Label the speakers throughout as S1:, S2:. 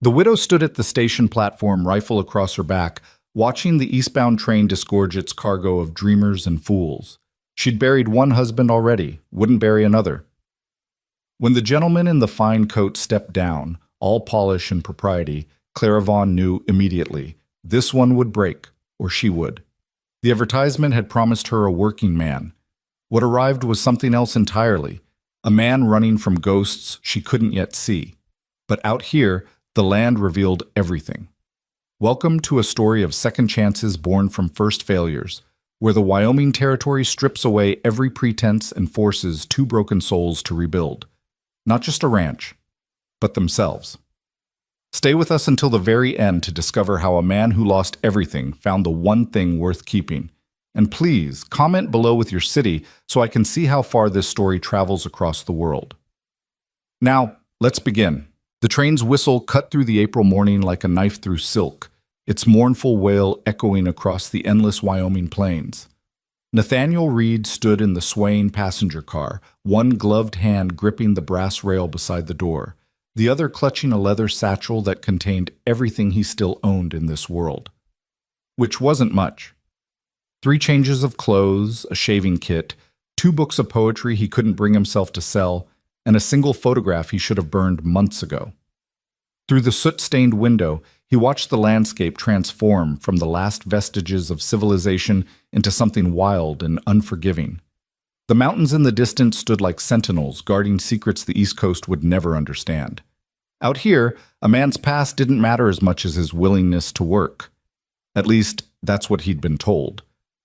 S1: The widow stood at the station platform, rifle across her back, watching the eastbound train disgorge its cargo of dreamers and fools. She'd buried one husband already, wouldn't bury another. When the gentleman in the fine coat stepped down, all polish and propriety, Clara Vaughn knew immediately this one would break, or she would. The advertisement had promised her a working man. What arrived was something else entirely, a man running from ghosts she couldn't yet see. But out here, the land revealed everything. Welcome to a story of second chances born from first failures, where the Wyoming territory strips away every pretense and forces two broken souls to rebuild. Not just a ranch, but themselves. Stay with us until the very end to discover how a man who lost everything found the one thing worth keeping. And please, comment below with your city so I can see how far this story travels across the world. Now, let's begin. The train's whistle cut through the April morning like a knife through silk, its mournful wail echoing across the endless Wyoming plains. Nathaniel Reed stood in the swaying passenger car, one gloved hand gripping the brass rail beside the door, the other clutching a leather satchel that contained everything he still owned in this world. Which wasn't much. 3 changes of clothes, a shaving kit, 2 books of poetry he couldn't bring himself to sell, and a single photograph he should have burned months ago. Through the soot-stained window, he watched the landscape transform from the last vestiges of civilization into something wild and unforgiving. The mountains in the distance stood like sentinels guarding secrets the East Coast would never understand. Out here, a man's past didn't matter as much as his willingness to work. At least, that's what he'd been told.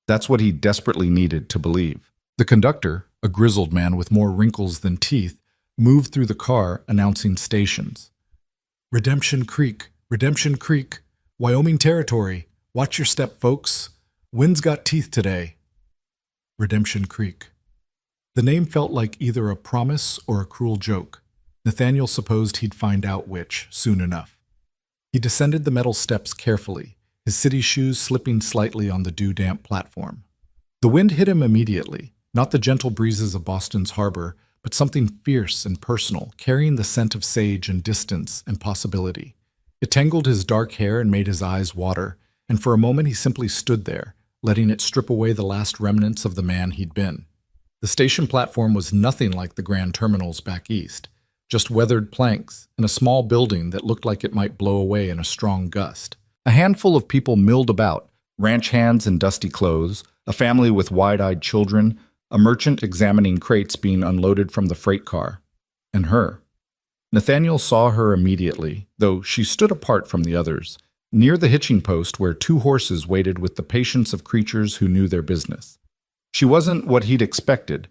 S1: That's what he desperately needed to believe. The conductor, a grizzled man with more wrinkles than teeth, moved through the car announcing stations. Redemption Creek, Wyoming Territory. Watch your step, folks. Wind's got teeth today. Redemption Creek. The name felt like either a promise or a cruel joke. Nathaniel supposed he'd find out which, soon enough. He descended the metal steps carefully, his city shoes slipping slightly on the dew-damp platform. The wind hit him immediately, not the gentle breezes of Boston's harbor, but something fierce and personal, carrying the scent of sage and distance and possibility. It tangled his dark hair and made his eyes water, and for a moment he simply stood there, letting it strip away the last remnants of the man he'd been. The station platform was nothing like the grand terminals back east, just weathered planks and a small building that looked like it might blow away in a strong gust. A handful of people milled about, ranch hands in dusty clothes, a family with wide-eyed children, a merchant examining crates being unloaded from the freight car, and her. Nathaniel saw her immediately, though she stood apart from the others, near the hitching post where 2 horses waited with the patience of creatures who knew their business. She wasn't what he'd expected.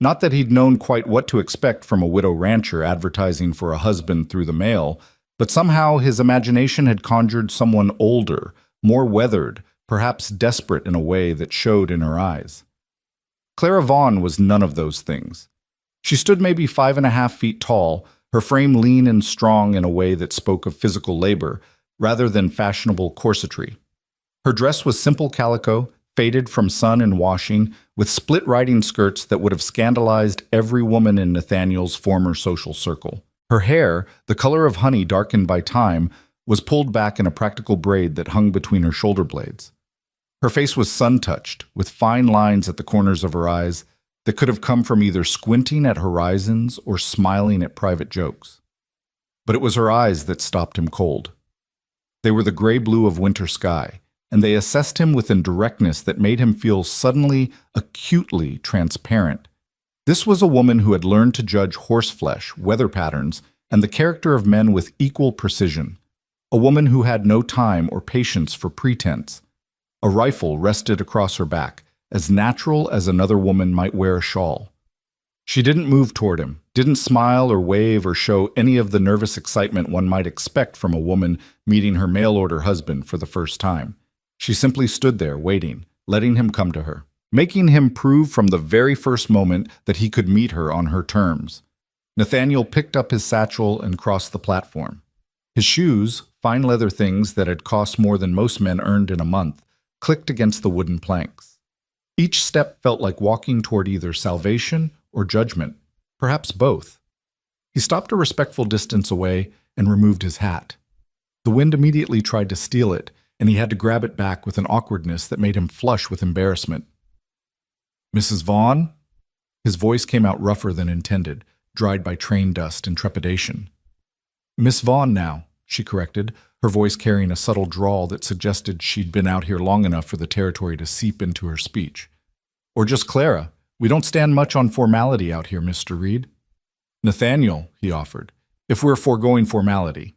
S1: Not that he'd known quite what to expect from a widow rancher advertising for a husband through the mail, but somehow his imagination had conjured someone older, more weathered, perhaps desperate in a way that showed in her eyes. Clara Vaughn was none of those things. She stood maybe 5.5 feet tall, her frame lean and strong in a way that spoke of physical labor, rather than fashionable corsetry. Her dress was simple calico, faded from sun and washing, with split riding skirts that would have scandalized every woman in Nathaniel's former social circle. Her hair, the color of honey darkened by time, was pulled back in a practical braid that hung between her shoulder blades. Her face was sun-touched, with fine lines at the corners of her eyes that could have come from either squinting at horizons or smiling at private jokes. But it was her eyes that stopped him cold. They were the gray-blue of winter sky, and they assessed him with a directness that made him feel suddenly, acutely transparent. This was a woman who had learned to judge horseflesh, weather patterns, and the character of men with equal precision. A woman who had no time or patience for pretense. A rifle rested across her back, as natural as another woman might wear a shawl. She didn't move toward him, didn't smile or wave or show any of the nervous excitement one might expect from a woman meeting her mail-order husband for the first time. She simply stood there, waiting, letting him come to her, making him prove from the very first moment that he could meet her on her terms. Nathaniel picked up his satchel and crossed the platform. His shoes, fine leather things that had cost more than most men earned in a month, clicked against the wooden planks. Each step felt like walking toward either salvation or judgment, perhaps both. He stopped a respectful distance away and removed his hat. The wind immediately tried to steal it, and he had to grab it back with an awkwardness that made him flush with embarrassment. "Mrs. Vaughn?" His voice came out rougher than intended, dried by train dust and trepidation. "Miss Vaughn now," she corrected, her voice carrying a subtle drawl that suggested she'd been out here long enough for the territory to seep into her speech. "Or just Clara. We don't stand much on formality out here, Mr. Reed." "Nathaniel," he offered, "if we're foregoing formality."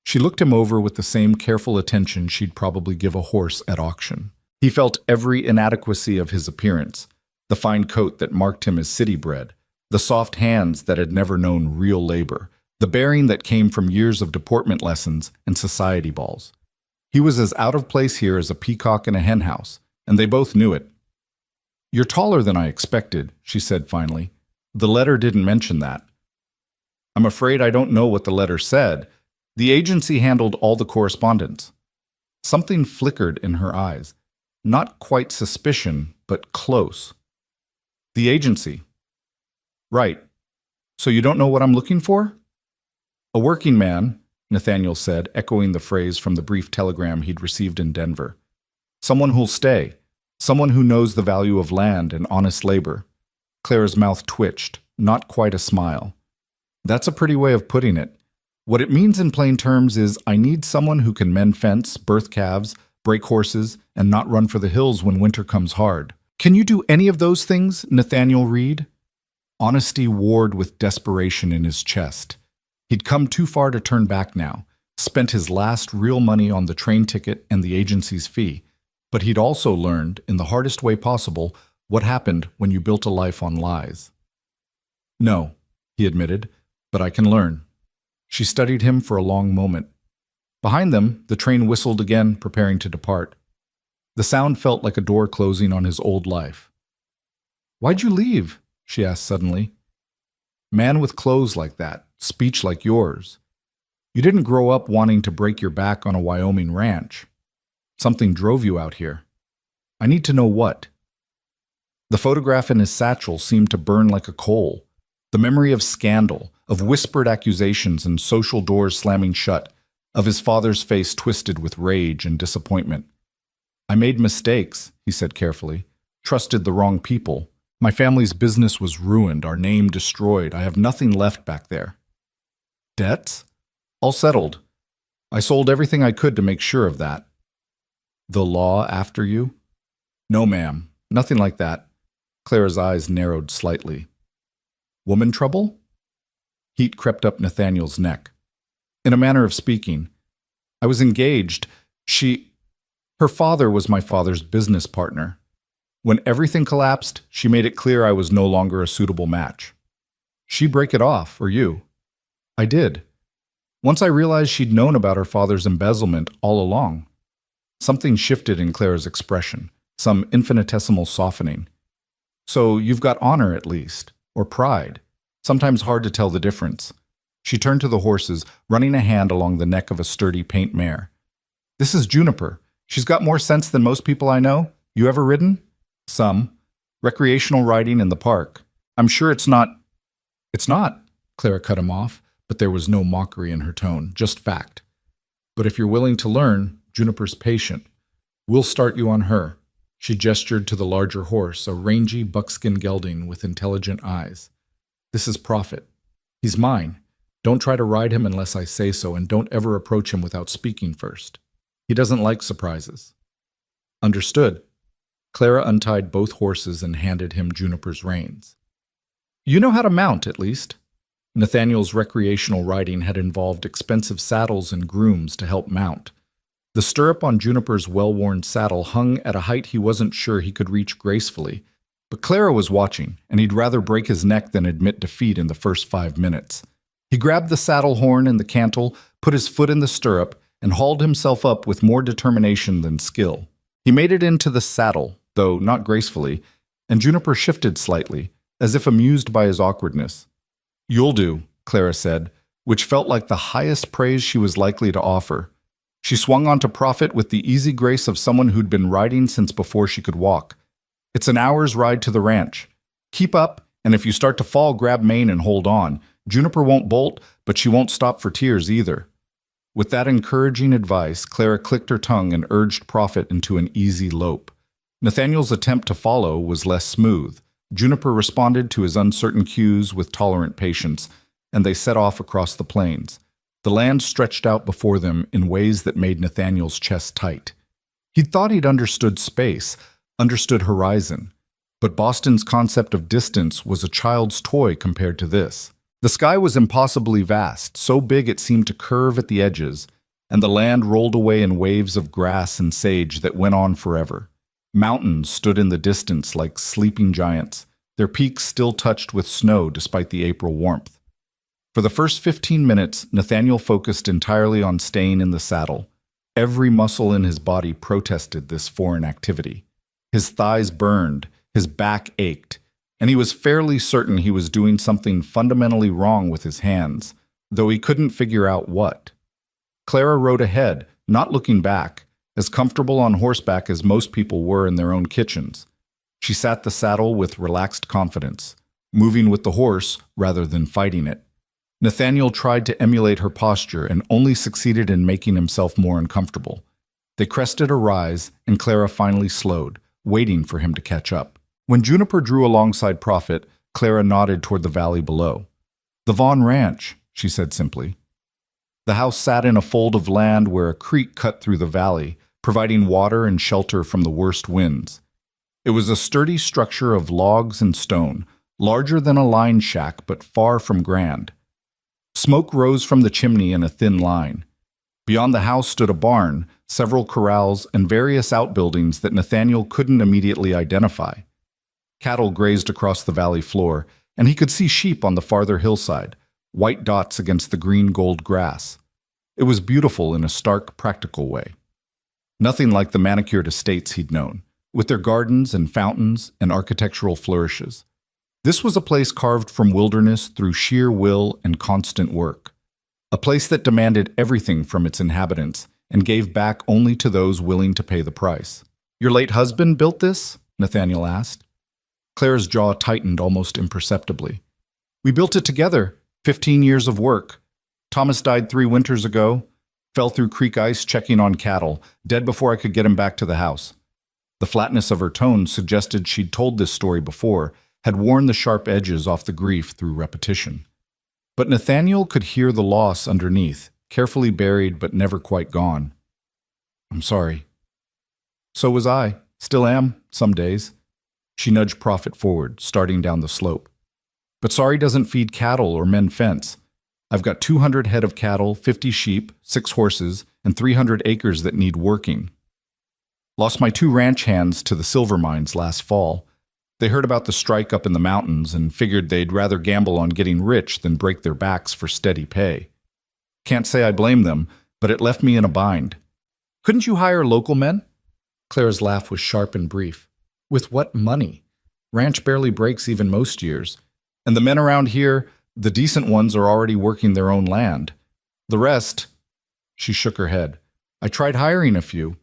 S1: She looked him over with the same careful attention she'd probably give a horse at auction. He felt every inadequacy of his appearance, the fine coat that marked him as city-bred, the soft hands that had never known real labor, the bearing that came from years of deportment lessons and society balls. He was as out of place here as a peacock in a henhouse, and they both knew it. "You're taller than I expected," she said finally. "The letter didn't mention that." "I'm afraid I don't know what the letter said. The agency handled all the correspondence." Something flickered in her eyes. Not quite suspicion, but close. "The agency." "Right. So you don't know what I'm looking for?" "A working man," Nathaniel said, echoing the phrase from the brief telegram he'd received in Denver. "Someone who'll stay. Someone who knows the value of land and honest labor." Clara's mouth twitched, not quite a smile. "That's a pretty way of putting it. What it means in plain terms is I need someone who can mend fence, birth calves, break horses, and not run for the hills when winter comes hard." "Can you do any of those things, Nathaniel Reed?" Honesty warred with desperation in his chest. He'd come too far to turn back now, spent his last real money on the train ticket and the agency's fee, but he'd also learned, in the hardest way possible, what happened when you built a life on lies. "No," he admitted, "but I can learn." She studied him for a long moment. Behind them, the train whistled again, preparing to depart. The sound felt like a door closing on his old life. "Why'd you leave?" she asked suddenly. "Man with clothes like that, speech like yours. You didn't grow up wanting to break your back on a Wyoming ranch. Something drove you out here. I need to know what." The photograph in his satchel seemed to burn like a coal. The memory of scandal, of whispered accusations and social doors slamming shut, of his father's face twisted with rage and disappointment. "I made mistakes," he said carefully. "Trusted the wrong people. My family's business was ruined, our name destroyed. I have nothing left back there." "Debts?" "All settled. I sold everything I could to make sure of that." "The law after you?" "No, ma'am. Nothing like that." Clara's eyes narrowed slightly. "Woman trouble?" Heat crept up Nathaniel's neck. "In a manner of speaking. I was engaged. Her father was my father's business partner. When everything collapsed, she made it clear I was no longer a suitable match." "She break it off, or you?" "I did. Once I realized she'd known about her father's embezzlement all along." Something shifted in Clara's expression, some infinitesimal softening. "So you've got honor at least, or pride. Sometimes hard to tell the difference." She turned to the horses, running a hand along the neck of a sturdy paint mare. "This is Juniper. She's got more sense than most people I know. You ever ridden?" "Some. Recreational riding in the park. I'm sure it's not—" "It's not," Clara cut him off, but there was no mockery in her tone, just fact. "But if you're willing to learn, Juniper's patient. We'll start you on her." She gestured to the larger horse, a rangy buckskin gelding with intelligent eyes. "This is Prophet. He's mine. Don't try to ride him unless I say so, and don't ever approach him without speaking first. He doesn't like surprises." "Understood." Clara untied both horses and handed him Juniper's reins. "You know how to mount, at least." Nathaniel's recreational riding had involved expensive saddles and grooms to help mount. The stirrup on Juniper's well-worn saddle hung at a height he wasn't sure he could reach gracefully, but Clara was watching, and he'd rather break his neck than admit defeat in the first 5 minutes. He grabbed the saddle horn and the cantle, put his foot in the stirrup, and hauled himself up with more determination than skill. He made it into the saddle, though not gracefully, and Juniper shifted slightly, as if amused by his awkwardness. "You'll do," Clara said, which felt like the highest praise she was likely to offer. She swung onto Prophet with the easy grace of someone who'd been riding since before she could walk. "It's an hour's ride to the ranch. Keep up, and if you start to fall, grab mane and hold on. Juniper won't bolt, but she won't stop for tears either." With that encouraging advice, Clara clicked her tongue and urged Prophet into an easy lope. Nathaniel's attempt to follow was less smooth. Juniper responded to his uncertain cues with tolerant patience, and they set off across the plains. The land stretched out before them in ways that made Nathaniel's chest tight. He'd thought he'd understood space, understood horizon, but Boston's concept of distance was a child's toy compared to this. The sky was impossibly vast, so big it seemed to curve at the edges, and the land rolled away in waves of grass and sage that went on forever. Mountains stood in the distance like sleeping giants, their peaks still touched with snow despite the April warmth. For the first 15 minutes, Nathaniel focused entirely on staying in the saddle. Every muscle in his body protested this foreign activity. His thighs burned, his back ached, and he was fairly certain he was doing something fundamentally wrong with his hands, though he couldn't figure out what. Clara rode ahead, not looking back, as comfortable on horseback as most people were in their own kitchens. She sat the saddle with relaxed confidence, moving with the horse rather than fighting it. Nathaniel tried to emulate her posture and only succeeded in making himself more uncomfortable. They crested a rise, and Clara finally slowed, waiting for him to catch up. When Juniper drew alongside Prophet, Clara nodded toward the valley below. "The Vaughn Ranch," she said simply. The house sat in a fold of land where a creek cut through the valley, providing water and shelter from the worst winds. It was a sturdy structure of logs and stone, larger than a line shack but far from grand. Smoke rose from the chimney in a thin line. Beyond the house stood a barn, several corrals, and various outbuildings that Nathaniel couldn't immediately identify. Cattle grazed across the valley floor, and he could see sheep on the farther hillside, white dots against the green-gold grass. It was beautiful in a stark, practical way. Nothing like the manicured estates he'd known, with their gardens and fountains and architectural flourishes. This was a place carved from wilderness through sheer will and constant work. A place that demanded everything from its inhabitants and gave back only to those willing to pay the price. "Your late husband built this?" Nathaniel asked. Clara's jaw tightened almost imperceptibly. "We built it together, 15 years of work. Thomas died 3 winters ago, fell through creek ice checking on cattle, dead before I could get him back to the house." The flatness of her tone suggested she'd told this story before, had worn the sharp edges off the grief through repetition. But Nathaniel could hear the loss underneath, carefully buried but never quite gone. "I'm sorry." "So was I. Still am, some days." She nudged Prophet forward, starting down the slope. "But sorry doesn't feed cattle or mend fence. I've got 200 head of cattle, 50 sheep, 6 horses, and 300 acres that need working. Lost my 2 ranch hands to the silver mines last fall. They heard about the strike up in the mountains and figured they'd rather gamble on getting rich than break their backs for steady pay. Can't say I blame them, but it left me in a bind." "Couldn't you hire local men?" Clara's laugh was sharp and brief. "With what money? Ranch barely breaks even most years. And the men around here, the decent ones, are already working their own land. The rest—" She shook her head. "I tried hiring a few.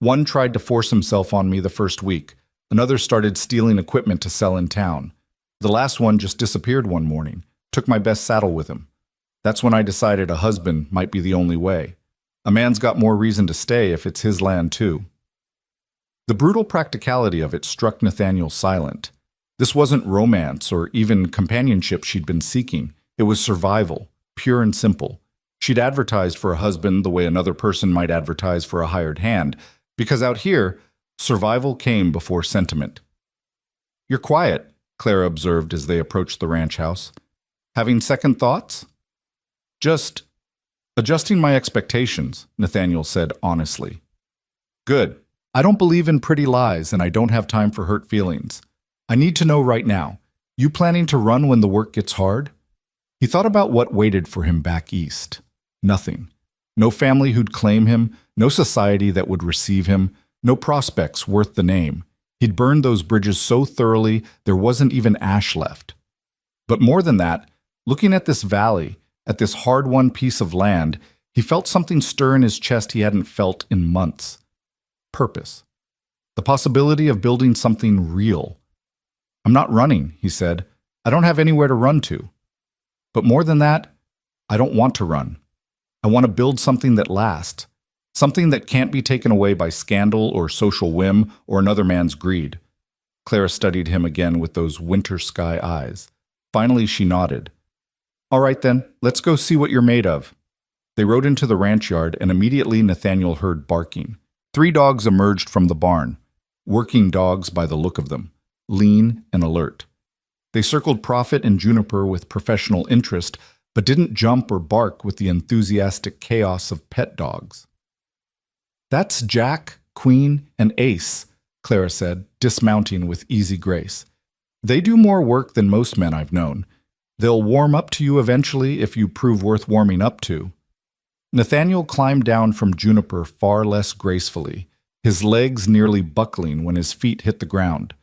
S1: One tried to force himself on me the first week. Another started stealing equipment to sell in town. The last one just disappeared one morning, took my best saddle with him. That's when I decided a husband might be the only way. A man's got more reason to stay if it's his land too." The brutal practicality of it struck Nathaniel silent. This wasn't romance or even companionship she'd been seeking. It was survival, pure and simple. She'd advertised for a husband the way another person might advertise for a hired hand, because out here, survival came before sentiment. "You're quiet," Clara observed as they approached the ranch house. "Having second thoughts?" "Just adjusting my expectations," Nathaniel said honestly. "Good. I don't believe in pretty lies, and I don't have time for hurt feelings. I need to know right now, you planning to run when the work gets hard?" He thought about what waited for him back east. Nothing. No family who'd claim him, no society that would receive him, no prospects worth the name. He'd burned those bridges so thoroughly there wasn't even ash left. But more than that, looking at this valley, at this hard-won piece of land, he felt something stir in his chest he hadn't felt in months. Purpose. The possibility of building something real. "I'm not running," he said. "I don't have anywhere to run to. But more than that, I don't want to run. I want to build something that lasts, something that can't be taken away by scandal or social whim or another man's greed. Clara studied him again with those winter sky eyes. Finally, she nodded. All right then, let's go see what you're made of. They rode into the ranch yard, and immediately Nathaniel heard barking. 3 dogs emerged from the barn, working dogs by the look of them, lean and alert. They circled Prophet and Juniper with professional interest, but didn't jump or bark with the enthusiastic chaos of pet dogs. That's Jack, Queen, and Ace, Clara said, dismounting with easy grace. They do more work than most men I've known. They'll warm up to you eventually if you prove worth warming up to. Nathaniel climbed down from Juniper far less gracefully, his legs nearly buckling when his feet hit the ground.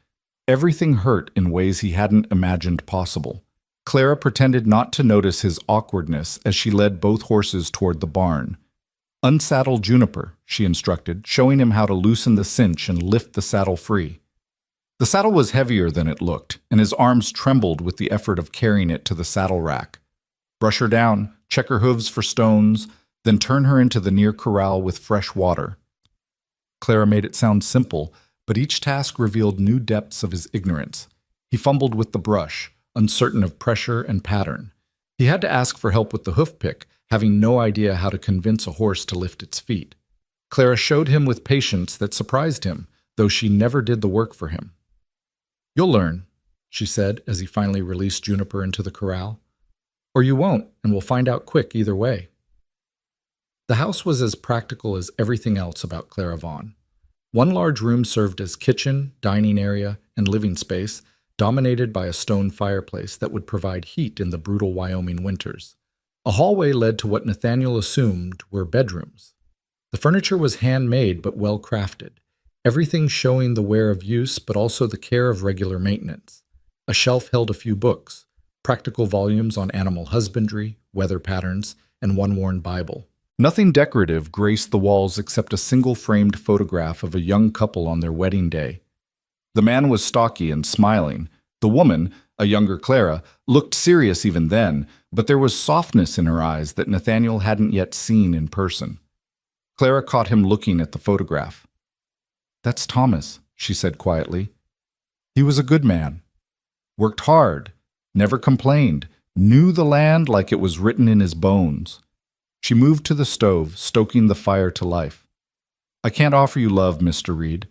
S1: Everything hurt in ways he hadn't imagined possible. Clara pretended not to notice his awkwardness as she led both horses toward the barn. Unsaddle Juniper, she instructed, showing him how to loosen the cinch and lift the saddle free. The saddle was heavier than it looked, and his arms trembled with the effort of carrying it to the saddle rack. Brush her down, check her hooves for stones, then turn her into the near corral with fresh water. Clara made it sound simple, but each task revealed new depths of his ignorance. He fumbled with the brush, uncertain of pressure and pattern. He had to ask for help with the hoof pick, having no idea how to convince a horse to lift its feet. Clara showed him with patience that surprised him, though she never did the work for him. You'll learn, she said as he finally released Juniper into the corral. Or you won't, and we'll find out quick either way. The house was as practical as everything else about Clara Vaughn. One large room served as kitchen, dining area, and living space, dominated by a stone fireplace that would provide heat in the brutal Wyoming winters. A hallway led to what Nathaniel assumed were bedrooms. The furniture was handmade but well crafted, everything showing the wear of use but also the care of regular maintenance. A shelf held a few books, practical volumes on animal husbandry, weather patterns, and one worn Bible. Nothing decorative graced the walls except a single framed photograph of a young couple on their wedding day. The man was stocky and smiling. The woman, a younger Clara, looked serious even then, but there was softness in her eyes that Nathaniel hadn't yet seen in person. Clara caught him looking at the photograph. That's Thomas, she said quietly. He was a good man. Worked hard, never complained, knew the land like it was written in his bones. She moved to the stove, stoking the fire to life. I can't offer you love, Mr. Reed.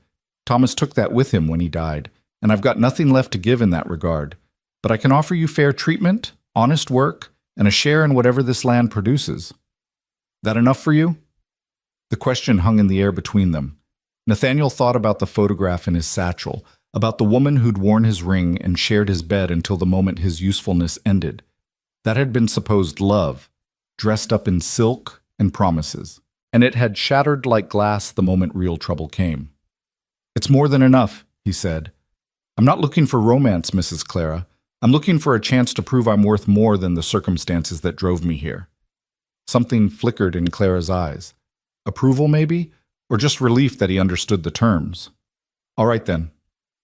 S1: Thomas took that with him when he died, and I've got nothing left to give in that regard. But I can offer you fair treatment, honest work, and a share in whatever this land produces. That enough for you? The question hung in the air between them. Nathaniel thought about the photograph in his satchel, about the woman who'd worn his ring and shared his bed until the moment his usefulness ended. That had been supposed love, dressed up in silk and promises, and it had shattered like glass the moment real trouble came. It's more than enough, he said. I'm not looking for romance, Mrs. Clara. I'm looking for a chance to prove I'm worth more than the circumstances that drove me here. Something flickered in Clara's eyes. Approval, maybe? Or just relief that he understood the terms. All right, then.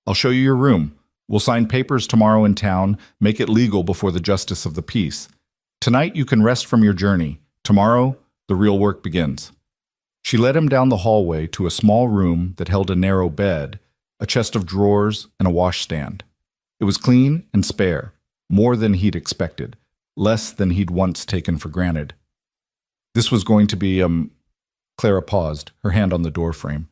S1: I'll show you your room. We'll sign papers tomorrow in town, make it legal before the justice of the peace. Tonight you can rest from your journey. Tomorrow, the real work begins. She led him down the hallway to a small room that held a narrow bed, a chest of drawers, and a washstand. It was clean and spare, more than he'd expected, less than he'd once taken for granted. This was going to be, Clara paused, her hand on the doorframe.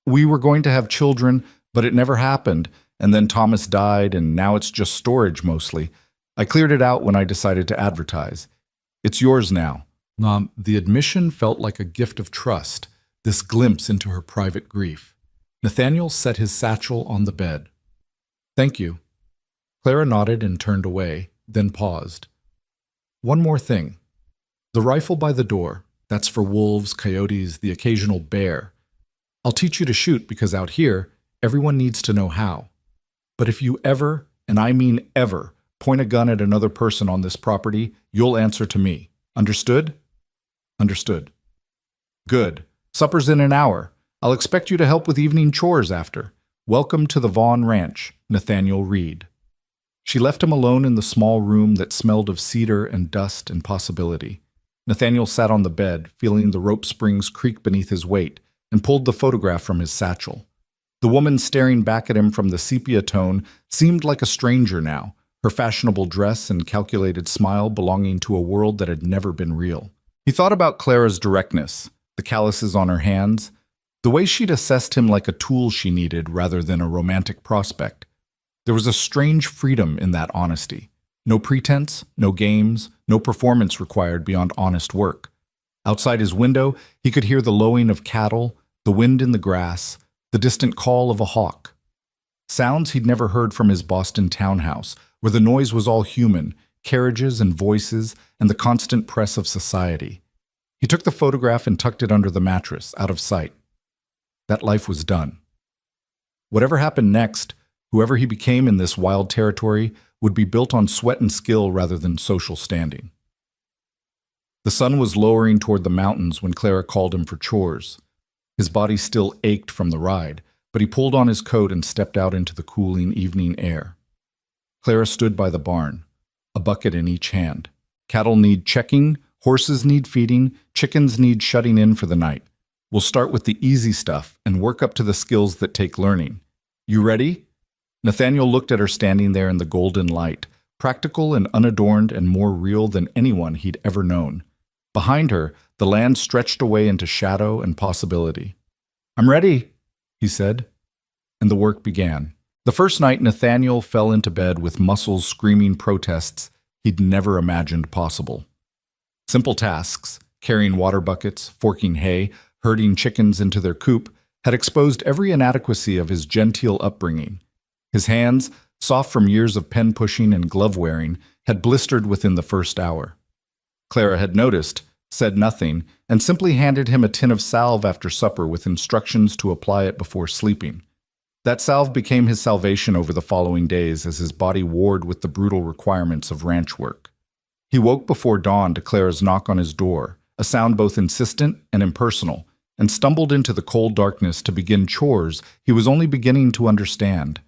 S1: We were going to have children, but it never happened, and then Thomas died, and now it's just storage mostly. I cleared it out when I decided to advertise. It's yours now. The admission felt like a gift of trust, this glimpse into her private grief. Nathaniel set his satchel on the bed. Thank you. Clara nodded and turned away, then paused. One more thing. The rifle by the door, that's for wolves, coyotes, the occasional bear. I'll teach you to shoot because out here, everyone needs to know how. But if you ever, and I mean ever, point a gun at another person on this property, you'll answer to me. Understood? Understood. Good. Supper's in an hour. I'll expect you to help with evening chores after. Welcome to the Vaughn Ranch, Nathaniel Reed. She left him alone in the small room that smelled of cedar and dust and possibility. Nathaniel sat on the bed, feeling the rope springs creak beneath his weight, and pulled the photograph from his satchel. The woman staring back at him from the sepia tone seemed like a stranger now, her fashionable dress and calculated smile belonging to a world that had never been real. He thought about Clara's directness, the calluses on her hands, the way she'd assessed him like a tool she needed rather than a romantic prospect. There was a strange freedom in that honesty. No pretense, no games, no performance required beyond honest work. Outside his window, he could hear the lowing of cattle, the wind in the grass, the distant call of a hawk. Sounds he'd never heard from his Boston townhouse, where the noise was all human, carriages and voices, and the constant press of society. He took the photograph and tucked it under the mattress, out of sight. That life was done. Whatever happened next, whoever he became in this wild territory, would be built on sweat and skill rather than social standing. The sun was lowering toward the mountains when Clara called him for chores. His body still ached from the ride, but he pulled on his coat and stepped out into the cooling evening air. Clara stood by the barn, a bucket in each hand. Cattle need checking, horses need feeding, chickens need shutting in for the night. We'll start with the easy stuff and work up to the skills that take learning. You ready? Nathaniel looked at her standing there in the golden light, practical and unadorned and more real than anyone he'd ever known. Behind her, the land stretched away into shadow and possibility. I'm ready, he said, and the work began. The first night, Nathaniel fell into bed with muscles screaming protests he'd never imagined possible. Simple tasks, carrying water buckets, forking hay, herding chickens into their coop, had exposed every inadequacy of his genteel upbringing. His hands, soft from years of pen pushing and glove wearing, had blistered within the first hour. Clara had noticed, said nothing, and simply handed him a tin of salve after supper with instructions to apply it before sleeping. That salve became his salvation over the following days as his body warred with the brutal requirements of ranch work. He woke before dawn to Clara's knock on his door, a sound both insistent and impersonal, and stumbled into the cold darkness to begin chores he was only beginning to understand.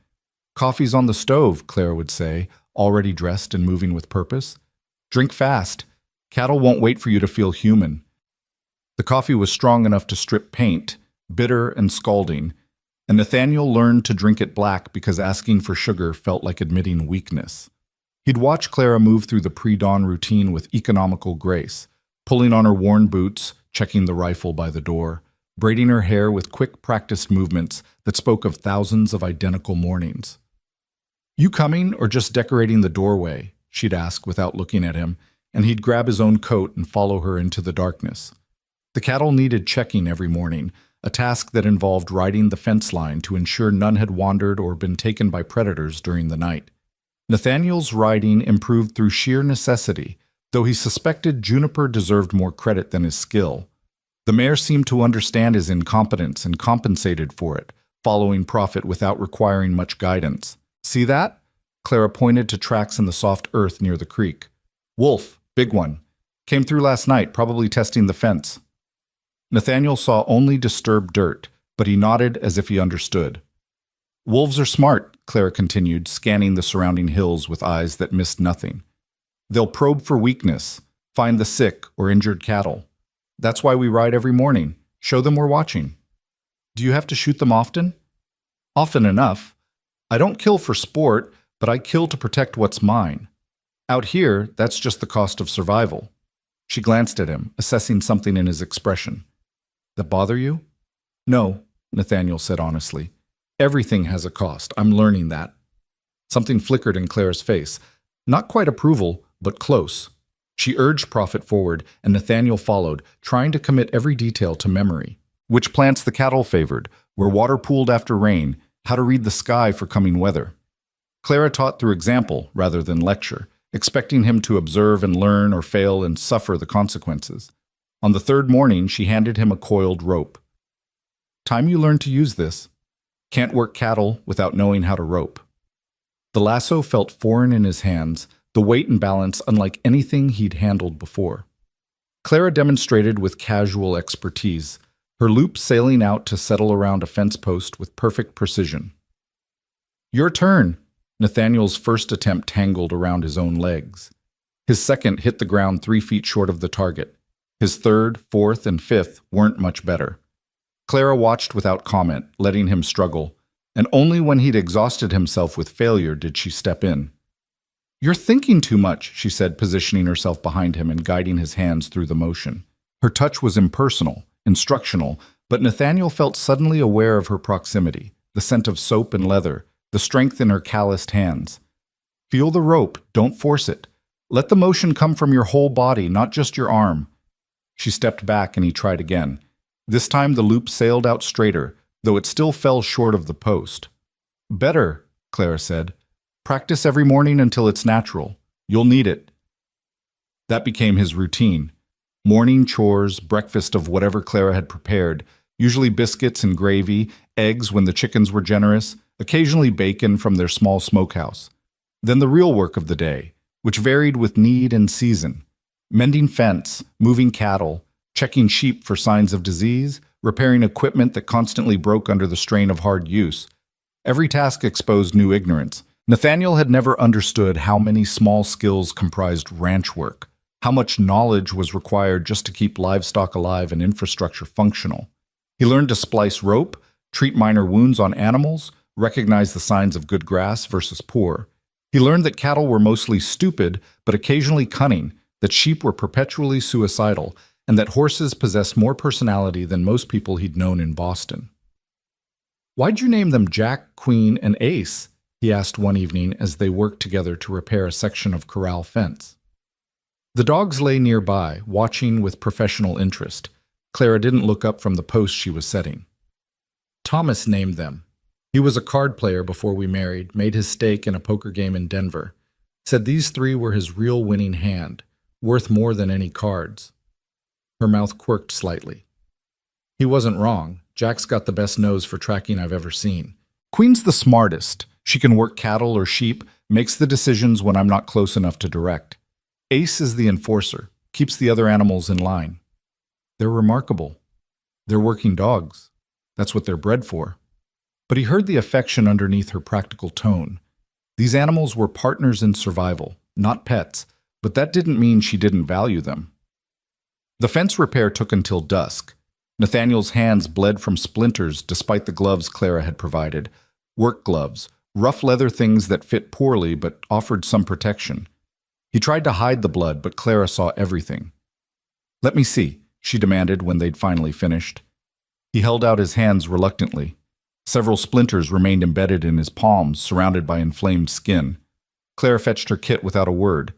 S1: Coffee's on the stove, Clara would say, already dressed and moving with purpose. Drink fast. Cattle won't wait for you to feel human. The coffee was strong enough to strip paint, bitter and scalding, and Nathaniel learned to drink it black because asking for sugar felt like admitting weakness. He'd watch Clara move through the pre-dawn routine with economical grace, pulling on her worn boots, checking the rifle by the door, braiding her hair with quick practiced movements that spoke of thousands of identical mornings. You coming or just decorating the doorway? She'd ask without looking at him, and he'd grab his own coat and follow her into the darkness. The cattle needed checking every morning, a task that involved riding the fence line to ensure none had wandered or been taken by predators during the night. Nathaniel's riding improved through sheer necessity, though he suspected Juniper deserved more credit than his skill. The mare seemed to understand his incompetence and compensated for it, following Prophet without requiring much guidance. See that? Clara pointed to tracks in the soft earth near the creek. Wolf, big one. Came through last night, probably testing the fence. Nathaniel saw only disturbed dirt, but he nodded as if he understood. Wolves are smart, Clara continued, scanning the surrounding hills with eyes that missed nothing. They'll probe for weakness, find the sick or injured cattle. That's why we ride every morning. Show them we're watching. Do you have to shoot them often? Often enough. I don't kill for sport, but I kill to protect what's mine. Out here, that's just the cost of survival. She glanced at him, assessing something in his expression. That bother you? No, Nathaniel said honestly. Everything has a cost. I'm learning that. Something flickered in Clara's face. Not quite approval, but close. She urged Prophet forward, and Nathaniel followed, trying to commit every detail to memory. Which plants the cattle favored, where water pooled after rain, how to read the sky for coming weather. Clara taught through example rather than lecture, expecting him to observe and learn or fail and suffer the consequences. On the third morning, she handed him a coiled rope. Time you learn to use this. Can't work cattle without knowing how to rope. The lasso felt foreign in his hands, the weight and balance unlike anything he'd handled before. Clara demonstrated with casual expertise, her loop sailing out to settle around a fence post with perfect precision. Your turn. Nathaniel's first attempt tangled around his own legs. His second hit the ground 3 feet short of the target. His third, fourth, and fifth weren't much better. Clara watched without comment, letting him struggle, and only when he'd exhausted himself with failure did she step in. "You're thinking too much," she said, positioning herself behind him and guiding his hands through the motion. Her touch was impersonal, instructional, but Nathaniel felt suddenly aware of her proximity, the scent of soap and leather, the strength in her calloused hands. "Feel the rope, don't force it. Let the motion come from your whole body, not just your arm." She stepped back and he tried again. This time the loop sailed out straighter, though it still fell short of the post. "Better," Clara said. "Practice every morning until it's natural. You'll need it." That became his routine. Morning chores, breakfast of whatever Clara had prepared, usually biscuits and gravy, eggs when the chickens were generous, occasionally bacon from their small smokehouse. Then the real work of the day, which varied with need and season. Mending fence, moving cattle, checking sheep for signs of disease, repairing equipment that constantly broke under the strain of hard use. Every task exposed new ignorance. Nathaniel had never understood how many small skills comprised ranch work, how much knowledge was required just to keep livestock alive and infrastructure functional. He learned to splice rope, treat minor wounds on animals, recognize the signs of good grass versus poor. He learned that cattle were mostly stupid, but occasionally cunning, that sheep were perpetually suicidal, and that horses possessed more personality than most people he'd known in Boston. "Why'd you name them Jack, Queen, and Ace?" he asked one evening as they worked together to repair a section of corral fence. The dogs lay nearby, watching with professional interest. Clara didn't look up from the post she was setting. "Thomas named them. He was a card player before we married, made his stake in a poker game in Denver. Said these three were his real winning hand, worth more than any cards." Her mouth quirked slightly. He wasn't wrong. Jack's got the best nose for tracking I've ever seen. Queen's the smartest. She can work cattle or sheep, makes the decisions when I'm not close enough to direct. Ace is the enforcer, keeps the other animals in line. They're remarkable. They're working dogs. That's what they're bred for. But he heard the affection underneath her practical tone. These animals were partners in survival, not pets, but that didn't mean she didn't value them. The fence repair took until dusk. Nathaniel's hands bled from splinters despite the gloves Clara had provided. Work gloves, rough leather things that fit poorly but offered some protection. He tried to hide the blood, but Clara saw everything. "Let me see," she demanded when they'd finally finished. He held out his hands reluctantly. Several splinters remained embedded in his palms, surrounded by inflamed skin. Clara fetched her kit without a word,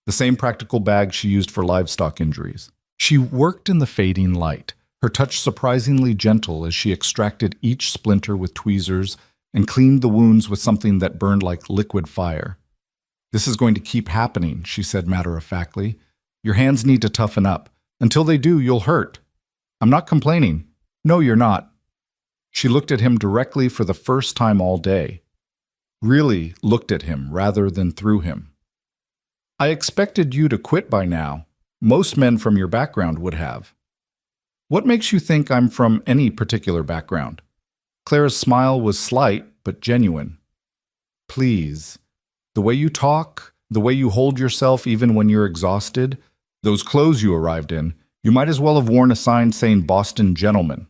S1: the same practical bag she used for livestock injuries. She worked in the fading light, her touch surprisingly gentle as she extracted each splinter with tweezers and cleaned the wounds with something that burned like liquid fire. "This is going to keep happening," she said matter-of-factly. "Your hands need to toughen up. Until they do, you'll hurt." "I'm not complaining." "No, you're not." She looked at him directly for the first time all day. Really looked at him rather than through him. "I expected you to quit by now. Most men from your background would have." "What makes you think I'm from any particular background?" Clara's smile was slight but genuine. "Please. The way you talk, the way you hold yourself even when you're exhausted, those clothes you arrived in, you might as well have worn a sign saying Boston Gentleman.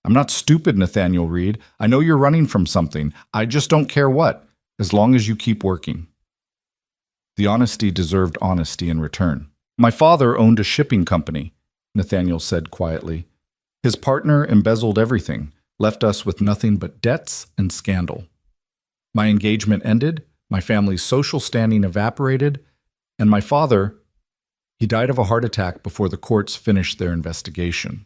S1: I'm not stupid, Nathaniel Reed. I know you're running from something. I just don't care what, as long as you keep working." The honesty deserved honesty in return. "My father owned a shipping company," Nathaniel said quietly. "His partner embezzled everything, left us with nothing but debts and scandal. My engagement ended, my family's social standing evaporated, and my father, he died of a heart attack before the courts finished their investigation.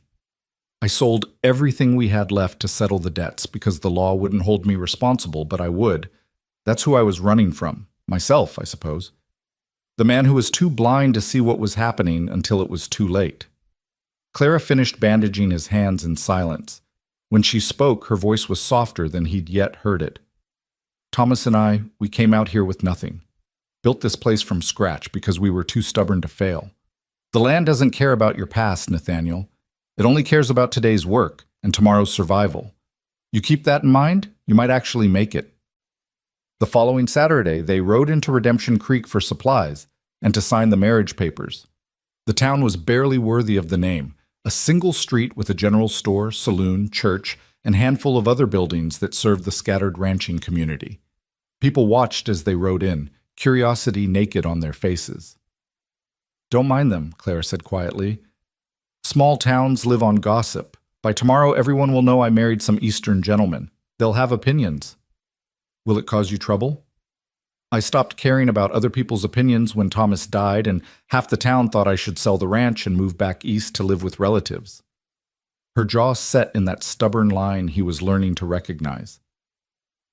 S1: I sold everything we had left to settle the debts because the law wouldn't hold me responsible, but I would. That's who I was running from. Myself, I suppose. The man who was too blind to see what was happening until it was too late." Clara finished bandaging his hands in silence. When she spoke, her voice was softer than he'd yet heard it. "Thomas and I, we came out here with nothing. Built this place from scratch because we were too stubborn to fail. The land doesn't care about your past, Nathaniel. It only cares about today's work and tomorrow's survival. You keep that in mind, you might actually make it." The following Saturday, they rode into Redemption Creek for supplies and to sign the marriage papers. The town was barely worthy of the name, a single street with a general store, saloon, church, and handful of other buildings that served the scattered ranching community. People watched as they rode in, curiosity naked on their faces. "Don't mind them," Clara said quietly. "Small towns live on gossip. By tomorrow, everyone will know I married some Eastern gentleman. They'll have opinions." "Will it cause you trouble?" "I stopped caring about other people's opinions when Thomas died, and half the town thought I should sell the ranch and move back east to live with relatives." Her jaw set in that stubborn line he was learning to recognize.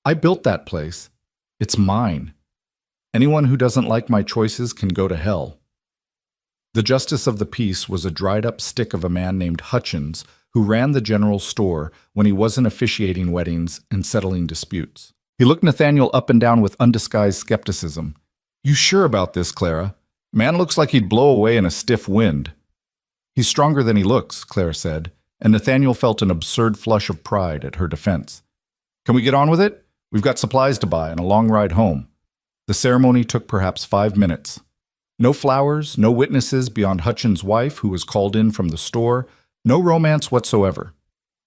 S1: "I built that place. It's mine. Anyone who doesn't like my choices can go to hell." The justice of the peace was a dried-up stick of a man named Hutchins who ran the general store when he wasn't officiating weddings and settling disputes. He looked Nathaniel up and down with undisguised skepticism. "You sure about this, Clara? Man looks like he'd blow away in a stiff wind." "He's stronger than he looks," Clara said, and Nathaniel felt an absurd flush of pride at her defense. "Can we get on with it? We've got supplies to buy and a long ride home." The ceremony took perhaps 5 minutes. No flowers, no witnesses beyond Hutchins' wife, who was called in from the store, no romance whatsoever.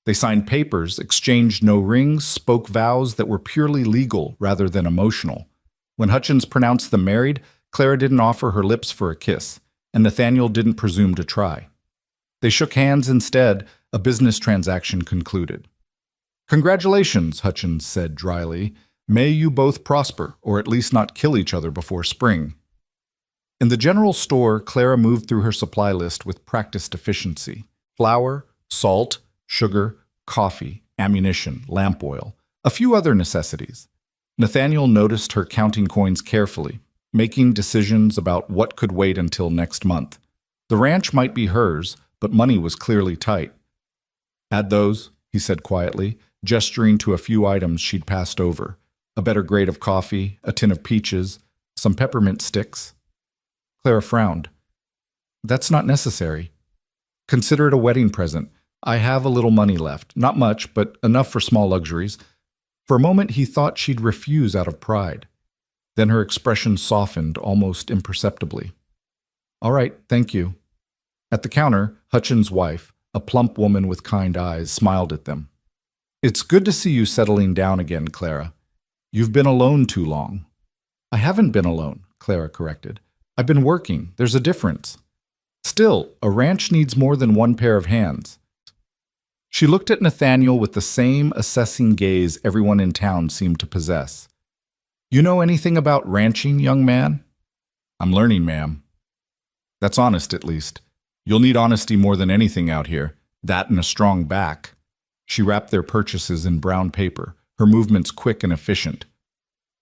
S1: They signed papers, exchanged no rings, spoke vows that were purely legal rather than emotional. When Hutchins pronounced them married, Clara didn't offer her lips for a kiss, and Nathaniel didn't presume to try. They shook hands instead, a business transaction concluded. "Congratulations," Hutchins said dryly. "May you both prosper, or at least not kill each other before spring." In the general store, Clara moved through her supply list with practiced efficiency. Flour, salt, sugar, coffee, ammunition, lamp oil, a few other necessities. Nathaniel noticed her counting coins carefully, making decisions about what could wait until next month. The ranch might be hers, but money was clearly tight. "Add those," he said quietly, gesturing to a few items she'd passed over. A better grade of coffee, a tin of peaches, some peppermint sticks. Clara frowned. "That's not necessary. Consider it a wedding present. I have a little money left. Not much, but enough for small luxuries." For a moment he thought she'd refuse out of pride. Then her expression softened almost imperceptibly. "All right, thank you." At the counter, Hutchins' wife, a plump woman with kind eyes, smiled at them. "It's good to see you settling down again, Clara. You've been alone too long." "I haven't been alone," Clara corrected. "I've been working. There's a difference." "Still, a ranch needs more than one pair of hands." She looked at Nathaniel with the same assessing gaze everyone in town seemed to possess. "You know anything about ranching, young man?" "I'm learning, ma'am." "That's honest, at least. You'll need honesty more than anything out here. That and a strong back." She wrapped their purchases in brown paper, her movements quick and efficient.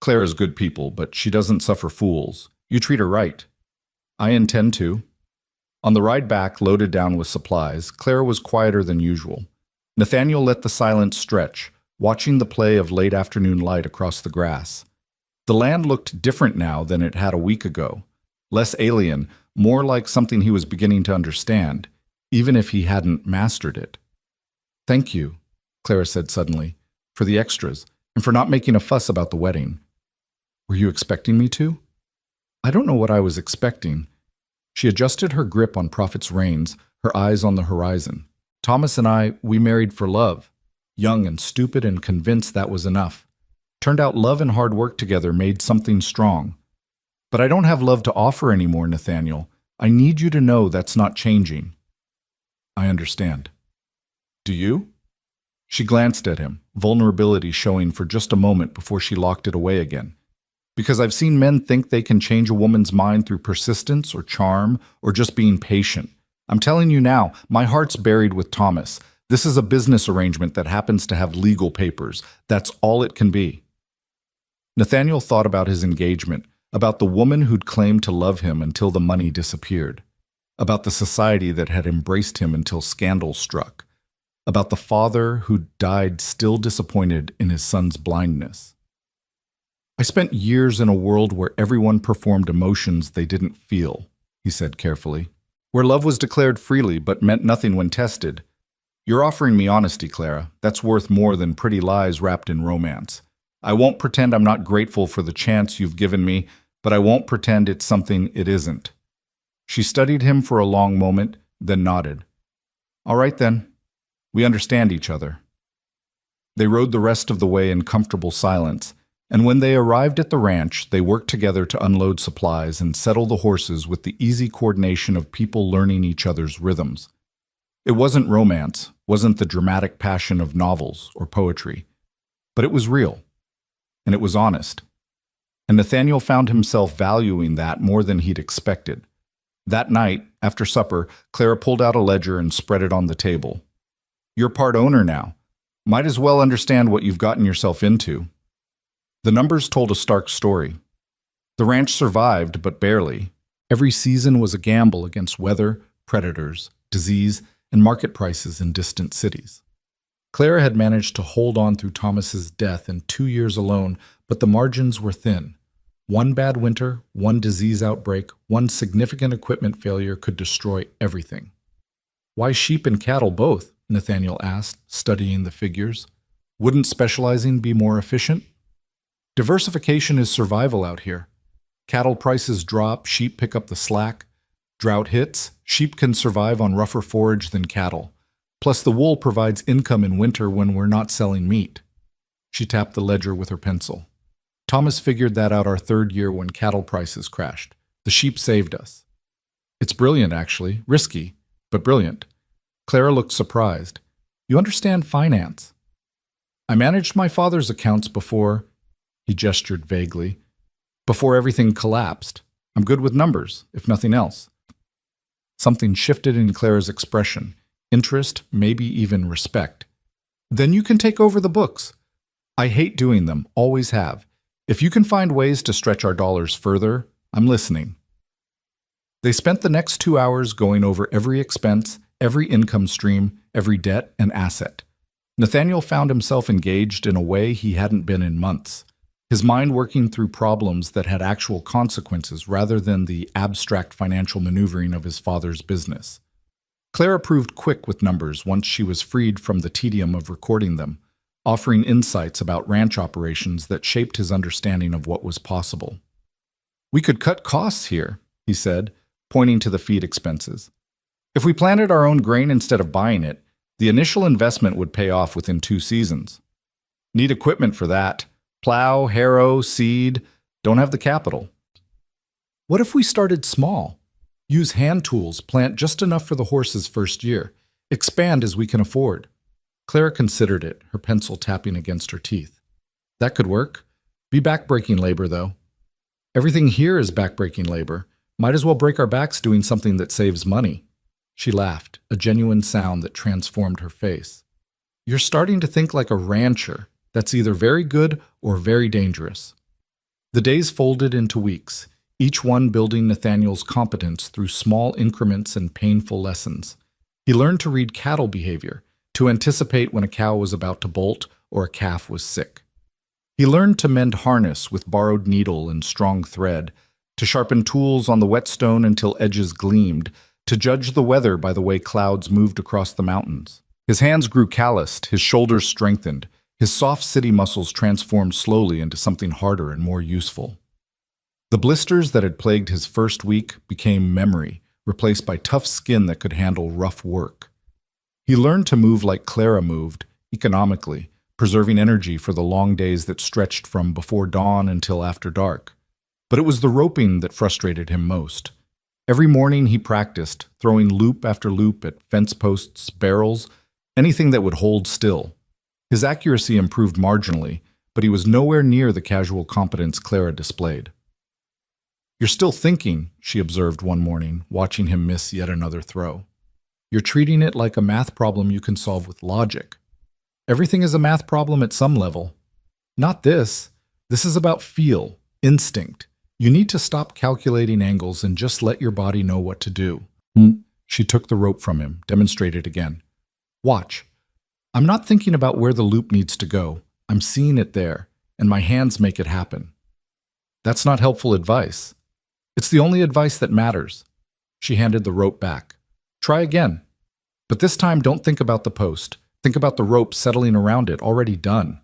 S1: "Clara's good people, but she doesn't suffer fools. You treat her right." "I intend to." On the ride back, loaded down with supplies, Clara was quieter than usual. Nathaniel let the silence stretch, watching the play of late afternoon light across the grass. The land looked different now than it had a week ago. Less alien, more like something he was beginning to understand, even if he hadn't mastered it. "Thank you," Clara said suddenly, "for the extras, and for not making a fuss about the wedding." "Were you expecting me to?" "I don't know what I was expecting." She adjusted her grip on Prophet's reins, her eyes on the horizon. "Thomas and I, we married for love. Young and stupid and convinced that was enough. Turned out love and hard work together made something strong. But I don't have love to offer anymore, Nathaniel. I need you to know that's not changing." "I understand." "Do you?" She glanced at him, vulnerability showing for just a moment before she locked it away again. "Because I've seen men think they can change a woman's mind through persistence or charm or just being patient. I'm telling you now, my heart's buried with Thomas. This is a business arrangement that happens to have legal papers. That's all it can be." Nathaniel thought about his engagement, about the woman who'd claimed to love him until the money disappeared, about the society that had embraced him until scandal struck, about the father who'd died still disappointed in his son's blindness. "I spent years in a world where everyone performed emotions they didn't feel," he said carefully. "Where love was declared freely but meant nothing when tested. You're offering me honesty, Clara. That's worth more than pretty lies wrapped in romance. I won't pretend I'm not grateful for the chance you've given me, but I won't pretend it's something it isn't." She studied him for a long moment, then nodded. All right then. We understand each other. They rode the rest of the way in comfortable silence, and when they arrived at the ranch, they worked together to unload supplies and settle the horses with the easy coordination of people learning each other's rhythms. It wasn't romance, wasn't the dramatic passion of novels or poetry, but it was real, and it was honest. And Nathaniel found himself valuing that more than he'd expected. That night, after supper, Clara pulled out a ledger and spread it on the table. You're part owner now. Might as well understand what you've gotten yourself into. The numbers told a stark story. The ranch survived, but barely. Every season was a gamble against weather, predators, disease, and market prices in distant cities. Clara had managed to hold on through Thomas's death in 2 years alone, but the margins were thin. One bad winter, one disease outbreak, one significant equipment failure could destroy everything. Why sheep and cattle both? Nathaniel asked, studying the figures. Wouldn't specializing be more efficient? Diversification is survival out here. Cattle prices drop, sheep pick up the slack. Drought hits, sheep can survive on rougher forage than cattle. Plus the wool provides income in winter when we're not selling meat. She tapped the ledger with her pencil. Thomas figured that out our 3rd year when cattle prices crashed. The sheep saved us. It's brilliant, actually. Risky, but brilliant. Clara looked surprised. You understand finance. I managed my father's accounts before, he gestured vaguely, before everything collapsed. I'm good with numbers, if nothing else. Something shifted in Clara's expression. Interest, maybe even respect. Then you can take over the books. I hate doing them, always have. If you can find ways to stretch our dollars further, I'm listening. They spent the next 2 hours going over every expense, every income stream, every debt and asset. Nathaniel found himself engaged in a way he hadn't been in months, his mind working through problems that had actual consequences rather than the abstract financial maneuvering of his father's business. Clara proved quick with numbers once she was freed from the tedium of recording them, offering insights about ranch operations that shaped his understanding of what was possible. We could cut costs here, he said, pointing to the feed expenses. If we planted our own grain instead of buying it, the initial investment would pay off within 2 seasons. Need equipment for that. Plow, harrow, seed. Don't have the capital. What if we started small? Use hand tools, plant just enough for the horses' first year. Expand as we can afford. Clara considered it, her pencil tapping against her teeth. That could work. Be backbreaking labor, though. Everything here is backbreaking labor. Might as well break our backs doing something that saves money. She laughed, a genuine sound that transformed her face. You're starting to think like a rancher. That's either very good or very dangerous. The days folded into weeks, each one building Nathaniel's competence through small increments and painful lessons. He learned to read cattle behavior, to anticipate when a cow was about to bolt or a calf was sick. He learned to mend harness with borrowed needle and strong thread, to sharpen tools on the whetstone until edges gleamed, to judge the weather by the way clouds moved across the mountains. His hands grew calloused, his shoulders strengthened, his soft city muscles transformed slowly into something harder and more useful. The blisters that had plagued his first week became memory, replaced by tough skin that could handle rough work. He learned to move like Clara moved, economically, preserving energy for the long days that stretched from before dawn until after dark. But it was the roping that frustrated him most. Every morning he practiced, throwing loop after loop at fence posts, barrels, anything that would hold still. His accuracy improved marginally, but he was nowhere near the casual competence Clara displayed. You're still thinking, she observed one morning, watching him miss yet another throw. You're treating it like a math problem you can solve with logic. Everything is a math problem at some level. Not this. This is about feel, instinct. You need to stop calculating angles and just let your body know what to do. She took the rope from him, demonstrated again. Watch. I'm not thinking about where the loop needs to go. I'm seeing it there, and my hands make it happen. That's not helpful advice. It's the only advice that matters. She handed the rope back. Try again. But this time don't think about the post. Think about the rope settling around it, already done.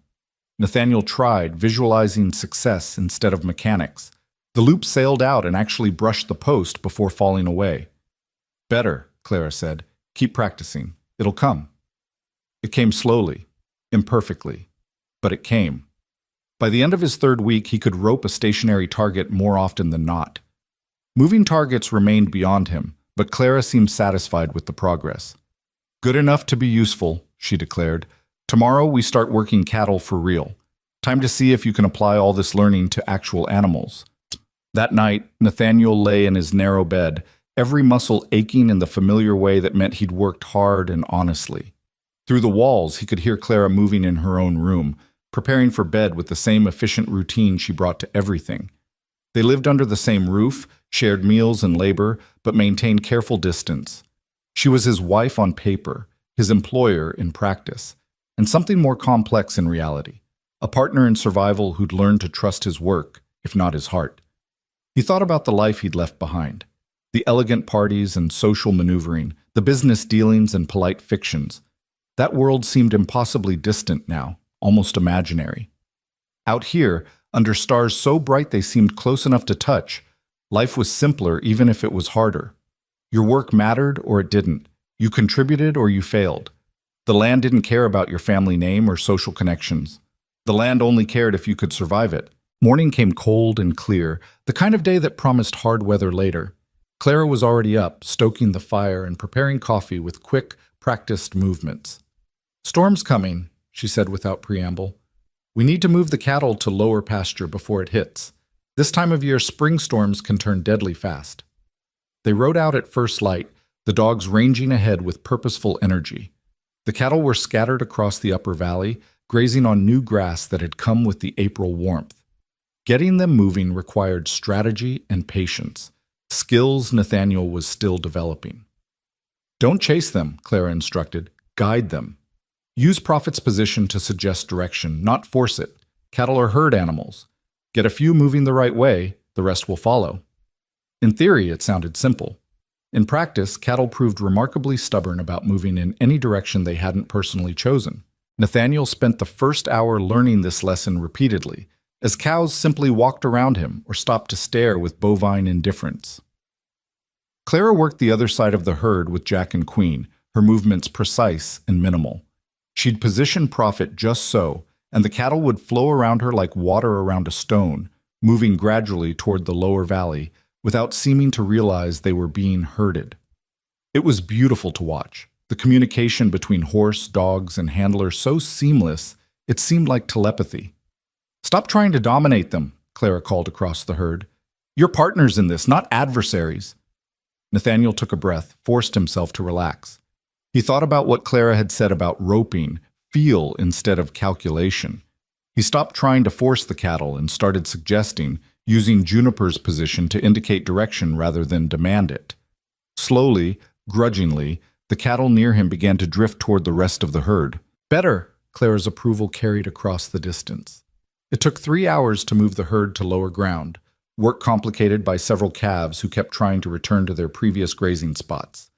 S1: Nathaniel tried, visualizing success instead of mechanics. The loop sailed out and actually brushed the post before falling away. "Better," Clara said. "Keep practicing. It'll come." It came slowly, imperfectly, but it came. By the end of his third week, he could rope a stationary target more often than not. Moving targets remained beyond him, but Clara seemed satisfied with the progress. "Good enough to be useful," she declared. "Tomorrow we start working cattle for real. Time to see if you can apply all this learning to actual animals." That night, Nathaniel lay in his narrow bed, every muscle aching in the familiar way that meant he'd worked hard and honestly. Through the walls, he could hear Clara moving in her own room, preparing for bed with the same efficient routine she brought to everything. They lived under the same roof, shared meals and labor, but maintained careful distance. She was his wife on paper, his employer in practice, and something more complex in reality, a partner in survival who'd learned to trust his work, if not his heart. He thought about the life he'd left behind, the elegant parties and social maneuvering, the business dealings and polite fictions. That world seemed impossibly distant now, almost imaginary. Out here, under stars so bright they seemed close enough to touch, life was simpler even if it was harder. Your work mattered or it didn't. You contributed or you failed. The land didn't care about your family name or social connections. The land only cared if you could survive it. Morning came cold and clear, the kind of day that promised hard weather later. Clara was already up, stoking the fire and preparing coffee with quick, practiced movements. "Storm's coming," she said without preamble. "We need to move the cattle to lower pasture before it hits. This time of year, spring storms can turn deadly fast." They rode out at first light, the dogs ranging ahead with purposeful energy. The cattle were scattered across the upper valley, grazing on new grass that had come with the April warmth. Getting them moving required strategy and patience, skills Nathaniel was still developing. "Don't chase them," Clara instructed. "Guide them. Use Prophet's position to suggest direction, not force it. Cattle are herd animals. Get a few moving the right way, the rest will follow." In theory, it sounded simple. In practice, cattle proved remarkably stubborn about moving in any direction they hadn't personally chosen. Nathaniel spent the first hour learning this lesson repeatedly, as cows simply walked around him or stopped to stare with bovine indifference. Clara worked the other side of the herd with Jack and Queen, her movements precise and minimal. She'd position Prophet just so, and the cattle would flow around her like water around a stone, moving gradually toward the lower valley, without seeming to realize they were being herded. It was beautiful to watch, the communication between horse, dogs, and handler so seamless it seemed like telepathy. "Stop trying to dominate them," Clara called across the herd. "You're partners in this, not adversaries." Nathaniel took a breath, forced himself to relax. He thought about what Clara had said about roping, feel instead of calculation. He stopped trying to force the cattle and started suggesting, using Juniper's position to indicate direction rather than demand it. Slowly, grudgingly, the cattle near him began to drift toward the rest of the herd. "Better," Clara's approval carried across the distance. It took 3 hours to move the herd to lower ground, work complicated by several calves who kept trying to return to their previous grazing spots.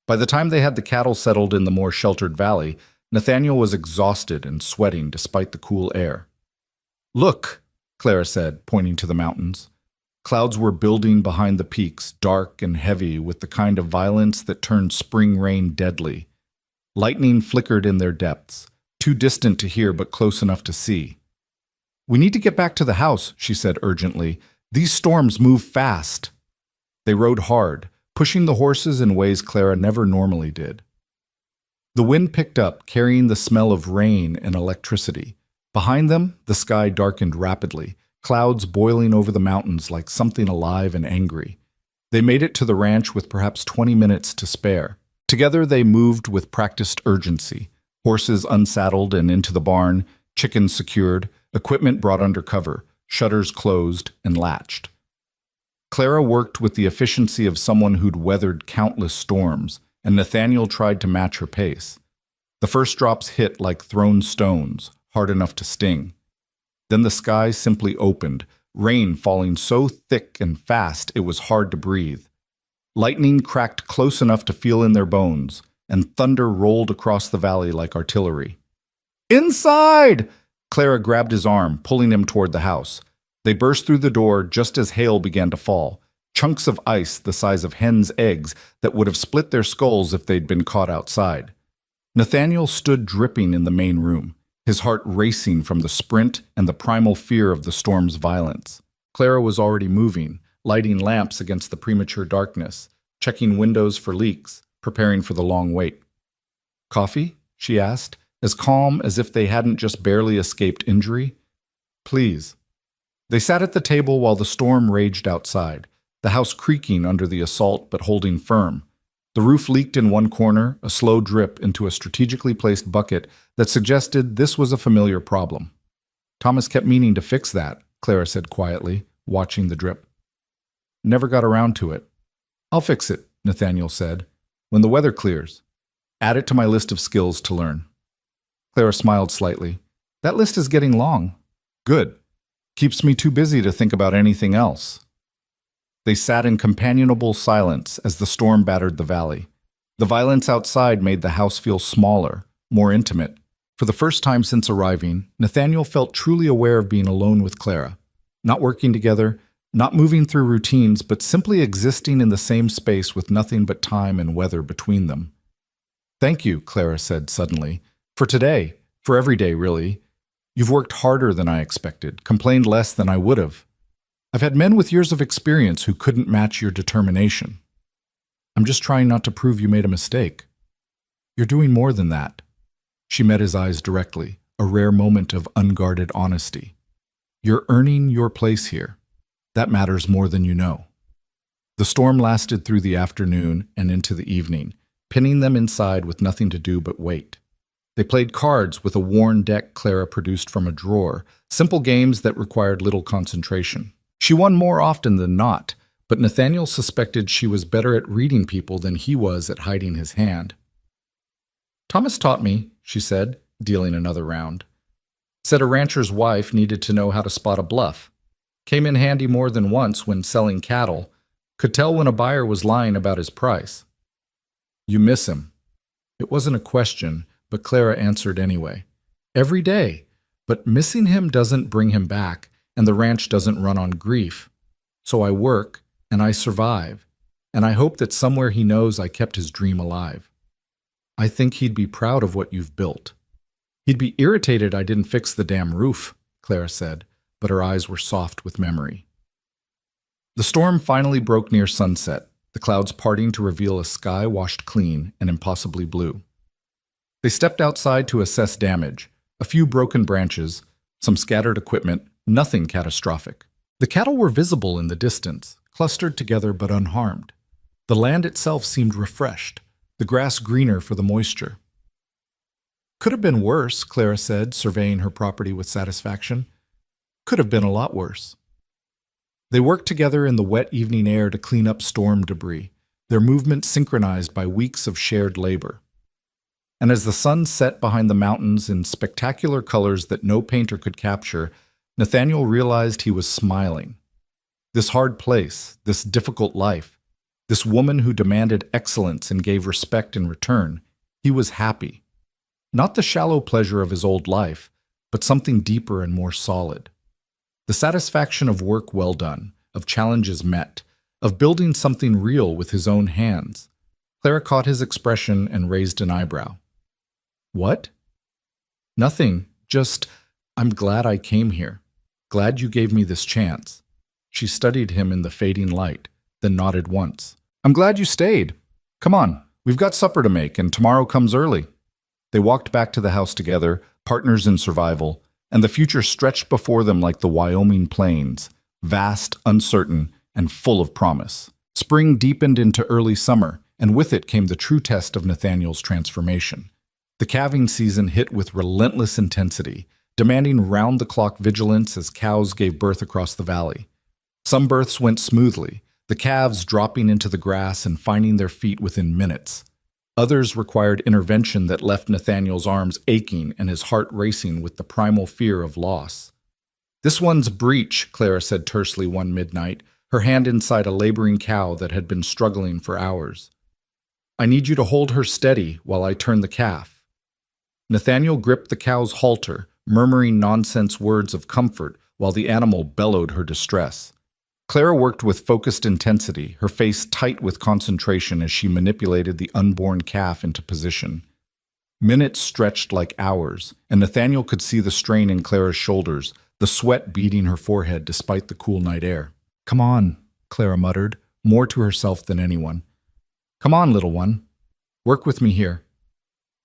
S1: By the time they had the cattle settled in the more sheltered valley, Nathaniel was exhausted and sweating despite the cool air. "Look," Clara said, pointing to the mountains. Clouds were building behind the peaks, dark and heavy with the kind of violence that turned spring rain deadly. Lightning flickered in their depths, too distant to hear but close enough to see. "We need to get back to the house," she said urgently. "These storms move fast." They rode hard, pushing the horses in ways Clara never normally did. The wind picked up, carrying the smell of rain and electricity. Behind them, the sky darkened rapidly, clouds boiling over the mountains like something alive and angry. They made it to the ranch with perhaps 20 minutes to spare. Together they moved with practiced urgency, horses unsaddled and into the barn, chickens secured, equipment brought under cover, shutters closed and latched. Clara worked with the efficiency of someone who'd weathered countless storms, and Nathaniel tried to match her pace. The first drops hit like thrown stones, hard enough to sting. Then the sky simply opened, rain falling so thick and fast it was hard to breathe. Lightning cracked close enough to feel in their bones, and thunder rolled across the valley like artillery. "Inside!" Clara grabbed his arm, pulling him toward the house. They burst through the door just as hail began to fall, chunks of ice the size of hens' eggs that would have split their skulls if they'd been caught outside. Nathaniel stood dripping in the main room, his heart racing from the sprint and the primal fear of the storm's violence. Clara was already moving, lighting lamps against the premature darkness, checking windows for leaks, preparing for the long wait. "Coffee?" she asked, as calm as if they hadn't just barely escaped injury. "Please." They sat at the table while the storm raged outside, the house creaking under the assault but holding firm. The roof leaked in one corner, a slow drip into a strategically placed bucket that suggested this was a familiar problem. "Thomas kept meaning to fix that," Clara said quietly, watching the drip. "Never got around to it." "I'll fix it," Nathaniel said, "when the weather clears. Add it to my list of skills to learn." Clara smiled slightly. "That list is getting long." "Good. Keeps me too busy to think about anything else." They sat in companionable silence as the storm battered the valley. The violence outside made the house feel smaller, more intimate. For the first time since arriving, Nathaniel felt truly aware of being alone with Clara. Not working together, not moving through routines, but simply existing in the same space with nothing but time and weather between them. "Thank you," Clara said suddenly. "For today, for every day, really. You've worked harder than I expected, complained less than I would have. I've had men with years of experience who couldn't match your determination. I'm just trying not to prove you made a mistake. You're doing more than that." She met his eyes directly, a rare moment of unguarded honesty. "You're earning your place here. That matters more than you know." The storm lasted through the afternoon and into the evening, pinning them inside with nothing to do but wait. They played cards with a worn deck Clara produced from a drawer, simple games that required little concentration. She won more often than not, but Nathaniel suspected she was better at reading people than he was at hiding his hand. "Thomas taught me," she said, dealing another round. "Said a rancher's wife needed to know how to spot a bluff. Came in handy more than once when selling cattle. Could tell when a buyer was lying about his price." "You miss him." It wasn't a question, but Clara answered anyway. "Every day, but missing him doesn't bring him back, and the ranch doesn't run on grief. So I work, and I survive, and I hope that somewhere he knows I kept his dream alive. I think he'd be proud of what you've built." "He'd be irritated I didn't fix the damn roof," Clara said, but her eyes were soft with memory. The storm finally broke near sunset, the clouds parting to reveal a sky washed clean and impossibly blue. They stepped outside to assess damage, a few broken branches, some scattered equipment, nothing catastrophic. The cattle were visible in the distance, clustered together but unharmed. The land itself seemed refreshed, the grass greener for the moisture. "Could have been worse," Clara said, surveying her property with satisfaction. "Could have been a lot worse." They worked together in the wet evening air to clean up storm debris, their movements synchronized by weeks of shared labor. And as the sun set behind the mountains in spectacular colors that no painter could capture, Nathaniel realized he was smiling. This hard place, this difficult life, this woman who demanded excellence and gave respect in return, he was happy. Not the shallow pleasure of his old life, but something deeper and more solid. The satisfaction of work well done, of challenges met, of building something real with his own hands. Clara caught his expression and raised an eyebrow. "What?" "Nothing, just, I'm glad I came here. Glad you gave me this chance." She studied him in the fading light, then nodded once. "I'm glad you stayed. Come on, we've got supper to make, and tomorrow comes early." They walked back to the house together, partners in survival, and the future stretched before them like the Wyoming plains, vast, uncertain, and full of promise. Spring deepened into early summer, and with it came the true test of Nathaniel's transformation. The calving season hit with relentless intensity, demanding round-the-clock vigilance as cows gave birth across the valley. Some births went smoothly, the calves dropping into the grass and finding their feet within minutes. Others required intervention that left Nathaniel's arms aching and his heart racing with the primal fear of loss. "This one's breech," Clara said tersely one midnight, her hand inside a laboring cow that had been struggling for hours. "I need you to hold her steady while I turn the calf." Nathaniel gripped the cow's halter, murmuring nonsense words of comfort while the animal bellowed her distress. Clara worked with focused intensity, her face tight with concentration as she manipulated the unborn calf into position. Minutes stretched like hours, and Nathaniel could see the strain in Clara's shoulders, the sweat beading her forehead despite the cool night air. "Come on," Clara muttered, more to herself than anyone. "Come on, little one. Work with me here."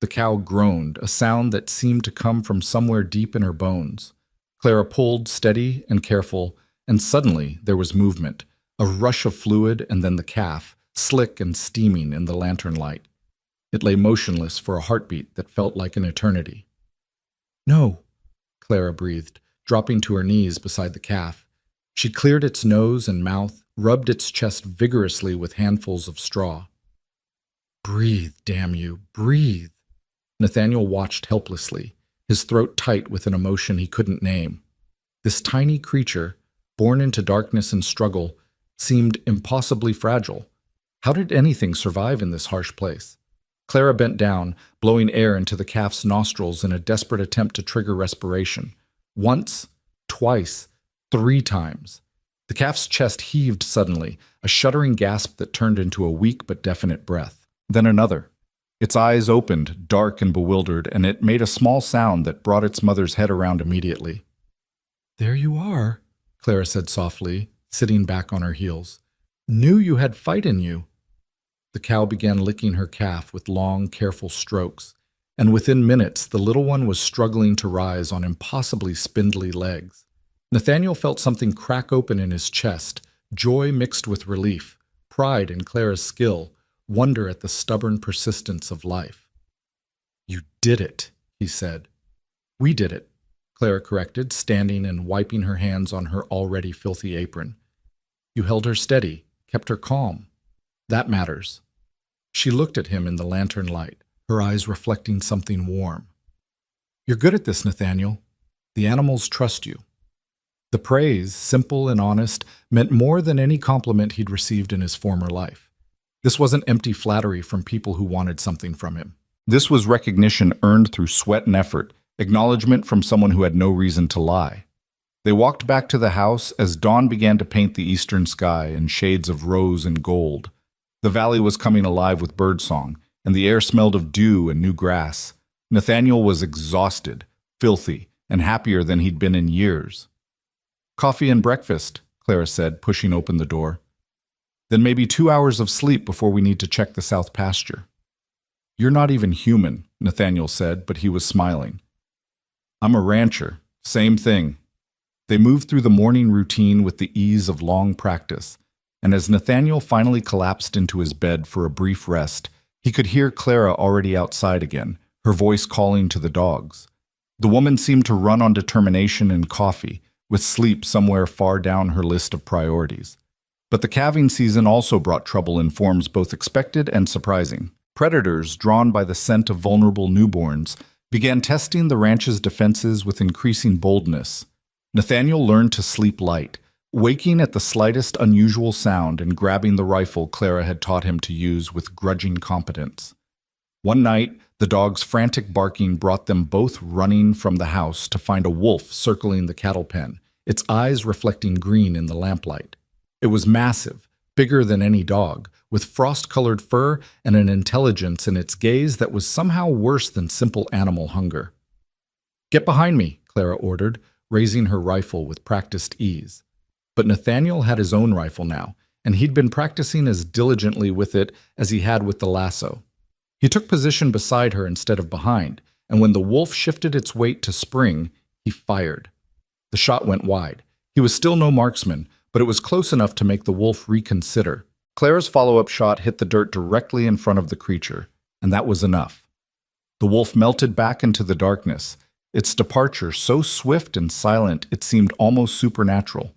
S1: The cow groaned, a sound that seemed to come from somewhere deep in her bones. Clara pulled, steady and careful, and suddenly there was movement, a rush of fluid, and then the calf, slick and steaming in the lantern light. It lay motionless for a heartbeat that felt like an eternity. "No," Clara breathed, dropping to her knees beside the calf. She cleared its nose and mouth, rubbed its chest vigorously with handfuls of straw. "Breathe, damn you, breathe." Nathaniel watched helplessly, his throat tight with an emotion he couldn't name. This tiny creature, born into darkness and struggle, seemed impossibly fragile. How did anything survive in this harsh place? Clara bent down, blowing air into the calf's nostrils in a desperate attempt to trigger respiration. Once, twice, 3 times. The calf's chest heaved suddenly, a shuddering gasp that turned into a weak but definite breath. Then another. Its eyes opened, dark and bewildered, and it made a small sound that brought its mother's head around immediately. "There you are," Clara said softly, sitting back on her heels. "Knew you had fight in you." The cow began licking her calf with long, careful strokes, and within minutes the little one was struggling to rise on impossibly spindly legs. Nathaniel felt something crack open in his chest, joy mixed with relief, pride in Clara's skill, wonder at the stubborn persistence of life. "You did it," he said. "We did it," Clara corrected, standing and wiping her hands on her already filthy apron. "You held her steady, kept her calm. That matters." She looked at him in the lantern light, her eyes reflecting something warm. "You're good at this, Nathaniel. The animals trust you." The praise, simple and honest, meant more than any compliment he'd received in his former life. This wasn't empty flattery from people who wanted something from him. This was recognition earned through sweat and effort, acknowledgement from someone who had no reason to lie. They walked back to the house as dawn began to paint the eastern sky in shades of rose and gold. The valley was coming alive with birdsong, and the air smelled of dew and new grass. Nathaniel was exhausted, filthy, and happier than he'd been in years. "Coffee and breakfast," Clara said, pushing open the door. "Then maybe 2 hours of sleep before we need to check the south pasture." "You're not even human," Nathaniel said, but he was smiling. "I'm a rancher. Same thing." They moved through the morning routine with the ease of long practice, and as Nathaniel finally collapsed into his bed for a brief rest, he could hear Clara already outside again, her voice calling to the dogs. The woman seemed to run on determination and coffee, with sleep somewhere far down her list of priorities. But the calving season also brought trouble in forms both expected and surprising. Predators, drawn by the scent of vulnerable newborns, began testing the ranch's defenses with increasing boldness. Nathaniel learned to sleep light, waking at the slightest unusual sound and grabbing the rifle Clara had taught him to use with grudging competence. One night, the dog's frantic barking brought them both running from the house to find a wolf circling the cattle pen, its eyes reflecting green in the lamplight. It was massive, bigger than any dog, with frost-colored fur and an intelligence in its gaze that was somehow worse than simple animal hunger. "Get behind me," Clara ordered, raising her rifle with practiced ease. But Nathaniel had his own rifle now, and he'd been practicing as diligently with it as he had with the lasso. He took position beside her instead of behind, and when the wolf shifted its weight to spring, he fired. The shot went wide. He was still no marksman, but it was close enough to make the wolf reconsider. Clara's follow-up shot hit the dirt directly in front of the creature, and that was enough. The wolf melted back into the darkness, its departure so swift and silent it seemed almost supernatural.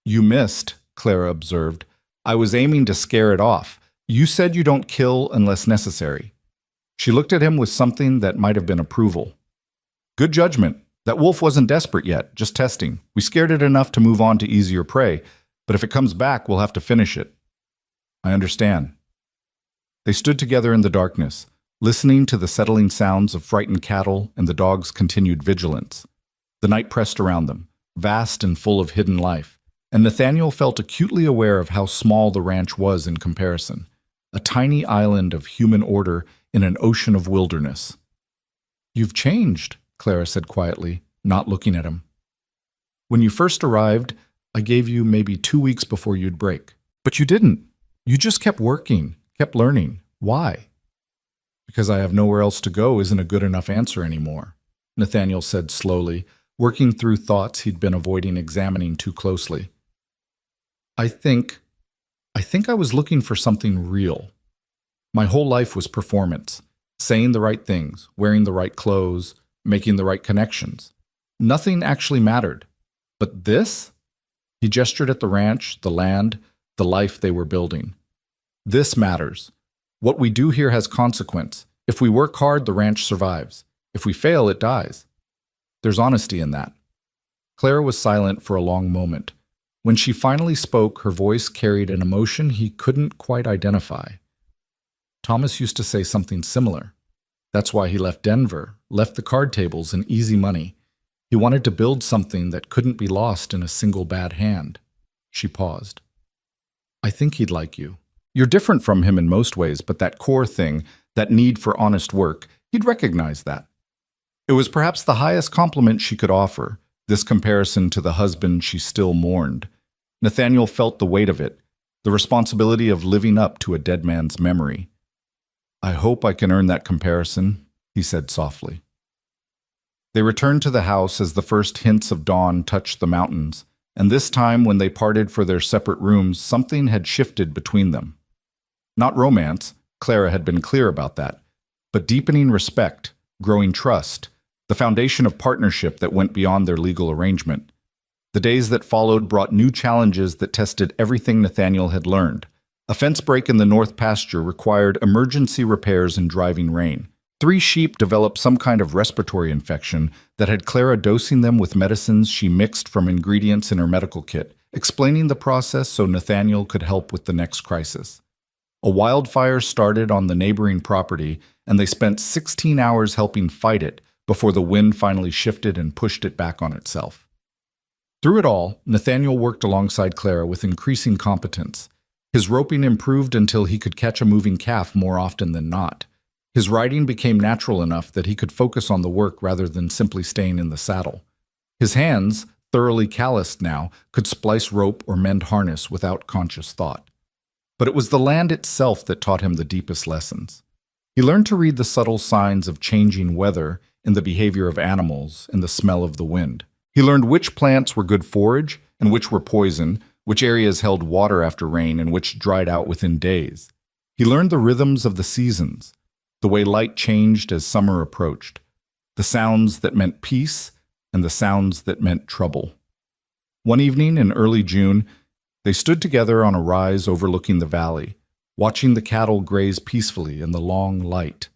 S1: "You missed," Clara observed. "I was aiming to scare it off. You said you don't kill unless necessary." She looked at him with something that might have been approval. "Good judgment. That wolf wasn't desperate yet, just testing. We scared it enough to move on to easier prey, but if it comes back, we'll have to finish it." "I understand." They stood together in the darkness, listening to the settling sounds of frightened cattle and the dog's continued vigilance. The night pressed around them, vast and full of hidden life, and Nathaniel felt acutely aware of how small the ranch was in comparison, a tiny island of human order in an ocean of wilderness. "You've changed," Clara said quietly, not looking at him. "When you first arrived, I gave you maybe 2 weeks before you'd break. But you didn't. You just kept working, kept learning. Why?" "Because I have nowhere else to go isn't a good enough answer anymore," Nathaniel said slowly, working through thoughts he'd been avoiding examining too closely. I think I was looking for something real. My whole life was performance, saying the right things, wearing the right clothes, making the right connections. Nothing actually mattered. But this?" He gestured at the ranch, the land, the life they were building. "This matters. What we do here has consequence. If we work hard, the ranch survives. If we fail, it dies. There's honesty in that." Clara was silent for a long moment. When she finally spoke, her voice carried an emotion he couldn't quite identify. "Thomas used to say something similar. That's why he left Denver, left the card tables and easy money. He wanted to build something that couldn't be lost in a single bad hand." She paused. "I think he'd like you. You're different from him in most ways, but that core thing, that need for honest work, he'd recognize that." It was perhaps the highest compliment she could offer, this comparison to the husband she still mourned. Nathaniel felt the weight of it, the responsibility of living up to a dead man's memory. "I hope I can earn that comparison," he said softly. They returned to the house as the first hints of dawn touched the mountains, and this time when they parted for their separate rooms, something had shifted between them. Not romance, Clara had been clear about that, but deepening respect, growing trust, the foundation of partnership that went beyond their legal arrangement. The days that followed brought new challenges that tested everything Nathaniel had learned. A fence break in the north pasture required emergency repairs in driving rain. 3 sheep developed some kind of respiratory infection that had Clara dosing them with medicines she mixed from ingredients in her medical kit, explaining the process so Nathaniel could help with the next crisis. A wildfire started on the neighboring property, and they spent 16 hours helping fight it before the wind finally shifted and pushed it back on itself. Through it all, Nathaniel worked alongside Clara with increasing competence. His roping improved until he could catch a moving calf more often than not. His riding became natural enough that he could focus on the work rather than simply staying in the saddle. His hands, thoroughly calloused now, could splice rope or mend harness without conscious thought. But it was the land itself that taught him the deepest lessons. He learned to read the subtle signs of changing weather in the behavior of animals and the smell of the wind. He learned which plants were good forage and which were poison, which areas held water after rain and which dried out within days. He learned the rhythms of the seasons, the way light changed as summer approached, the sounds that meant peace and the sounds that meant trouble. One evening in early June, they stood together on a rise overlooking the valley, watching the cattle graze peacefully in the long light.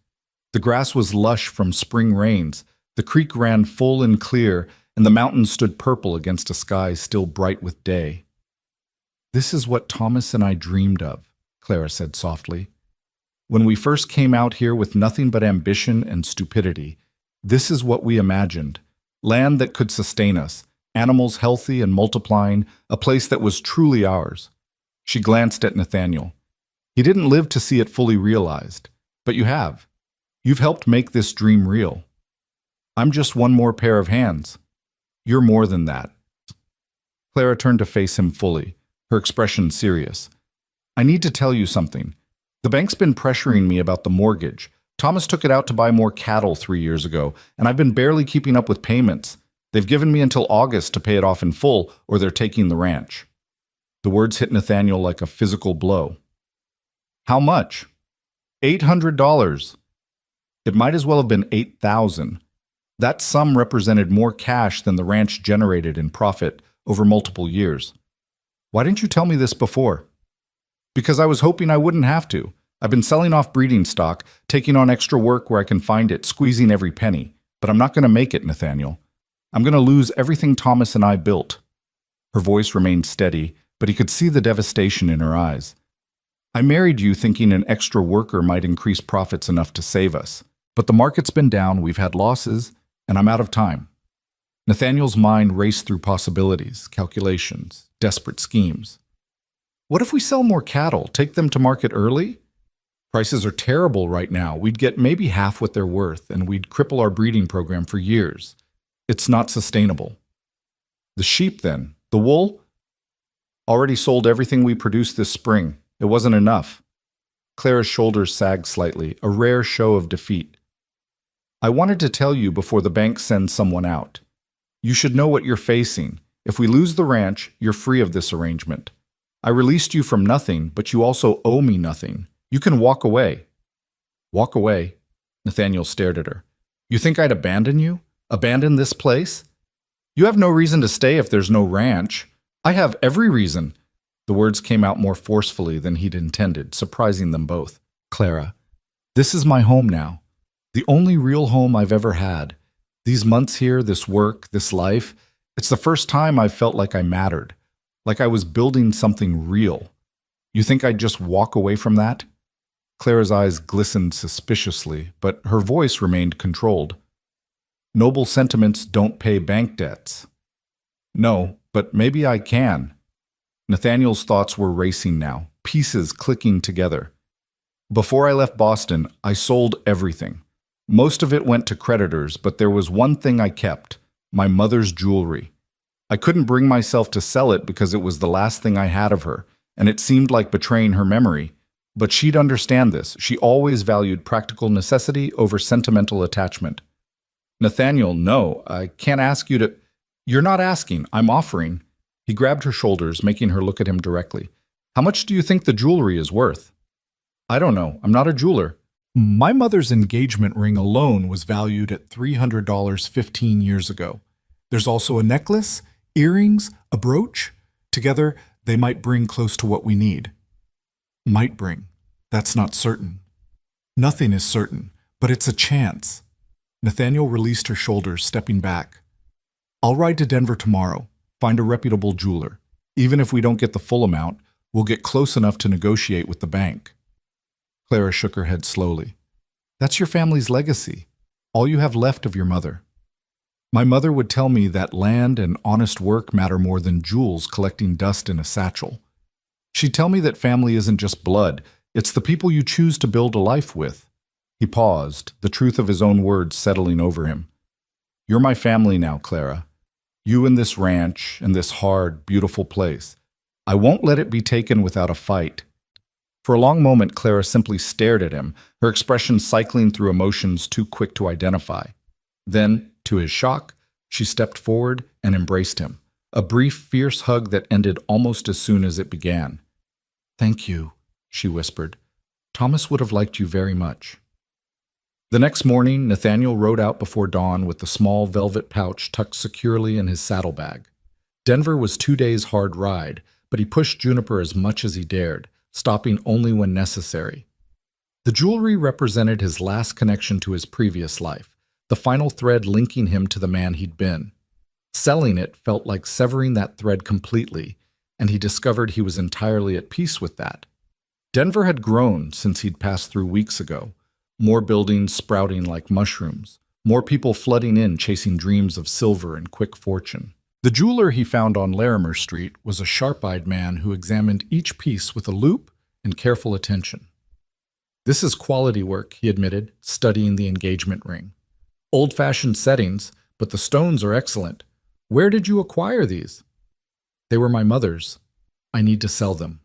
S1: The grass was lush from spring rains, the creek ran full and clear, and the mountains stood purple against a sky still bright with day. "This is what Thomas and I dreamed of," Clara said softly. "When we first came out here with nothing but ambition and stupidity, this is what we imagined. Land that could sustain us, animals healthy and multiplying, a place that was truly ours." She glanced at Nathaniel. "He didn't live to see it fully realized, but you have. You've helped make this dream real. I'm just one more pair of hands. You're more than that." Clara turned to face him fully, her expression serious. "I need to tell you something. The bank's been pressuring me about the mortgage. Thomas took it out to buy more cattle 3 years ago, and I've been barely keeping up with payments. They've given me until August to pay it off in full, or they're taking the ranch." The words hit Nathaniel like a physical blow. "How much?" $800. It might as well have been 8,000. That sum represented more cash than the ranch generated in profit over multiple years. "Why didn't you tell me this before?" "Because I was hoping I wouldn't have to. I've been selling off breeding stock, taking on extra work where I can find it, squeezing every penny. But I'm not going to make it, Nathaniel. I'm going to lose everything Thomas and I built." Her voice remained steady, but he could see the devastation in her eyes. "I married you thinking an extra worker might increase profits enough to save us. But the market's been down, we've had losses, and I'm out of time." Nathaniel's mind raced through possibilities, calculations, desperate schemes. What if we sell more cattle, take them to market early? Prices are terrible right now. We'd get maybe half what they're worth, and we'd cripple our breeding program for years. It's not sustainable. The sheep, then? The wool? Already sold everything we produced this spring. It wasn't enough. Clara's shoulders sagged slightly, a rare show of defeat. I wanted to tell you before the bank sends someone out. You should know what you're facing. If we lose the ranch, you're free of this arrangement. I released you from nothing, but you also owe me nothing. You can walk away. Walk away? Nathaniel stared at her. You think I'd abandon you? Abandon this place? You have no reason to stay if there's no ranch. I have every reason. The words came out more forcefully than he'd intended, surprising them both. Clara, this is my home now. The only real home I've ever had. These months here, this work, this life, it's the first time I've felt like I mattered, like I was building something real. You think I'd just walk away from that? Clara's eyes glistened suspiciously, but her voice remained controlled. Noble sentiments don't pay bank debts. No, but maybe I can. Nathaniel's thoughts were racing now, pieces clicking together. Before I left Boston, I sold everything. Most of it went to creditors, but there was one thing I kept, my mother's jewelry. I couldn't bring myself to sell it because it was the last thing I had of her, and it seemed like betraying her memory. But she'd understand this. She always valued practical necessity over sentimental attachment. Nathaniel, no, I can't ask you to... You're not asking, I'm offering. He grabbed her shoulders, making her look at him directly. How much do you think the jewelry is worth? I don't know. I'm not a jeweler. My mother's engagement ring alone was valued at $300 15 years ago. There's also a necklace, earrings, a brooch. Together, they might bring close to what we need. Might bring. That's not certain. Nothing is certain, but it's a chance. Nathaniel released her shoulders, stepping back. I'll ride to Denver tomorrow, find a reputable jeweler. Even if we don't get the full amount, we'll get close enough to negotiate with the bank. Clara shook her head slowly. That's your family's legacy, all you have left of your mother. My mother would tell me that land and honest work matter more than jewels collecting dust in a satchel. She'd tell me that family isn't just blood, it's the people you choose to build a life with. He paused, the truth of his own words settling over him. You're my family now, Clara. You and this ranch and this hard, beautiful place. I won't let it be taken without a fight. For a long moment, Clara simply stared at him, her expression cycling through emotions too quick to identify. Then, to his shock, she stepped forward and embraced him, a brief, fierce hug that ended almost as soon as it began. Thank you, she whispered. Thomas would have liked you very much. The next morning, Nathaniel rode out before dawn with the small velvet pouch tucked securely in his saddlebag. Denver was 2 days' hard ride, but he pushed Juniper as much as he dared, stopping only when necessary. The jewelry represented his last connection to his previous life, the final thread linking him to the man he'd been. Selling it felt like severing that thread completely, and he discovered he was entirely at peace with that. Denver had grown since he'd passed through weeks ago, more buildings sprouting like mushrooms, more people flooding in chasing dreams of silver and quick fortune. The jeweler he found on Larimer Street was a sharp-eyed man who examined each piece with a loupe and careful attention. This is quality work, he admitted, studying the engagement ring. Old-fashioned settings, but the stones are excellent. Where did you acquire these? They were my mother's. I need to sell them.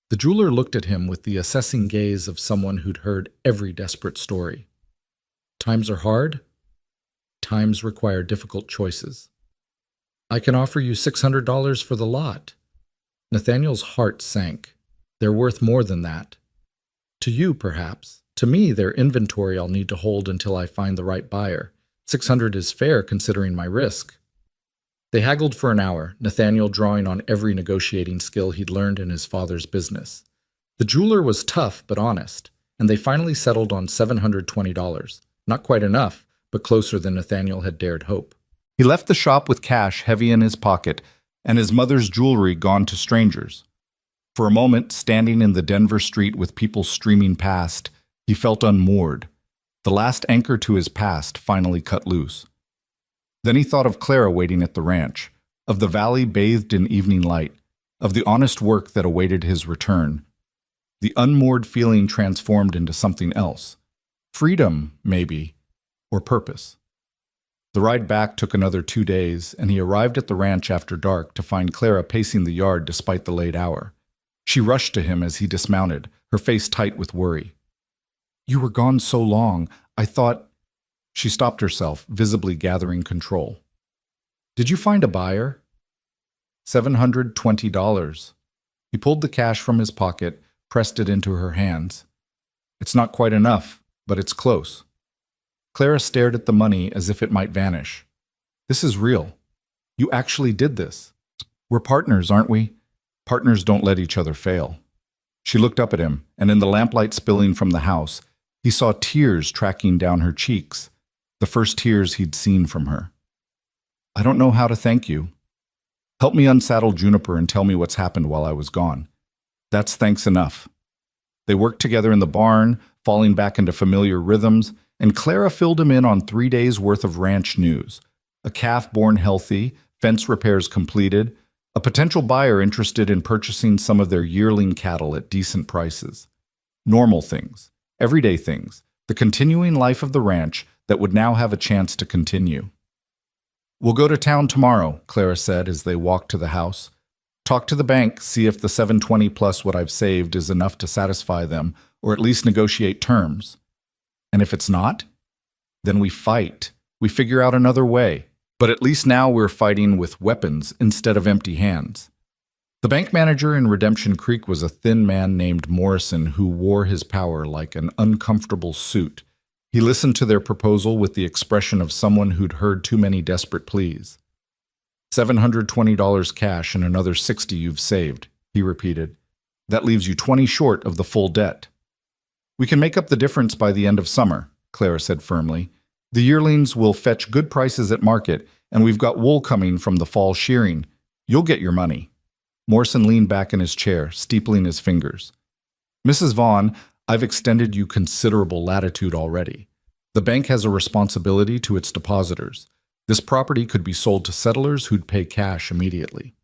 S1: The jeweler looked at him with the assessing gaze of someone who'd heard every desperate story. Times are hard. Times require difficult choices. I can offer you $600 for the lot. Nathaniel's heart sank. They're worth more than that. To you, perhaps. To me, they're inventory I'll need to hold until I find the right buyer. $600 is fair considering my risk. They haggled for an hour, Nathaniel drawing on every negotiating skill he'd learned in his father's business. The jeweler was tough but honest, and they finally settled on $720. Not quite enough, but closer than Nathaniel had dared hope. He left the shop with cash heavy in his pocket and his mother's jewelry gone to strangers. For a moment, standing in the Denver street with people streaming past, he felt unmoored. The last anchor to his past finally cut loose. Then he thought of Clara waiting at the ranch, of the valley bathed in evening light, of the honest work that awaited his return. The unmoored feeling transformed into something else. Freedom, maybe, or purpose. The ride back took another 2 days, and he arrived at the ranch after dark to find Clara pacing the yard despite the late hour. She rushed to him as he dismounted, her face tight with worry. "You were gone so long, I thought—" She stopped herself, visibly gathering control. "Did you find a buyer?" $720. He pulled the cash from his pocket, pressed it into her hands. "It's not quite enough, but it's close." Clara stared at the money as if it might vanish. "This is real. You actually did this. We're partners, aren't we? Partners don't let each other fail." She looked up at him, and in the lamplight spilling from the house, he saw tears tracking down her cheeks, the first tears he'd seen from her. "I don't know how to thank you. Help me unsaddle Juniper and tell me what's happened while I was gone. That's thanks enough." They worked together in the barn, falling back into familiar rhythms, and Clara filled him in on 3 days' worth of ranch news. A calf born healthy, fence repairs completed, a potential buyer interested in purchasing some of their yearling cattle at decent prices. Normal things, everyday things, the continuing life of the ranch that would now have a chance to continue. "We'll go to town tomorrow," Clara said as they walked to the house. "Talk to the bank, see if the $720 plus what I've saved is enough to satisfy them, or at least negotiate terms. And if it's not, then we fight. We figure out another way. But at least now we're fighting with weapons instead of empty hands." The bank manager in Redemption Creek was a thin man named Morrison who wore his power like an uncomfortable suit. He listened to their proposal with the expression of someone who'd heard too many desperate pleas. $720 cash and another $60 you've saved, he repeated. That leaves you 20 short of the full debt. "We can make up the difference by the end of summer," Clara said firmly. "The yearlings will fetch good prices at market, and we've got wool coming from the fall shearing. You'll get your money." Morrison leaned back in his chair, steepling his fingers. "Mrs. Vaughn, I've extended you considerable latitude already. The bank has a responsibility to its depositors. This property could be sold to settlers who'd pay cash immediately."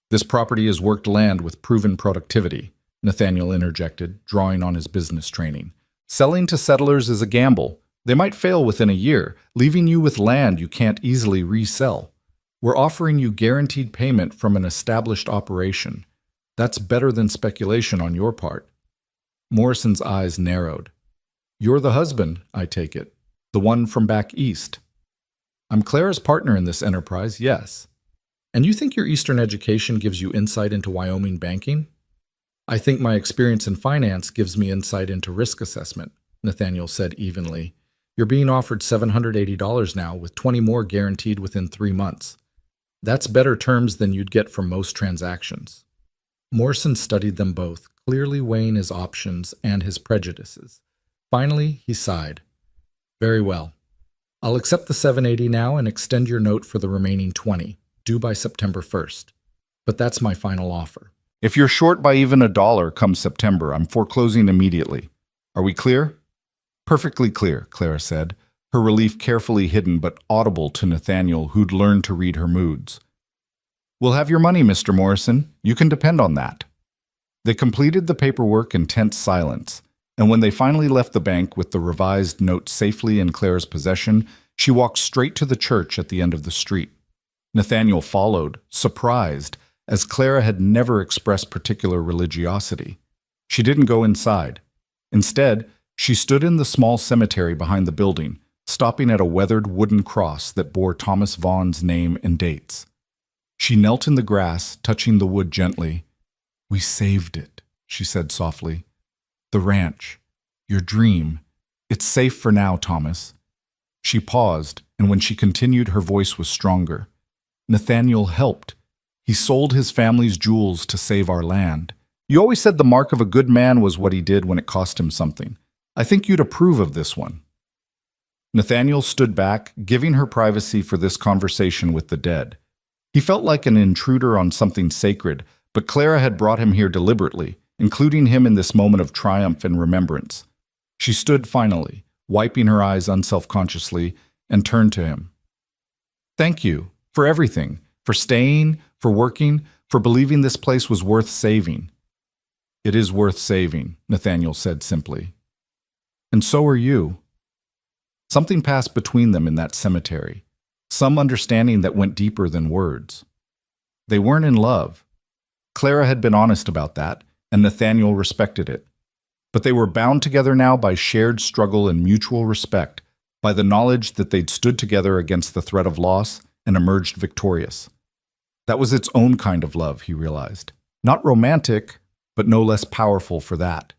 S1: "This property is worked land with proven productivity," Nathaniel interjected, drawing on his business training. "Selling to settlers is a gamble. They might fail within a year, leaving you with land you can't easily resell. We're offering you guaranteed payment from an established operation. That's better than speculation on your part." Morrison's eyes narrowed. "You're the husband, I take it. The one from back east." "I'm Clara's partner in this enterprise, yes. And you think your Eastern education gives you insight into Wyoming banking?" "I think my experience in finance gives me insight into risk assessment," Nathaniel said evenly. "You're being offered $780 now, with 20 more guaranteed within 3 months. That's better terms than you'd get from most transactions." Morrison studied them both, clearly weighing his options and his prejudices. Finally, he sighed. "Very well. I'll accept the $780 now and extend your note for the remaining 20, due by September 1st. But that's my final offer." "If you're short by even $1 come September, I'm foreclosing immediately. Are we clear?" "Perfectly clear," Clara said, her relief carefully hidden but audible to Nathaniel, who'd learned to read her moods. "We'll have your money, Mr. Morrison. You can depend on that." They completed the paperwork in tense silence, and when they finally left the bank with the revised note safely in Clara's possession, she walked straight to the church at the end of the street. Nathaniel followed, surprised, as Clara had never expressed particular religiosity. She didn't go inside. Instead, she stood in the small cemetery behind the building, stopping at a weathered wooden cross that bore Thomas Vaughn's name and dates. She knelt in the grass, touching the wood gently. "We saved it," she said softly. "The ranch. Your dream. It's safe for now, Thomas." She paused, and when she continued, her voice was stronger. "Nathaniel helped. He sold his family's jewels to save our land. You always said the mark of a good man was what he did when it cost him something. I think you'd approve of this one." Nathaniel stood back, giving her privacy for this conversation with the dead. He felt like an intruder on something sacred, but Clara had brought him here deliberately, including him in this moment of triumph and remembrance. She stood finally, wiping her eyes unselfconsciously, and turned to him. Thank you for everything, for staying, for working, for believing this place was worth saving. It is worth saving, Nathaniel said simply. And so are you. Something passed between them in that cemetery, some understanding that went deeper than words. They weren't in love. Clara had been honest about that, and Nathaniel respected it. But they were bound together now by shared struggle and mutual respect, by the knowledge that they'd stood together against the threat of loss and emerged victorious. That was its own kind of love, he realized. Not romantic, but no less powerful for that.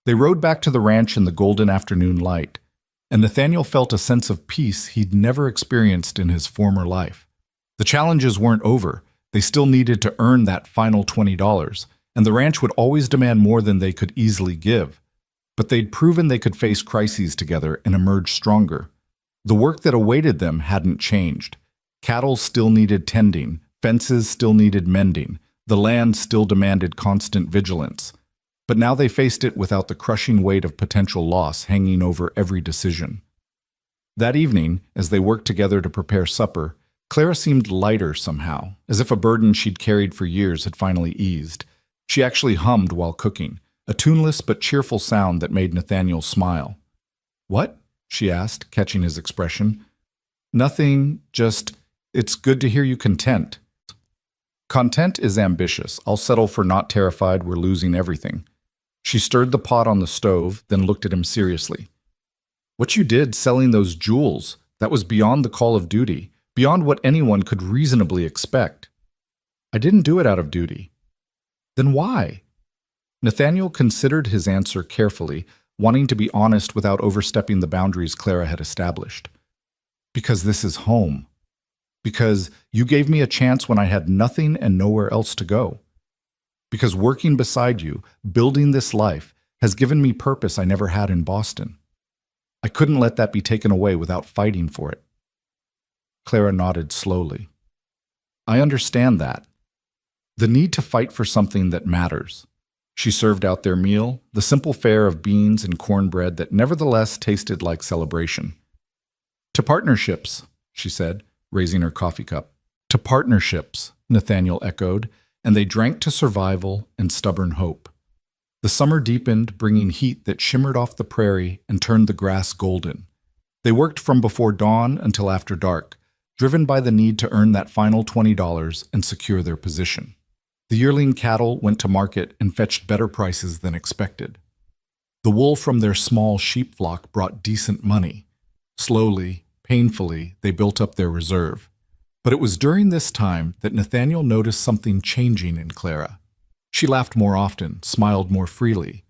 S1: They rode back to the ranch in the golden afternoon light, and Nathaniel felt a sense of peace he'd never experienced in his former life. The challenges weren't over. They still needed to earn that final $20, and the ranch would always demand more than they could easily give. But they'd proven they could face crises together and emerge stronger. The work that awaited them hadn't changed. Cattle still needed tending, fences still needed mending, the land still demanded constant vigilance. But now they faced it without the crushing weight of potential loss hanging over every decision. That evening, as they worked together to prepare supper, Clara seemed lighter somehow, as if a burden she'd carried for years had finally eased. She actually hummed while cooking, a tuneless but cheerful sound that made Nathaniel smile. "What?" she asked, catching his expression. "Nothing, just, it's good to hear you content." Content is ambitious. I'll settle for not terrified we're losing everything. She stirred the pot on the stove, then looked at him seriously. "What you did selling those jewels, that was beyond the call of duty, beyond what anyone could reasonably expect." "I didn't do it out of duty." "Then why?" Nathaniel considered his answer carefully, wanting to be honest without overstepping the boundaries Clara had established. "Because this is home. Because you gave me a chance when I had nothing and nowhere else to go. Because working beside you, building this life, has given me purpose I never had in Boston. I couldn't let that be taken away without fighting for it." Clara nodded slowly. "I understand that. The need to fight for something that matters." She served out their meal, the simple fare of beans and cornbread that nevertheless tasted like celebration. "To partnerships," she said, raising her coffee cup. "To partnerships," Nathaniel echoed, and they drank to survival and stubborn hope. The summer deepened, bringing heat that shimmered off the prairie and turned the grass golden. They worked from before dawn until after dark, driven by the need to earn that final $20 and secure their position. The yearling cattle went to market and fetched better prices than expected. The wool from their small sheep flock brought decent money. Slowly, painfully, they built up their reserve. But it was during this time that Nathaniel noticed something changing in Clara. She laughed more often, smiled more freely.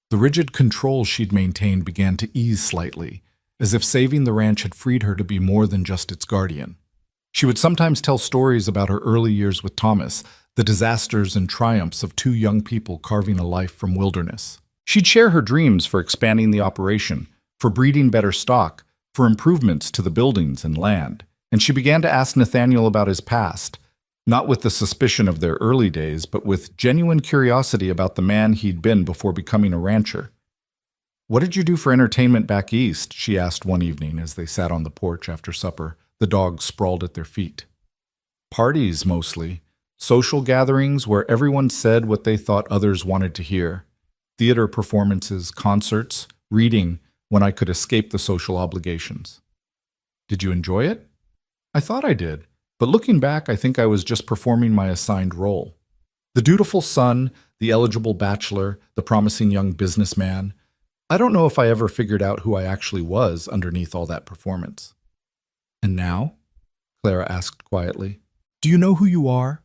S1: The rigid control she'd maintained began to ease slightly, as if saving the ranch had freed her to be more than just its guardian. She would sometimes tell stories about her early years with Thomas, the disasters and triumphs of two young people carving a life from wilderness. She'd share her dreams for expanding the operation, for breeding better stock, for improvements to the buildings and land. And she began to ask Nathaniel about his past, not with the suspicion of their early days, but with genuine curiosity about the man he'd been before becoming a rancher. "What did you do for entertainment back east?" she asked one evening as they sat on the porch after supper, the dogs sprawled at their feet. "Parties, mostly. Social gatherings where everyone said what they thought others wanted to hear. Theater performances, concerts, reading when I could escape the social obligations." "Did you enjoy it?" "I thought I did, but looking back, I think I was just performing my assigned role. The dutiful son, the eligible bachelor, the promising young businessman. I don't know if I ever figured out who I actually was underneath all that performance." "And now?" Clara asked quietly. "Do you know who you are?"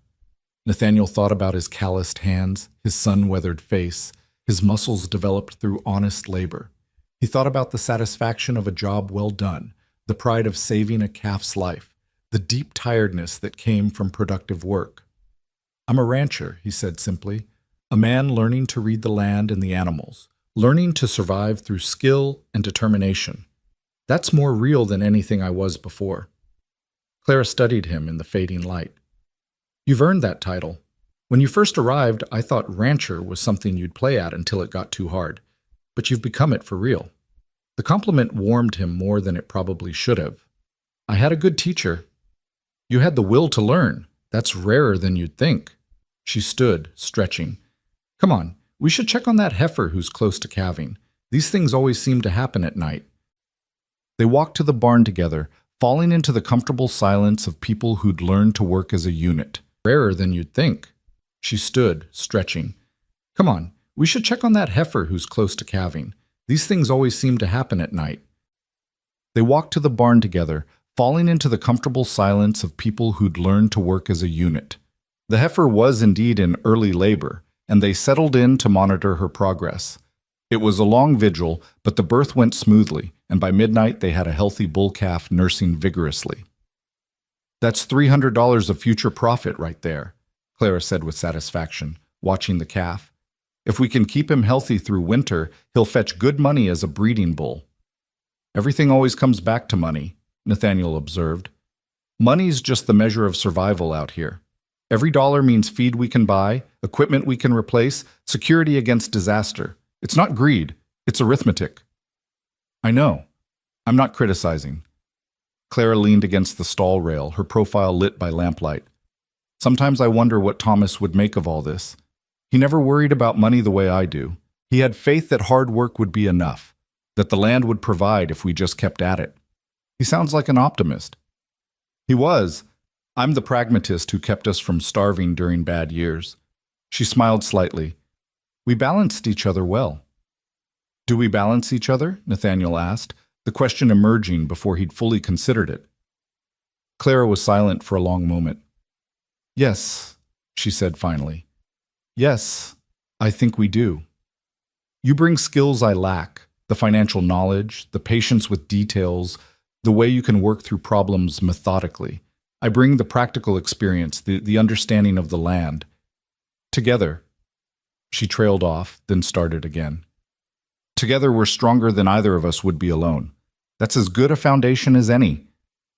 S1: Nathaniel thought about his calloused hands, his sun-weathered face, his muscles developed through honest labor. He thought about the satisfaction of a job well done, the pride of saving a calf's life, the deep tiredness that came from productive work. "I'm a rancher," he said simply, "a man learning to read the land and the animals, learning to survive through skill and determination. That's more real than anything I was before." Clara studied him in the fading light. "You've earned that title. When you first arrived, I thought rancher was something you'd play at until it got too hard, but you've become it for real." The compliment warmed him more than it probably should have. I had a good teacher. You had the will to learn. That's rarer than you'd think. She stood, stretching. Come on, we should check on that heifer who's close to calving. These things always seem to happen at night. They walked to the barn together, falling into the comfortable silence of people who'd learned to work as a unit. Rarer than you'd think. She stood, stretching. Come on, we should check on that heifer who's close to calving. These things always seem to happen at night. They walked to the barn together, falling into the comfortable silence of people who'd learned to work as a unit. The heifer was indeed in early labor, and they settled in to monitor her progress. It was a long vigil, but the birth went smoothly, and by midnight they had a healthy bull calf nursing vigorously. That's $300 of future profit right there, Clara said with satisfaction, watching the calf. If we can keep him healthy through winter, he'll fetch good money as a breeding bull. Everything always comes back to money, Nathaniel observed. Money's just the measure of survival out here. Every dollar means feed we can buy, equipment we can replace, security against disaster. It's not greed, it's arithmetic. I know. I'm not criticizing. Clara leaned against the stall rail, her profile lit by lamplight. Sometimes I wonder what Thomas would make of all this. He never worried about money the way I do. He had faith that hard work would be enough, that the land would provide if we just kept at it. He sounds like an optimist. He was. I'm the pragmatist who kept us from starving during bad years. She smiled slightly. We balanced each other well. Do we balance each other? Nathaniel asked, the question emerging before he'd fully considered it. Clara was silent for a long moment. Yes, she said finally. Yes, I think we do. You bring skills I lack, the financial knowledge, the patience with details, the way you can work through problems methodically. I bring the practical experience, the understanding of the land. Together, she trailed off, then started again. Together we're stronger than either of us would be alone. That's as good a foundation as any.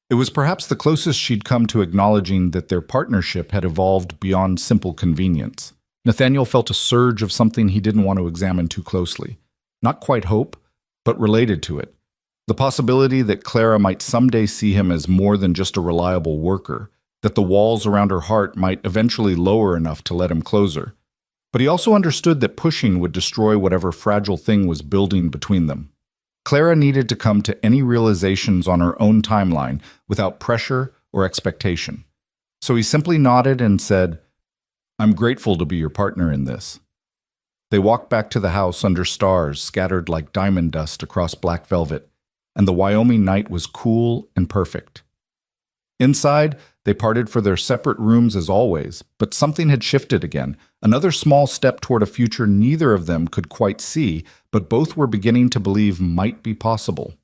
S1: It was perhaps the closest she'd come to acknowledging that their partnership had evolved beyond simple convenience. Nathaniel felt a surge of something he didn't want to examine too closely. Not quite hope, but related to it. The possibility that Clara might someday see him as more than just a reliable worker, that the walls around her heart might eventually lower enough to let him close her. But he also understood that pushing would destroy whatever fragile thing was building between them. Clara needed to come to any realizations on her own timeline without pressure or expectation. So he simply nodded and said, I'm grateful to be your partner in this. They walked back to the house under stars scattered like diamond dust across black velvet, and the Wyoming night was cool and perfect. Inside, they parted for their separate rooms as always, but something had shifted again, another small step toward a future neither of them could quite see, but both were beginning to believe might be possible.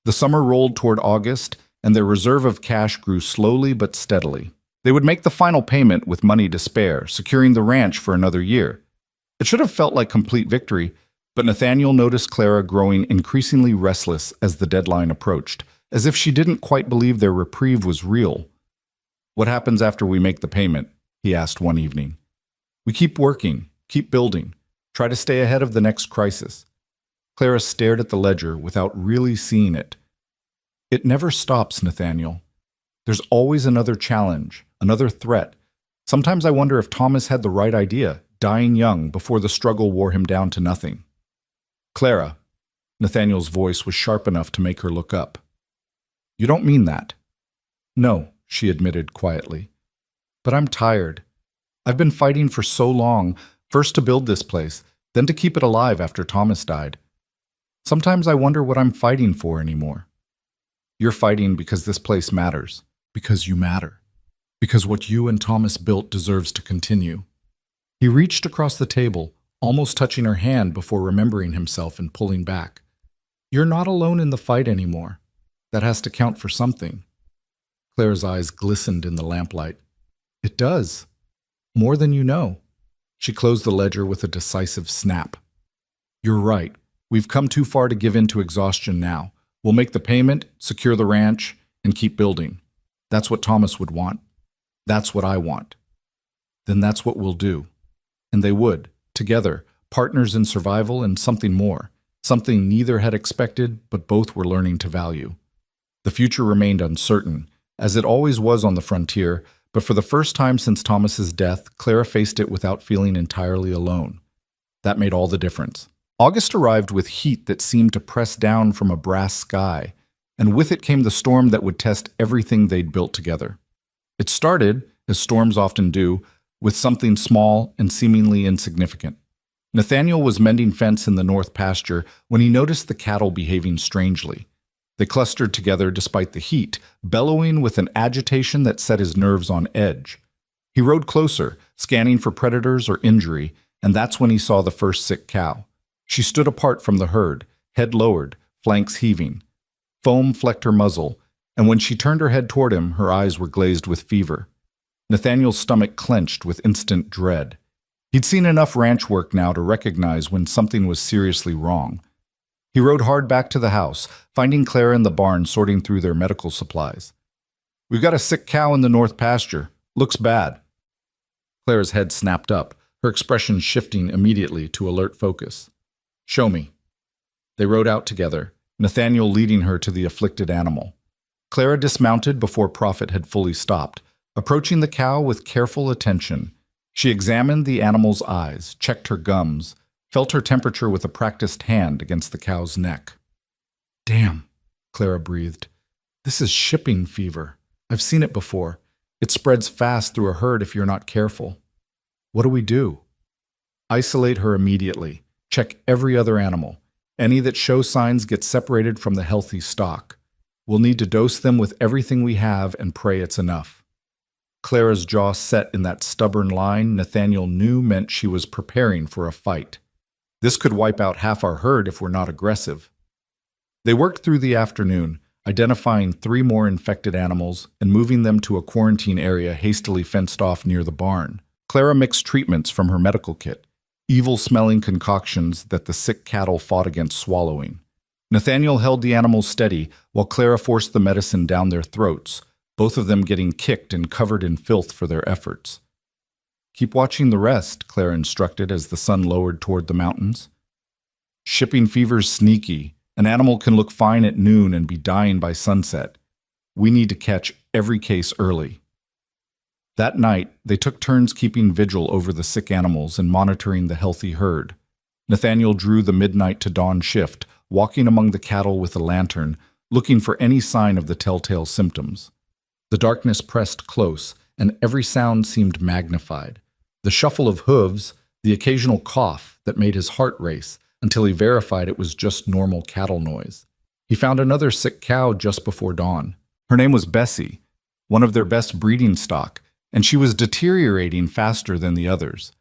S1: The summer rolled toward August, and their reserve of cash grew slowly but steadily. They would make the final payment with money to spare, securing the ranch for another year. It should have felt like complete victory, but Nathaniel noticed Clara growing increasingly restless as the deadline approached, as if she didn't quite believe their reprieve was real. What happens after we make the payment? He asked one evening. We keep working, keep building, try to stay ahead of the next crisis. Clara stared at the ledger without really seeing it. It never stops, Nathaniel. There's always another challenge, another threat. Sometimes I wonder if Thomas had the right idea, dying young before the struggle wore him down to nothing. Clara, Nathaniel's voice was sharp enough to make her look up. You don't mean that. No, she admitted quietly. But I'm tired. I've been fighting for so long, first to build this place, then to keep it alive after Thomas died. Sometimes I wonder what I'm fighting for anymore. You're fighting because this place matters, because you matter, because what you and Thomas built deserves to continue. He reached across the table, almost touching her hand before remembering himself and pulling back. You're not alone in the fight anymore. That has to count for something. Clara's eyes glistened in the lamplight. It does. More than you know. She closed the ledger with a decisive snap. You're right. We've come too far to give in to exhaustion now. We'll make the payment, secure the ranch, and keep building. That's what Thomas would want. That's what I want. Then that's what we'll do. And they would, together, partners in survival and something more, something neither had expected but both were learning to value. The future remained uncertain, as it always was on the frontier, but for the first time since Thomas's death, Clara faced it without feeling entirely alone. That made all the difference. August arrived with heat that seemed to press down from a brass sky, and with it came the storm that would test everything they'd built together. It started, as storms often do, with something small and seemingly insignificant. Nathaniel was mending fence in the north pasture when he noticed the cattle behaving strangely. They clustered together despite the heat, bellowing with an agitation that set his nerves on edge. He rode closer, scanning for predators or injury, and that's when he saw the first sick cow. She stood apart from the herd, head lowered, flanks heaving. Foam flecked her muzzle, and when she turned her head toward him, her eyes were glazed with fever. Nathaniel's stomach clenched with instant dread. He'd seen enough ranch work now to recognize when something was seriously wrong. He rode hard back to the house, finding Clara in the barn sorting through their medical supplies. "We've got a sick cow in the north pasture. Looks bad." Clara's head snapped up, her expression shifting immediately to alert focus. "Show me." They rode out together, Nathaniel leading her to the afflicted animal. Clara dismounted before Prophet had fully stopped, approaching the cow with careful attention. She examined the animal's eyes, checked her gums, felt her temperature with a practiced hand against the cow's neck. "Damn," Clara breathed. "This is shipping fever. I've seen it before. It spreads fast through a herd if you're not careful. What do we do?" "Isolate her immediately. Check every other animal. Any that show signs get separated from the healthy stock. We'll need to dose them with everything we have and pray it's enough." Clara's jaw set in that stubborn line Nathaniel knew meant she was preparing for a fight. "This could wipe out half our herd if we're not aggressive." They worked through the afternoon, identifying 3 more infected animals and moving them to a quarantine area hastily fenced off near the barn. Clara mixed treatments from her medical kit, evil-smelling concoctions that the sick cattle fought against swallowing. Nathaniel held the animals steady while Clara forced the medicine down their throats, both of them getting kicked and covered in filth for their efforts. "Keep watching the rest," Clara instructed as the sun lowered toward the mountains. "Shipping fever's sneaky. An animal can look fine at noon and be dying by sunset. We need to catch every case early." That night, they took turns keeping vigil over the sick animals and monitoring the healthy herd. Nathaniel drew the midnight to dawn shift, walking among the cattle with a lantern, looking for any sign of the telltale symptoms. The darkness pressed close, and every sound seemed magnified. The shuffle of hooves, the occasional cough that made his heart race, until he verified it was just normal cattle noise. He found another sick cow just before dawn. Her name was Bessie, one of their best breeding stock, and she was deteriorating faster than the others.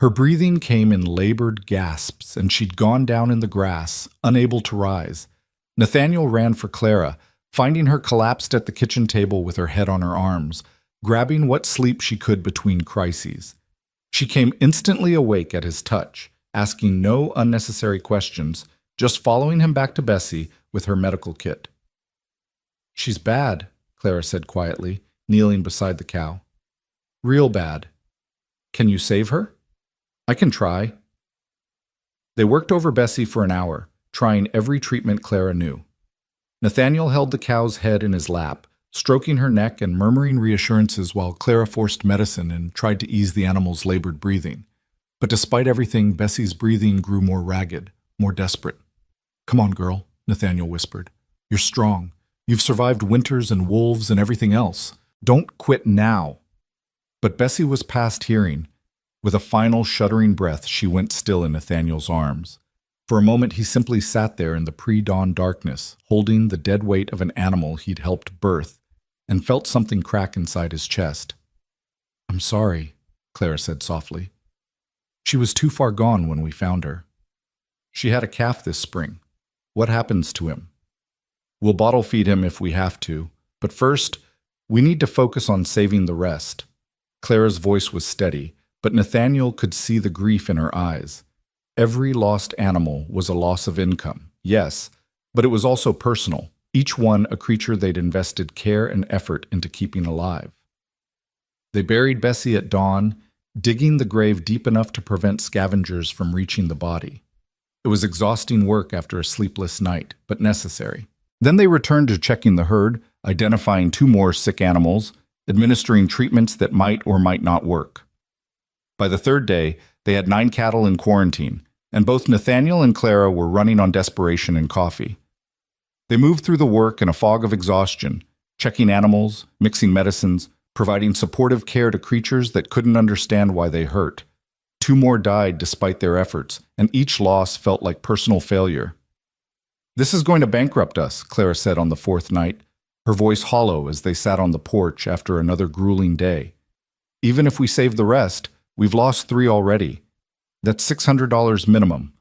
S1: Her breathing came in labored gasps, and she'd gone down in the grass, unable to rise. Nathaniel ran for Clara, finding her collapsed at the kitchen table with her head on her arms, grabbing what sleep she could between crises. She came instantly awake at his touch, asking no unnecessary questions, just following him back to Bessie with her medical kit. "She's bad," Clara said quietly, kneeling beside the cow. "Real bad. Can you save her?" "I can try." They worked over Bessie for an hour, trying every treatment Clara knew. Nathaniel held the cow's head in his lap, stroking her neck and murmuring reassurances while Clara forced medicine and tried to ease the animal's labored breathing. But despite everything, Bessie's breathing grew more ragged, more desperate. "Come on, girl," Nathaniel whispered. "You're strong. You've survived winters and wolves and everything else. Don't quit now." But Bessie was past hearing. With a final shuddering breath, she went still in Nathaniel's arms. For a moment, he simply sat there in the pre-dawn darkness, holding the dead weight of an animal he'd helped birth, and felt something crack inside his chest. "I'm sorry," Clara said softly. "She was too far gone when we found her. She had a calf this spring. What happens to him? We'll bottle feed him if we have to, but first, we need to focus on saving the rest." Clara's voice was steady, but Nathaniel could see the grief in her eyes. Every lost animal was a loss of income, yes, but it was also personal, each one a creature they'd invested care and effort into keeping alive. They buried Bessie at dawn, digging the grave deep enough to prevent scavengers from reaching the body. It was exhausting work after a sleepless night, but necessary. Then they returned to checking the herd, identifying 2 more sick animals, administering treatments that might or might not work. By the 3rd day, they had 9 cattle in quarantine, and both Nathaniel and Clara were running on desperation and coffee. They moved through the work in a fog of exhaustion, checking animals, mixing medicines, providing supportive care to creatures that couldn't understand why they hurt. 2 more died despite their efforts, and each loss felt like personal failure. "This is going to bankrupt us," Clara said on the 4th night, her voice hollow as they sat on the porch after another grueling day. "Even if we save the rest, we've lost 3 already. That's $600 minimum,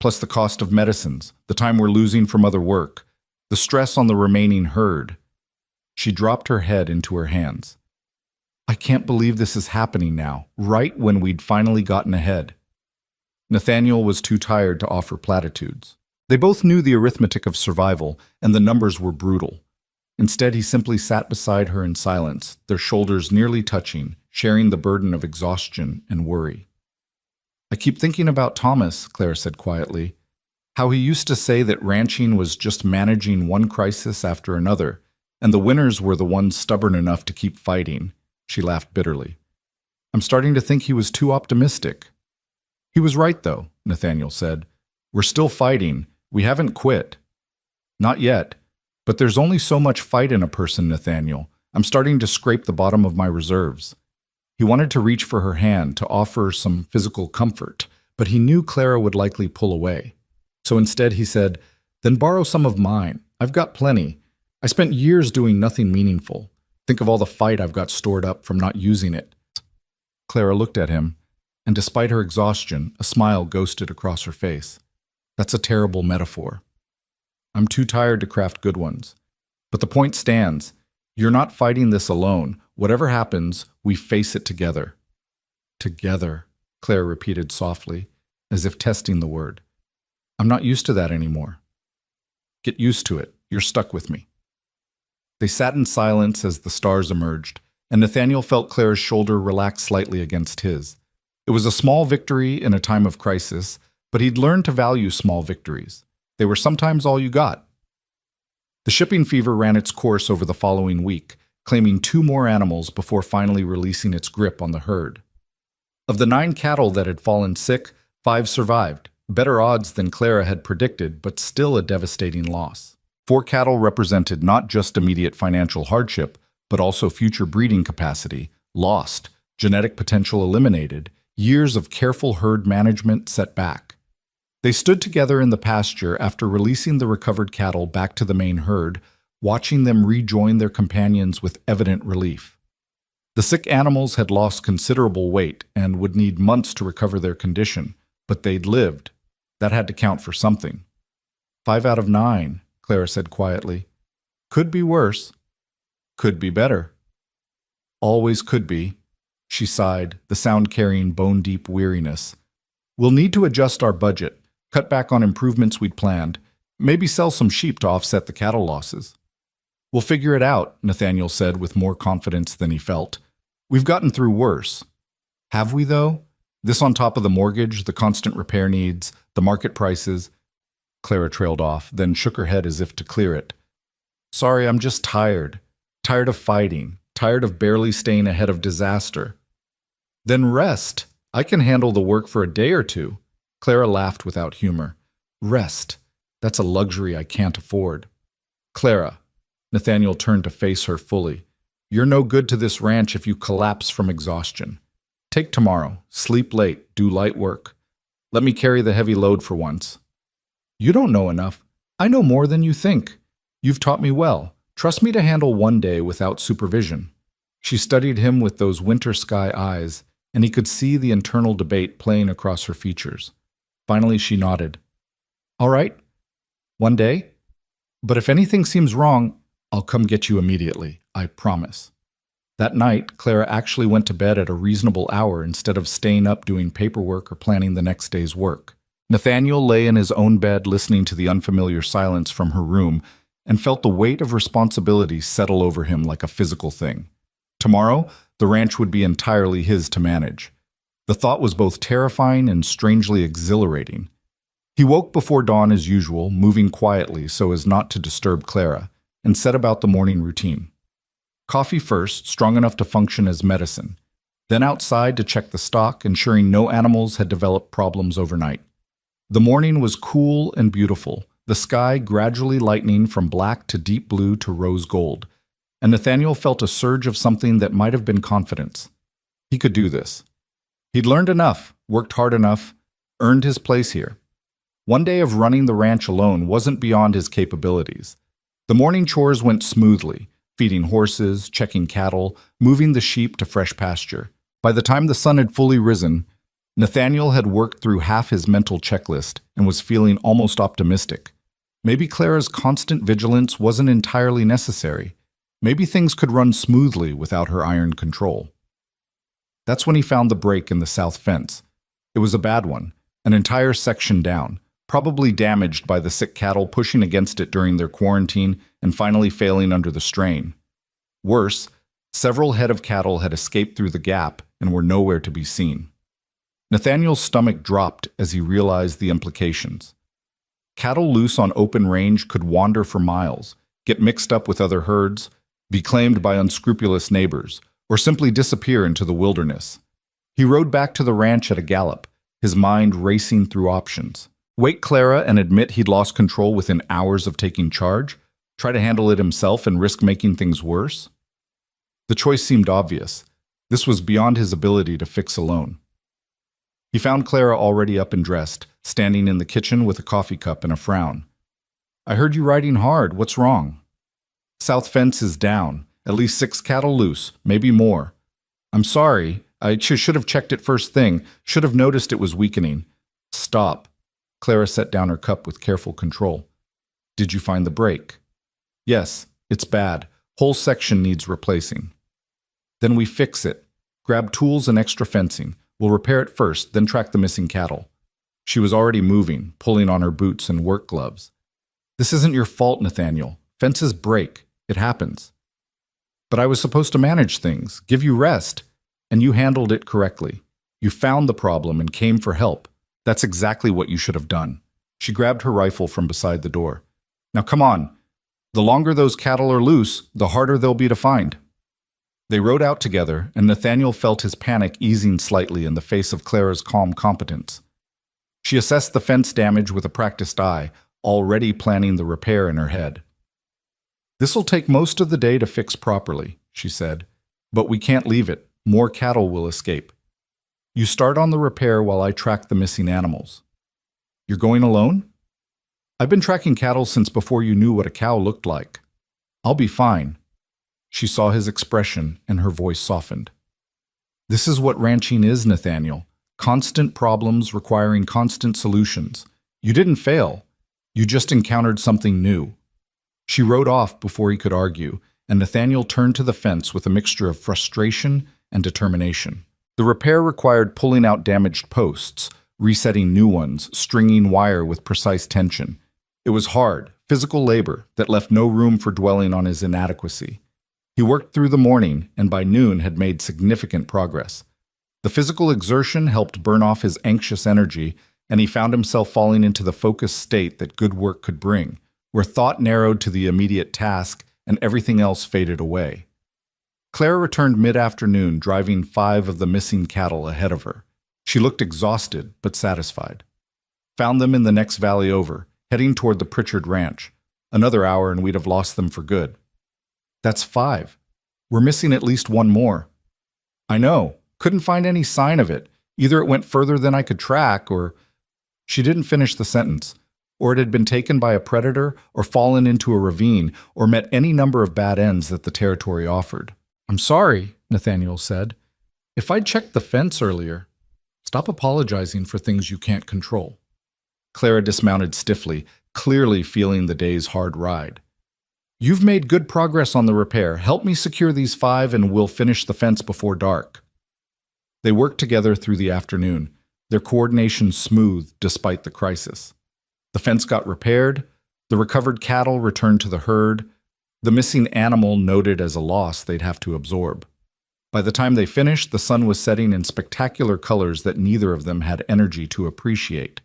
S1: plus the cost of medicines, the time we're losing from other work, the stress on the remaining herd." She dropped her head into her hands. "I can't believe this is happening now, right when we'd finally gotten ahead." Nathaniel was too tired to offer platitudes. They both knew the arithmetic of survival, and the numbers were brutal. Instead, he simply sat beside her in silence, their shoulders nearly touching, sharing the burden of exhaustion and worry. "I keep thinking about Thomas," Clara said quietly. "How he used to say that ranching was just managing one crisis after another, and the winners were the ones stubborn enough to keep fighting." She laughed bitterly. "I'm starting to think he was too optimistic." "He was right, though," Nathaniel said. "We're still fighting. We haven't quit." "Not yet. But there's only so much fight in a person, Nathaniel. I'm starting to scrape the bottom of my reserves." He wanted to reach for her hand to offer some physical comfort, but he knew Clara would likely pull away. So instead he said, "Then borrow some of mine. I've got plenty. I spent years doing nothing meaningful. Think of all the fight I've got stored up from not using it." Clara looked at him, and despite her exhaustion, a smile ghosted across her face. "That's a terrible metaphor. I'm too tired to craft good ones. But the point stands. You're not fighting this alone. Whatever happens, we face it together." "Together," Clara repeated softly, as if testing the word. "I'm not used to that anymore." "Get used to it. You're stuck with me." They sat in silence as the stars emerged, and Nathaniel felt Clara's shoulder relax slightly against his. It was a small victory in a time of crisis, but he'd learned to value small victories. They were sometimes all you got. The shipping fever ran its course over the following week, claiming 2 more animals before finally releasing its grip on the herd. Of the 9 cattle that had fallen sick, 5 survived, better odds than Clara had predicted, but still a devastating loss. 4 cattle represented not just immediate financial hardship, but also future breeding capacity, lost, genetic potential eliminated, years of careful herd management set back. They stood together in the pasture after releasing the recovered cattle back to the main herd, watching them rejoin their companions with evident relief. The sick animals had lost considerable weight and would need months to recover their condition, but they'd lived. That had to count for something. 5 out of 9, Clara said quietly. Could be worse. Could be better. Always could be. She sighed, the sound carrying bone-deep weariness. We'll need to adjust our budget, cut back on improvements we'd planned, maybe sell some sheep to offset the cattle losses. We'll figure it out, Nathaniel said with more confidence than he felt. We've gotten through worse. Have we, though? This on top of the mortgage, the constant repair needs, the market prices. Clara trailed off, then shook her head as if to clear it. Sorry, I'm just tired. Tired of fighting. Tired of barely staying ahead of disaster. Then rest. I can handle the work for a day or 2. Clara laughed without humor. Rest. That's a luxury I can't afford. Clara. Nathaniel turned to face her fully. You're no good to this ranch if you collapse from exhaustion. Take tomorrow. Sleep late. Do light work. Let me carry the heavy load for once. You don't know enough. I know more than you think. You've taught me well. Trust me to handle one day without supervision. She studied him with those winter sky eyes, and he could see the internal debate playing across her features. Finally, she nodded. All right. One day. But if anything seems wrong, I'll come get you immediately. I promise. That night, Clara actually went to bed at a reasonable hour instead of staying up doing paperwork or planning the next day's work. Nathaniel lay in his own bed listening to the unfamiliar silence from her room and felt the weight of responsibility settle over him like a physical thing. Tomorrow, the ranch would be entirely his to manage. The thought was both terrifying and strangely exhilarating. He woke before dawn as usual, moving quietly so as not to disturb Clara, and set about the morning routine. Coffee first, strong enough to function as medicine. Then outside to check the stock, ensuring no animals had developed problems overnight. The morning was cool and beautiful, the sky gradually lightening from black to deep blue to rose gold, and Nathaniel felt a surge of something that might have been confidence. He could do this. He'd learned enough, worked hard enough, earned his place here. One day of running the ranch alone wasn't beyond his capabilities. The morning chores went smoothly, feeding horses, checking cattle, moving the sheep to fresh pasture. By the time the sun had fully risen, Nathaniel had worked through half his mental checklist and was feeling almost optimistic. Maybe Clara's constant vigilance wasn't entirely necessary. Maybe things could run smoothly without her iron control. That's when he found the break in the south fence. It was a bad one, an entire section down, probably damaged by the sick cattle pushing against it during their quarantine and finally failing under the strain. Worse, several head of cattle had escaped through the gap and were nowhere to be seen. Nathaniel's stomach dropped as he realized the implications. Cattle loose on open range could wander for miles, get mixed up with other herds, be claimed by unscrupulous neighbors, or simply disappear into the wilderness. He rode back to the ranch at a gallop, his mind racing through options. Wake Clara and admit he'd lost control within hours of taking charge? Try to handle it himself and risk making things worse? The choice seemed obvious. This was beyond his ability to fix alone. He found Clara already up and dressed, standing in the kitchen with a coffee cup and a frown. "I heard you riding hard. What's wrong?" "South fence is down. At least 6 cattle loose, maybe more. I'm sorry. I should have checked it first thing. Should have noticed it was weakening." "Stop." Clara set down her cup with careful control. "Did you find the break?" "Yes, it's bad. Whole section needs replacing." "Then we fix it. Grab tools and extra fencing. We'll repair it first, then track the missing cattle." She was already moving, pulling on her boots and work gloves. "This isn't your fault, Nathaniel. Fences break. It happens." "But I was supposed to manage things, give you rest, and you handled it correctly. You found the problem and came for help. That's exactly what you should have done." She grabbed her rifle from beside the door. "Now come on. The longer those cattle are loose, the harder they'll be to find." They rode out together, and Nathaniel felt his panic easing slightly in the face of Clara's calm competence. She assessed the fence damage with a practiced eye, already planning the repair in her head. "This'll take most of the day to fix properly," she said, "but we can't leave it. More cattle will escape. You start on the repair while I track the missing animals." "You're going alone?" "I've been tracking cattle since before you knew what a cow looked like. I'll be fine." She saw his expression, and her voice softened. "This is what ranching is, Nathaniel. Constant problems requiring constant solutions. You didn't fail. You just encountered something new." She rode off before he could argue, and Nathaniel turned to the fence with a mixture of frustration and determination. The repair required pulling out damaged posts, resetting new ones, stringing wire with precise tension. It was hard, physical labor that left no room for dwelling on his inadequacy. He worked through the morning and by noon had made significant progress. The physical exertion helped burn off his anxious energy, and he found himself falling into the focused state that good work could bring, where thought narrowed to the immediate task and everything else faded away. Clara returned mid-afternoon, driving 5 of the missing cattle ahead of her. She looked exhausted but satisfied. Found them in the next valley over, heading toward the Pritchard Ranch. Another hour and we'd have lost them for good. "That's 5. We're missing at least 1 more." "I know. Couldn't find any sign of it. Either it went further than I could track, or—" She didn't finish the sentence. "Or it had been taken by a predator, or fallen into a ravine, or met any number of bad ends that the territory offered." "I'm sorry," Nathaniel said. "If I'd checked the fence earlier—" "Stop apologizing for things you can't control." Clara dismounted stiffly, clearly feeling the day's hard ride. "You've made good progress on the repair. Help me secure these 5 and we'll finish the fence before dark." They worked together through the afternoon, their coordination smooth despite the crisis. The fence got repaired, the recovered cattle returned to the herd, the missing animal noted as a loss they'd have to absorb. By the time they finished, the sun was setting in spectacular colors that neither of them had energy to appreciate.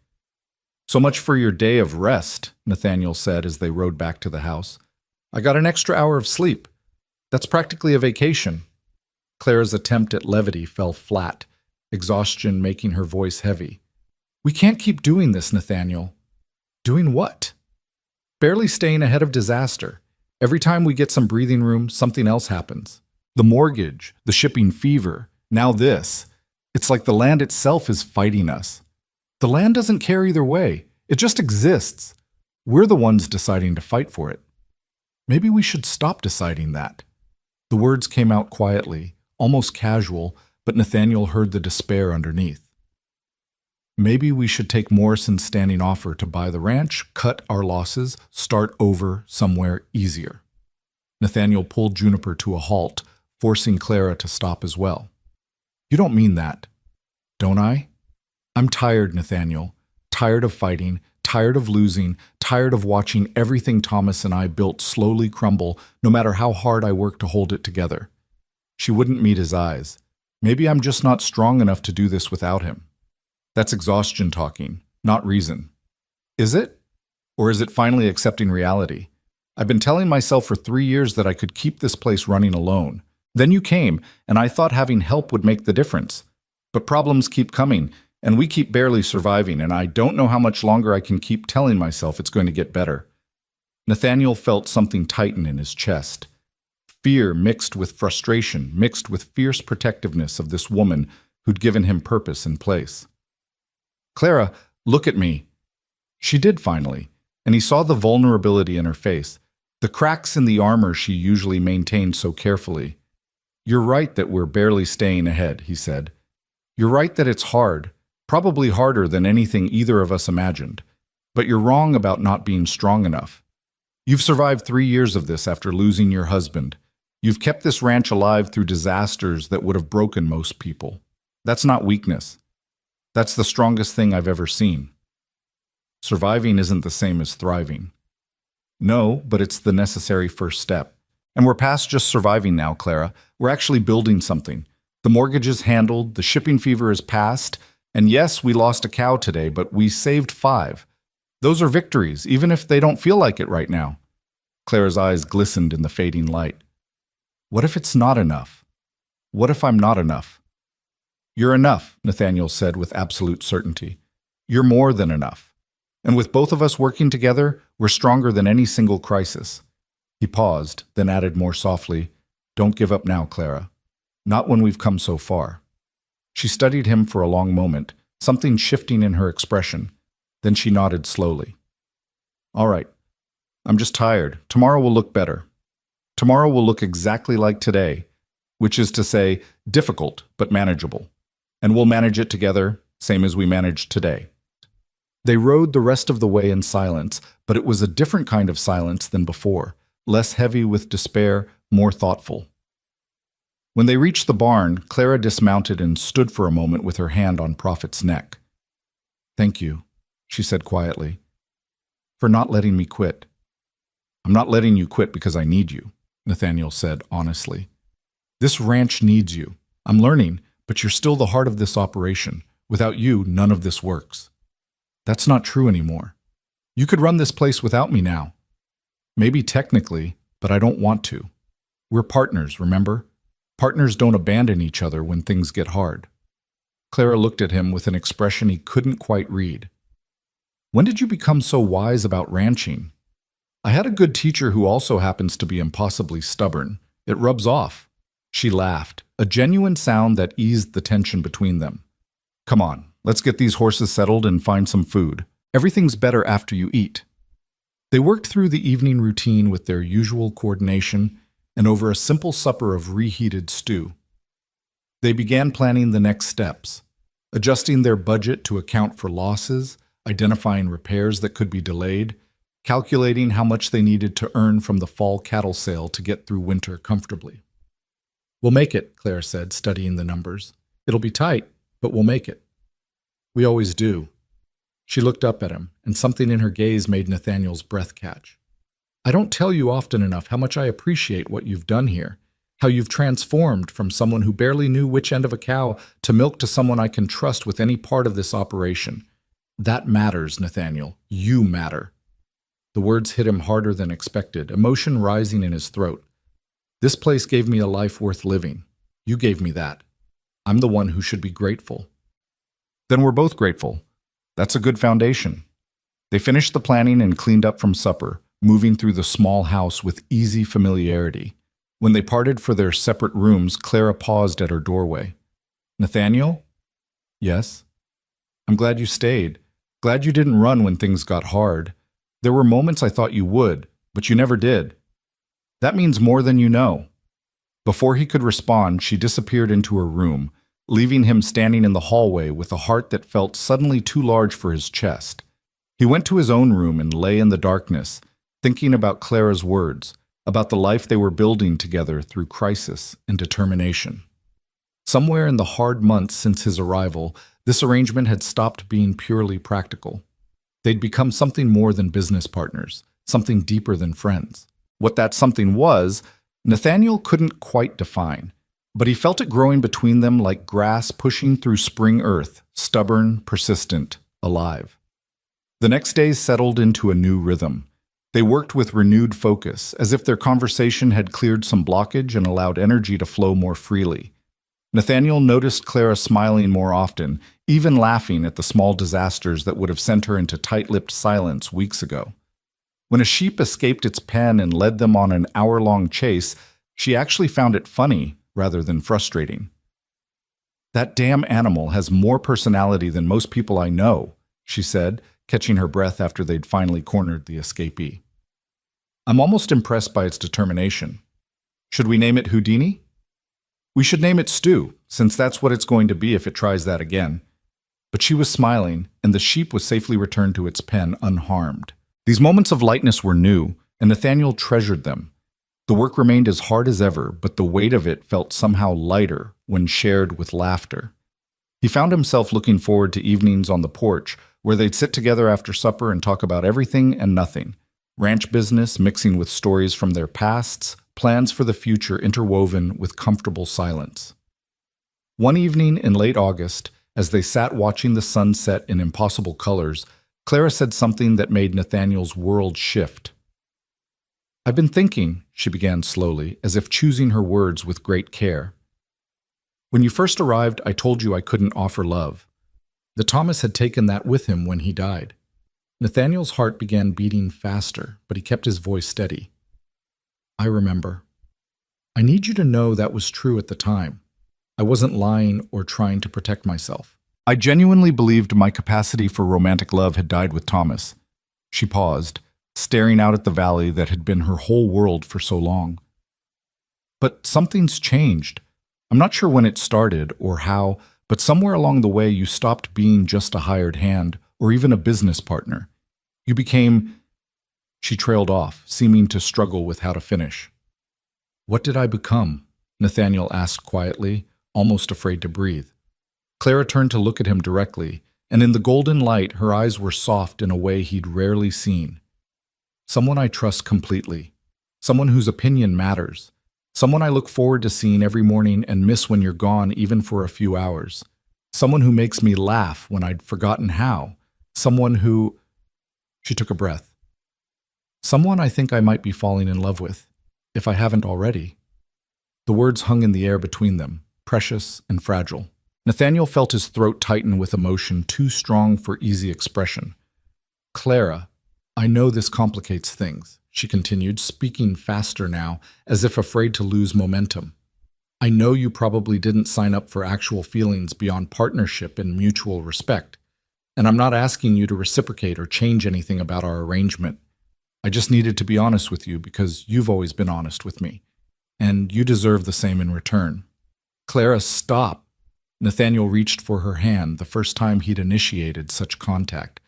S1: So much for your day of rest, Nathaniel said as they rode back to the house. I got an extra hour of sleep. That's practically a vacation. Clara's attempt at levity fell flat, exhaustion making her voice heavy. We can't keep doing this, Nathaniel. Doing what? Barely staying ahead of disaster. Every time we get some breathing room, something else happens. The mortgage, the shipping fever, now this. It's like the land itself is fighting us. The land doesn't care either way. It just exists. We're the ones deciding to fight for it. Maybe we should stop deciding that. The words came out quietly, almost casual, but Nathaniel heard the despair underneath. Maybe we should take Morrison's standing offer to buy the ranch, cut our losses, start over somewhere easier. Nathaniel pulled Juniper to a halt, forcing Clara to stop as well. You don't mean that, don't I? I'm tired, Nathaniel. Tired of fighting, tired of losing, tired of watching everything Thomas and I built slowly crumble, no matter how hard I worked to hold it together. She wouldn't meet his eyes. Maybe I'm just not strong enough to do this without him. That's exhaustion talking, not reason. Is it? Or is it finally accepting reality? I've been telling myself for 3 years that I could keep this place running alone. Then you came, and I thought having help would make the difference. But problems keep coming, and we keep barely surviving, and I don't know how much longer I can keep telling myself it's going to get better. Nathaniel felt something tighten in his chest. Fear mixed with frustration, mixed with fierce protectiveness of this woman who'd given him purpose and place. Clara, look at me. She did finally, and he saw the vulnerability in her face, the cracks in the armor she usually maintained so carefully. You're right that we're barely staying ahead, he said. You're right that it's hard, probably harder than anything either of us imagined. But you're wrong about not being strong enough. You've survived 3 years of this after losing your husband. You've kept this ranch alive through disasters that would have broken most people. That's not weakness. That's the strongest thing I've ever seen. Surviving isn't the same as thriving. No, but it's the necessary first step. And we're past just surviving now, Clara. We're actually building something. The mortgage is handled, the shipping fever is past, and yes, we lost a cow today, but we saved 5. Those are victories, even if they don't feel like it right now. Clara's eyes glistened in the fading light. What if it's not enough? What if I'm not enough? You're enough, Nathaniel said with absolute certainty. You're more than enough. And with both of us working together, we're stronger than any single crisis. He paused, then added more softly, Don't give up now, Clara. Not when we've come so far. She studied him for a long moment, something shifting in her expression. Then she nodded slowly. All right. I'm just tired. Tomorrow will look better. Tomorrow will look exactly like today, which is to say, difficult but manageable. And we'll manage it together, same as we managed today. They rode the rest of the way in silence, but it was a different kind of silence than before, less heavy with despair, more thoughtful. When they reached the barn, Clara dismounted and stood for a moment with her hand on Prophet's neck. Thank you, she said quietly, for not letting me quit. I'm not letting you quit because I need you, Nathaniel said honestly. This ranch needs you. I'm learning, but you're still the heart of this operation. Without you, none of this works. That's not true anymore. You could run this place without me now. Maybe technically, but I don't want to. We're partners, remember? Partners don't abandon each other when things get hard. Clara looked at him with an expression he couldn't quite read. When did you become so wise about ranching? I had a good teacher who also happens to be impossibly stubborn. It rubs off. She laughed, a genuine sound that eased the tension between them. Come on, let's get these horses settled and find some food. Everything's better after you eat. They worked through the evening routine with their usual coordination and over a simple supper of reheated stew. They began planning the next steps, adjusting their budget to account for losses, identifying repairs that could be delayed, calculating how much they needed to earn from the fall cattle sale to get through winter comfortably. We'll make it, Claire said, studying the numbers. It'll be tight, but we'll make it. We always do. She looked up at him, and something in her gaze made Nathaniel's breath catch. I don't tell you often enough how much I appreciate what you've done here, how you've transformed from someone who barely knew which end of a cow to milk to someone I can trust with any part of this operation. That matters, Nathaniel. You matter. The words hit him harder than expected, emotion rising in his throat. This place gave me a life worth living. You gave me that. I'm the one who should be grateful. Then we're both grateful. That's a good foundation. They finished the planning and cleaned up from supper, moving through the small house with easy familiarity. When they parted for their separate rooms, Clara paused at her doorway. Nathaniel? Yes? I'm glad you stayed. Glad you didn't run when things got hard. There were moments I thought you would, but you never did. That means more than you know. Before he could respond, she disappeared into her room, leaving him standing in the hallway with a heart that felt suddenly too large for his chest. He went to his own room and lay in the darkness, thinking about Clara's words, about the life they were building together through crisis and determination. Somewhere in the hard months since his arrival, this arrangement had stopped being purely practical. They'd become something more than business partners, something deeper than friends. What that something was, Nathaniel couldn't quite define, but he felt it growing between them like grass pushing through spring earth, stubborn, persistent, alive. The next days settled into a new rhythm. They worked with renewed focus, as if their conversation had cleared some blockage and allowed energy to flow more freely. Nathaniel noticed Clara smiling more often, even laughing at the small disasters that would have sent her into tight-lipped silence weeks ago. When a sheep escaped its pen and led them on an hour-long chase, she actually found it funny rather than frustrating. That damn animal has more personality than most people I know, she said, catching her breath after they'd finally cornered the escapee. I'm almost impressed by its determination. Should we name it Houdini? We should name it Stu, since that's what it's going to be if it tries that again. But she was smiling, and the sheep was safely returned to its pen unharmed. These moments of lightness were new, and Nathaniel treasured them. The work remained as hard as ever, but the weight of it felt somehow lighter when shared with laughter. He found himself looking forward to evenings on the porch, where they'd sit together after supper and talk about everything and nothing. Ranch business mixing with stories from their pasts, plans for the future interwoven with comfortable silence. One evening in late August, as they sat watching the sun set in impossible colors, Clara said something that made Nathaniel's world shift. I've been thinking, she began slowly, as if choosing her words with great care. When you first arrived, I told you I couldn't offer love. The Thomas had taken that with him when he died. Nathaniel's heart began beating faster, but he kept his voice steady. I remember. I need you to know that was true at the time. I wasn't lying or trying to protect myself. I genuinely believed my capacity for romantic love had died with Thomas. She paused, staring out at the valley that had been her whole world for so long. But something's changed. I'm not sure when it started or how, but somewhere along the way you stopped being just a hired hand or even a business partner. You became... She trailed off, seeming to struggle with how to finish. What did I become? Nathaniel asked quietly, almost afraid to breathe. Clara turned to look at him directly, and in the golden light her eyes were soft in a way he'd rarely seen. Someone I trust completely. Someone whose opinion matters. Someone I look forward to seeing every morning and miss when you're gone even for a few hours. Someone who makes me laugh when I'd forgotten how. Someone who... She took a breath. Someone I think I might be falling in love with, if I haven't already. The words hung in the air between them, precious and fragile. Nathaniel felt his throat tighten with emotion too strong for easy expression. Clara, I know this complicates things, she continued, speaking faster now, as if afraid to lose momentum. I know you probably didn't sign up for actual feelings beyond partnership and mutual respect, and I'm not asking you to reciprocate or change anything about our arrangement. I just needed to be honest with you because you've always been honest with me, and you deserve the same in return. Clara, stop. Nathaniel reached for her hand the first time he'd initiated such contact.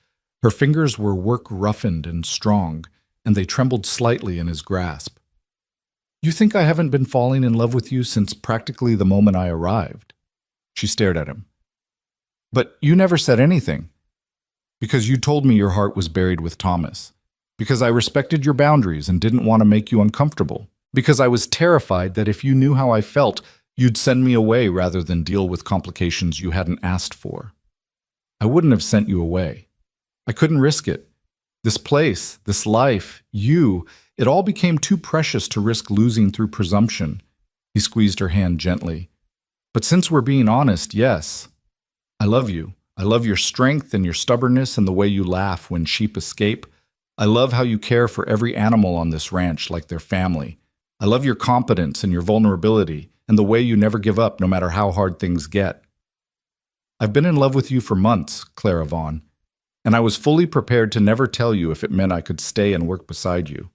S1: Her fingers were work-roughened and strong, and they trembled slightly in his grasp. You think I haven't been falling in love with you since practically the moment I arrived? She stared at him. But you never said anything. Because you told me your heart was buried with Thomas. Because I respected your boundaries and didn't want to make you uncomfortable. Because I was terrified that if you knew how I felt, you'd send me away rather than deal with complications you hadn't asked for. I wouldn't have sent you away. I couldn't risk it. This place, this life, you, it all became too precious to risk losing through presumption. He squeezed her hand gently. But since we're being honest, yes. I love you. I love your strength and your stubbornness and the way you laugh when sheep escape. I love how you care for every animal on this ranch like their family. I love your competence and your vulnerability and the way you never give up no matter how hard things get. I've been in love with you for months, Clara Vaughn, and I was fully prepared to never tell you if it meant I could stay and work beside you.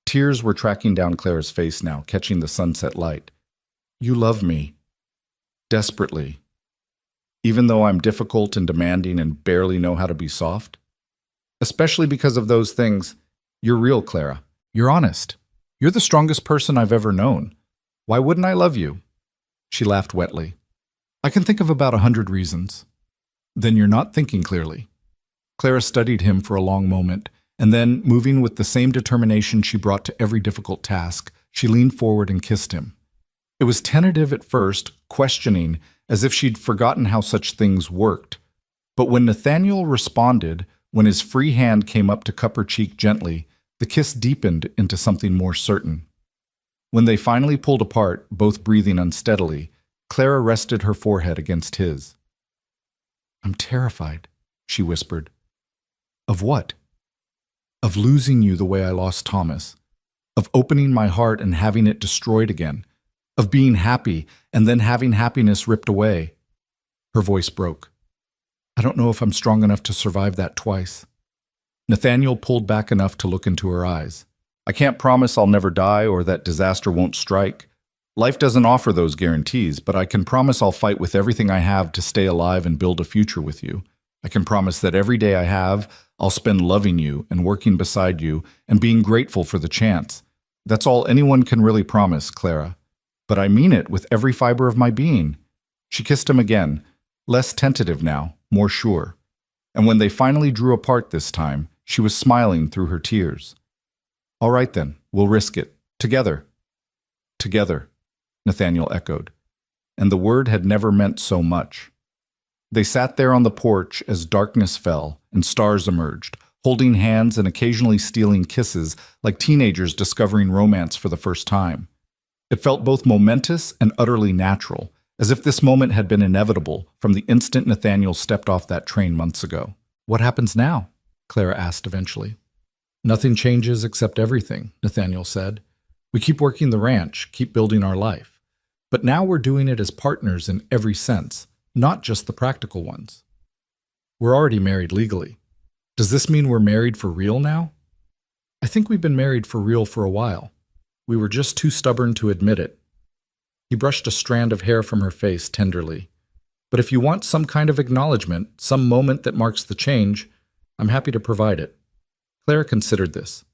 S1: Tears were tracking down Clara's face now, catching the sunset light. You love me. Desperately. Even though I'm difficult and demanding and barely know how to be soft? Especially because of those things, you're real, Clara. You're honest. You're the strongest person I've ever known. Why wouldn't I love you? She laughed wetly. I can think of about 100 reasons. Then you're not thinking clearly. Clara studied him for a long moment, and then, moving with the same determination she brought to every difficult task, she leaned forward and kissed him. It was tentative at first, questioning, as if she'd forgotten how such things worked. But when Nathaniel responded, when his free hand came up to cup her cheek gently, the kiss deepened into something more certain. When they finally pulled apart, both breathing unsteadily, Clara rested her forehead against his. I'm terrified, she whispered. Of what? Of losing you the way I lost Thomas. Of opening my heart and having it destroyed again. Of being happy and then having happiness ripped away. Her voice broke. I don't know if I'm strong enough to survive that twice. Nathaniel pulled back enough to look into her eyes. I can't promise I'll never die or that disaster won't strike. Life doesn't offer those guarantees, but I can promise I'll fight with everything I have to stay alive and build a future with you. I can promise that every day I have, I'll spend loving you and working beside you and being grateful for the chance. That's all anyone can really promise, Clara. But I mean it with every fiber of my being. She kissed him again, less tentative now, more sure. And when they finally drew apart this time, she was smiling through her tears. All right then, we'll risk it. Together. Together, Nathaniel echoed. And the word had never meant so much. They sat there on the porch as darkness fell and stars emerged, holding hands and occasionally stealing kisses like teenagers discovering romance for the first time. It felt both momentous and utterly natural, as if this moment had been inevitable from the instant Nathaniel stepped off that train months ago. What happens now? Clara asked eventually. Nothing changes except everything, Nathaniel said. We keep working the ranch, keep building our life. But now we're doing it as partners in every sense, not just the practical ones. We're already married legally. Does this mean we're married for real now? I think we've been married for real for a while. We were just too stubborn to admit it. He brushed a strand of hair from her face tenderly. But if you want some kind of acknowledgement, some moment that marks the change, I'm happy to provide it. Clara considered this.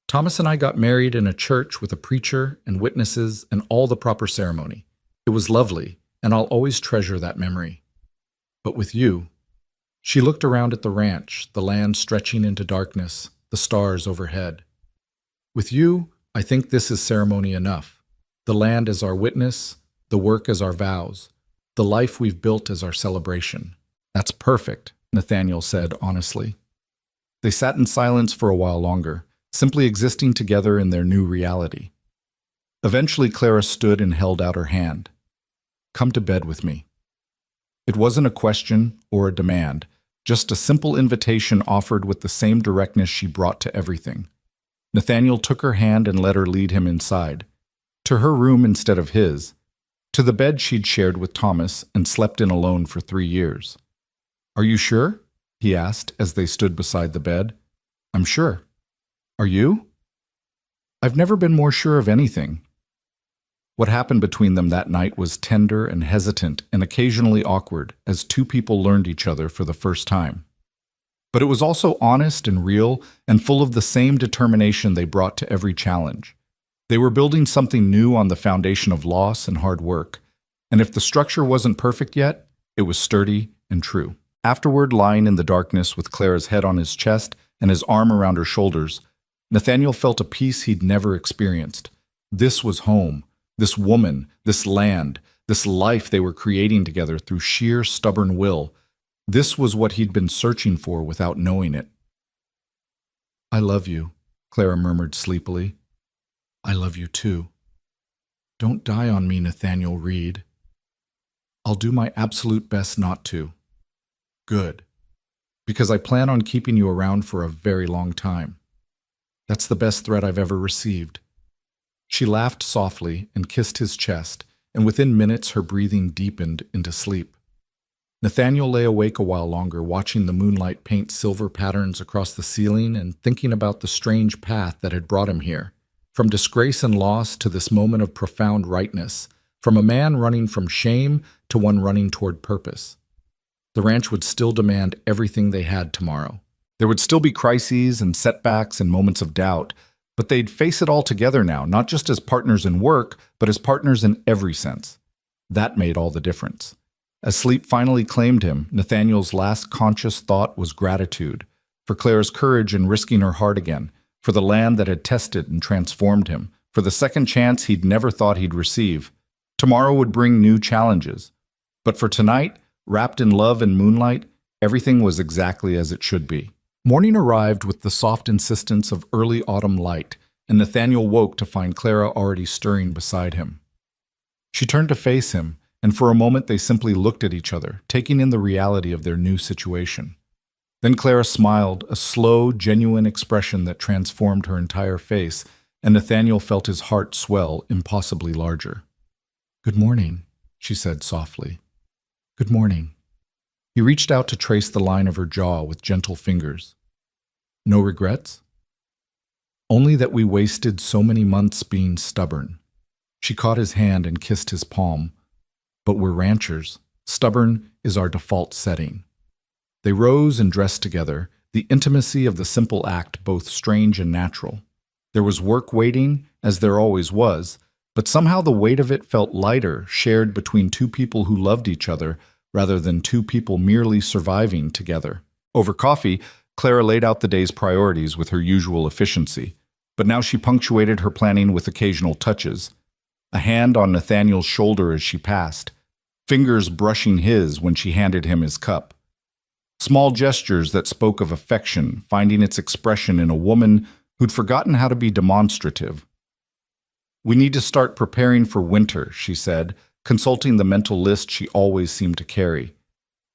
S1: Thomas and I got married in a church with a preacher and witnesses and all the proper ceremony. It was lovely, and I'll always treasure that memory. But with you, she looked around at the ranch, the land stretching into darkness, the stars overhead. With you, I think this is ceremony enough. The land as our witness, the work as our vows, the life we've built as our celebration. That's perfect, Nathaniel said honestly. They sat in silence for a while longer, simply existing together in their new reality. Eventually, Clara stood and held out her hand. Come to bed with me. It wasn't a question or a demand, just a simple invitation offered with the same directness she brought to everything. Nathaniel took her hand and let her lead him inside, to her room instead of his, to the bed she'd shared with Thomas and slept in alone for 3 years. Are you sure? He asked as they stood beside the bed. I'm sure. Are you? I've never been more sure of anything. What happened between them that night was tender and hesitant and occasionally awkward as two people learned each other for the first time. But it was also honest and real and full of the same determination they brought to every challenge. They were building something new on the foundation of loss and hard work, and if the structure wasn't perfect yet, it was sturdy and true. Afterward, lying in the darkness with Clara's head on his chest and his arm around her shoulders, Nathaniel felt a peace he'd never experienced. This was home, this woman, this land, this life they were creating together through sheer stubborn will. This was what he'd been searching for without knowing it. "I love you," Clara murmured sleepily. "I love you too. Don't die on me, Nathaniel Reed. I'll do my absolute best not to." "Good. Because I plan on keeping you around for a very long time. That's the best threat I've ever received." She laughed softly and kissed his chest, and within minutes her breathing deepened into sleep. Nathaniel lay awake a while longer, watching the moonlight paint silver patterns across the ceiling and thinking about the strange path that had brought him here. From disgrace and loss to this moment of profound rightness, from a man running from shame to one running toward purpose. The ranch would still demand everything they had tomorrow. There would still be crises and setbacks and moments of doubt, but they'd face it all together now, not just as partners in work, but as partners in every sense. That made all the difference. As sleep finally claimed him, Nathaniel's last conscious thought was gratitude, for Claire's courage in risking her heart again, for the land that had tested and transformed him, for the second chance he'd never thought he'd receive. Tomorrow would bring new challenges. But for tonight, wrapped in love and moonlight, everything was exactly as it should be. Morning arrived with the soft insistence of early autumn light, and Nathaniel woke to find Clara already stirring beside him. She turned to face him, and for a moment they simply looked at each other, taking in the reality of their new situation. Then Clara smiled, a slow, genuine expression that transformed her entire face, and Nathaniel felt his heart swell impossibly larger. "Good morning," she said softly. "Good morning." He reached out to trace the line of her jaw with gentle fingers. "No regrets?" "Only that we wasted so many months being stubborn." She caught his hand and kissed his palm. "But we're ranchers. Stubborn is our default setting." They rose and dressed together, the intimacy of the simple act both strange and natural. There was work waiting, as there always was, but somehow the weight of it felt lighter, shared between two people who loved each other, rather than two people merely surviving together. Over coffee, Clara laid out the day's priorities with her usual efficiency, but now she punctuated her planning with occasional touches. A hand on Nathaniel's shoulder as she passed, fingers brushing his when she handed him his cup. Small gestures that spoke of affection, finding its expression in a woman who'd forgotten how to be demonstrative. "We need to start preparing for winter," she said, consulting the mental list she always seemed to carry.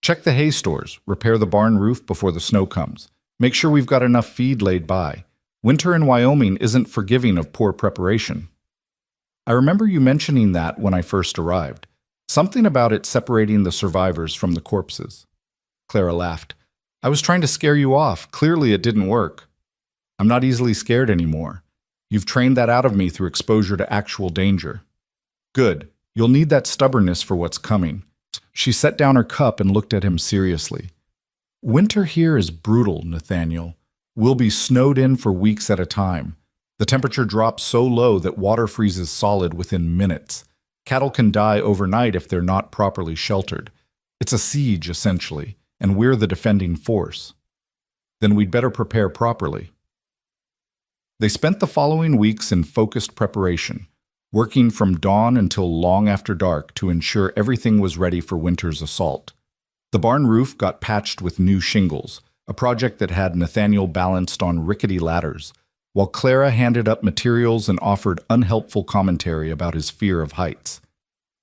S1: "Check the hay stores, repair the barn roof before the snow comes. Make sure we've got enough feed laid by. Winter in Wyoming isn't forgiving of poor preparation." "I remember you mentioning that when I first arrived. Something about it separating the survivors from the corpses." Clara laughed. "I was trying to scare you off. Clearly it didn't work." "I'm not easily scared anymore. You've trained that out of me through exposure to actual danger." "Good. You'll need that stubbornness for what's coming." She set down her cup and looked at him seriously. "Winter here is brutal, Nathaniel. We'll be snowed in for weeks at a time. The temperature drops so low that water freezes solid within minutes. Cattle can die overnight if they're not properly sheltered. It's a siege, essentially, and we're the defending force. Then we'd better prepare properly." They spent the following weeks in focused preparation, working from dawn until long after dark to ensure everything was ready for winter's assault. The barn roof got patched with new shingles, a project that had Nathaniel balanced on rickety ladders, while Clara handed up materials and offered unhelpful commentary about his fear of heights.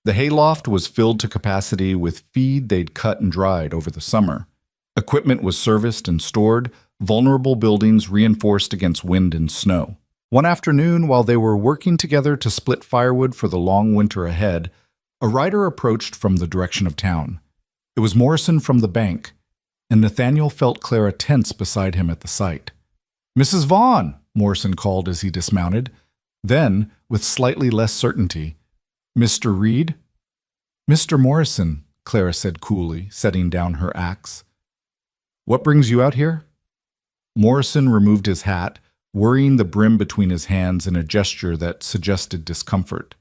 S1: The hayloft was filled to capacity with feed they'd cut and dried over the summer. Equipment was serviced and stored, vulnerable buildings reinforced against wind and snow. One afternoon, while they were working together to split firewood for the long winter ahead, a rider approached from the direction of town. It was Morrison from the bank, and Nathaniel felt Clara tense beside him at the sight. "Mrs. Vaughn," Morrison called as he dismounted. Then, with slightly less certainty, "Mr. Reed?" "Mr. Morrison," Clara said coolly, setting down her axe. "What brings you out here?" Morrison removed his hat, worrying the brim between his hands in a gesture that suggested discomfort.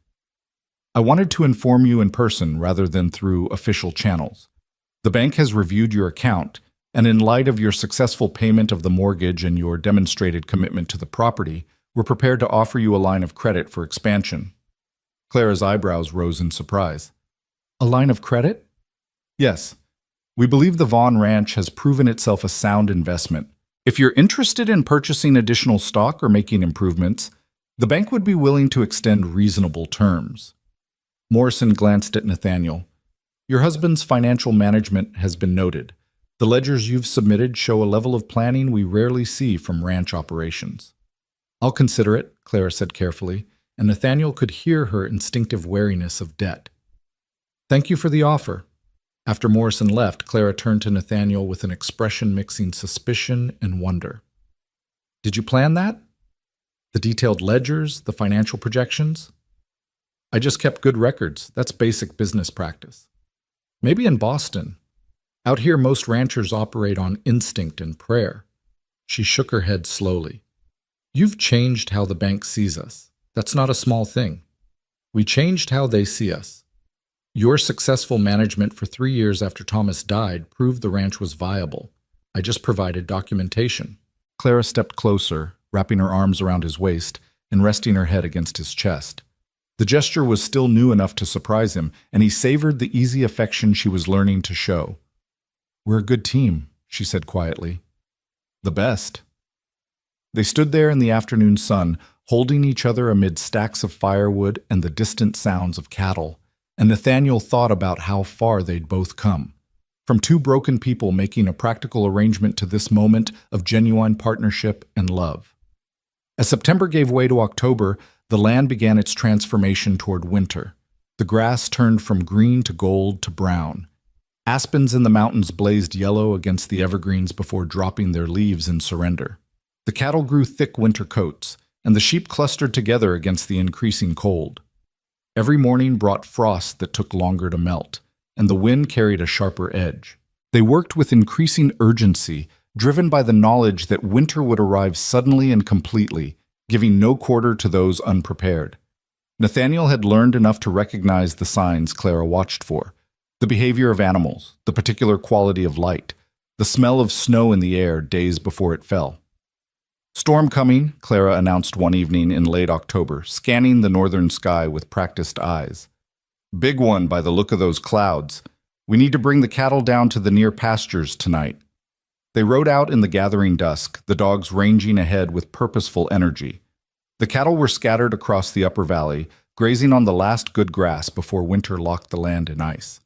S1: "I wanted to inform you in person rather than through official channels. The bank has reviewed your account, and in light of your successful payment of the mortgage and your demonstrated commitment to the property, we're prepared to offer you a line of credit for expansion." Clara's eyebrows rose in surprise. "A line of credit?" "Yes. We believe the Vaughn Ranch has proven itself a sound investment. If you're interested in purchasing additional stock or making improvements, the bank would be willing to extend reasonable terms. Morrison glanced at Nathaniel. Your husband's financial management has been noted. The ledgers you've submitted show a level of planning we rarely see from ranch operations. I'll consider it, Clara said carefully, and Nathaniel could hear her instinctive wariness of debt. Thank you for the offer. After Morrison left, Clara turned to Nathaniel with an expression mixing suspicion and wonder. Did you plan that? The detailed ledgers, the financial projections? I just kept good records. That's basic business practice. Maybe in Boston. Out here, most ranchers operate on instinct and prayer. She shook her head slowly. You've changed how the bank sees us. That's not a small thing. We changed how they see us. Your successful management for 3 years after Thomas died proved the ranch was viable. I just provided documentation. Clara stepped closer, wrapping her arms around his waist and resting her head against his chest. The gesture was still new enough to surprise him, and he savored the easy affection she was learning to show. We're a good team, she said quietly. The best. They stood there in the afternoon sun, holding each other amid stacks of firewood and the distant sounds of cattle, and Nathaniel thought about how far they'd both come. From two broken people making a practical arrangement to this moment of genuine partnership and love. As September gave way to October, the land began its transformation toward winter. The grass turned from green to gold to brown. Aspens in the mountains blazed yellow against the evergreens before dropping their leaves in surrender. The cattle grew thick winter coats, and the sheep clustered together against the increasing cold. Every morning brought frost that took longer to melt, and the wind carried a sharper edge. They worked with increasing urgency, driven by the knowledge that winter would arrive suddenly and completely, giving no quarter to those unprepared. Nathaniel had learned enough to recognize the signs Clara watched for: the behavior of animals, the particular quality of light, the smell of snow in the air days before it fell. Storm coming, Clara announced one evening in late October, scanning the northern sky with practiced eyes. Big one by the look of those clouds. We need to bring the cattle down to the near pastures tonight. They rode out in the gathering dusk, the dogs ranging ahead with purposeful energy. The cattle were scattered across the upper valley, grazing on the last good grass before winter locked the land in ice.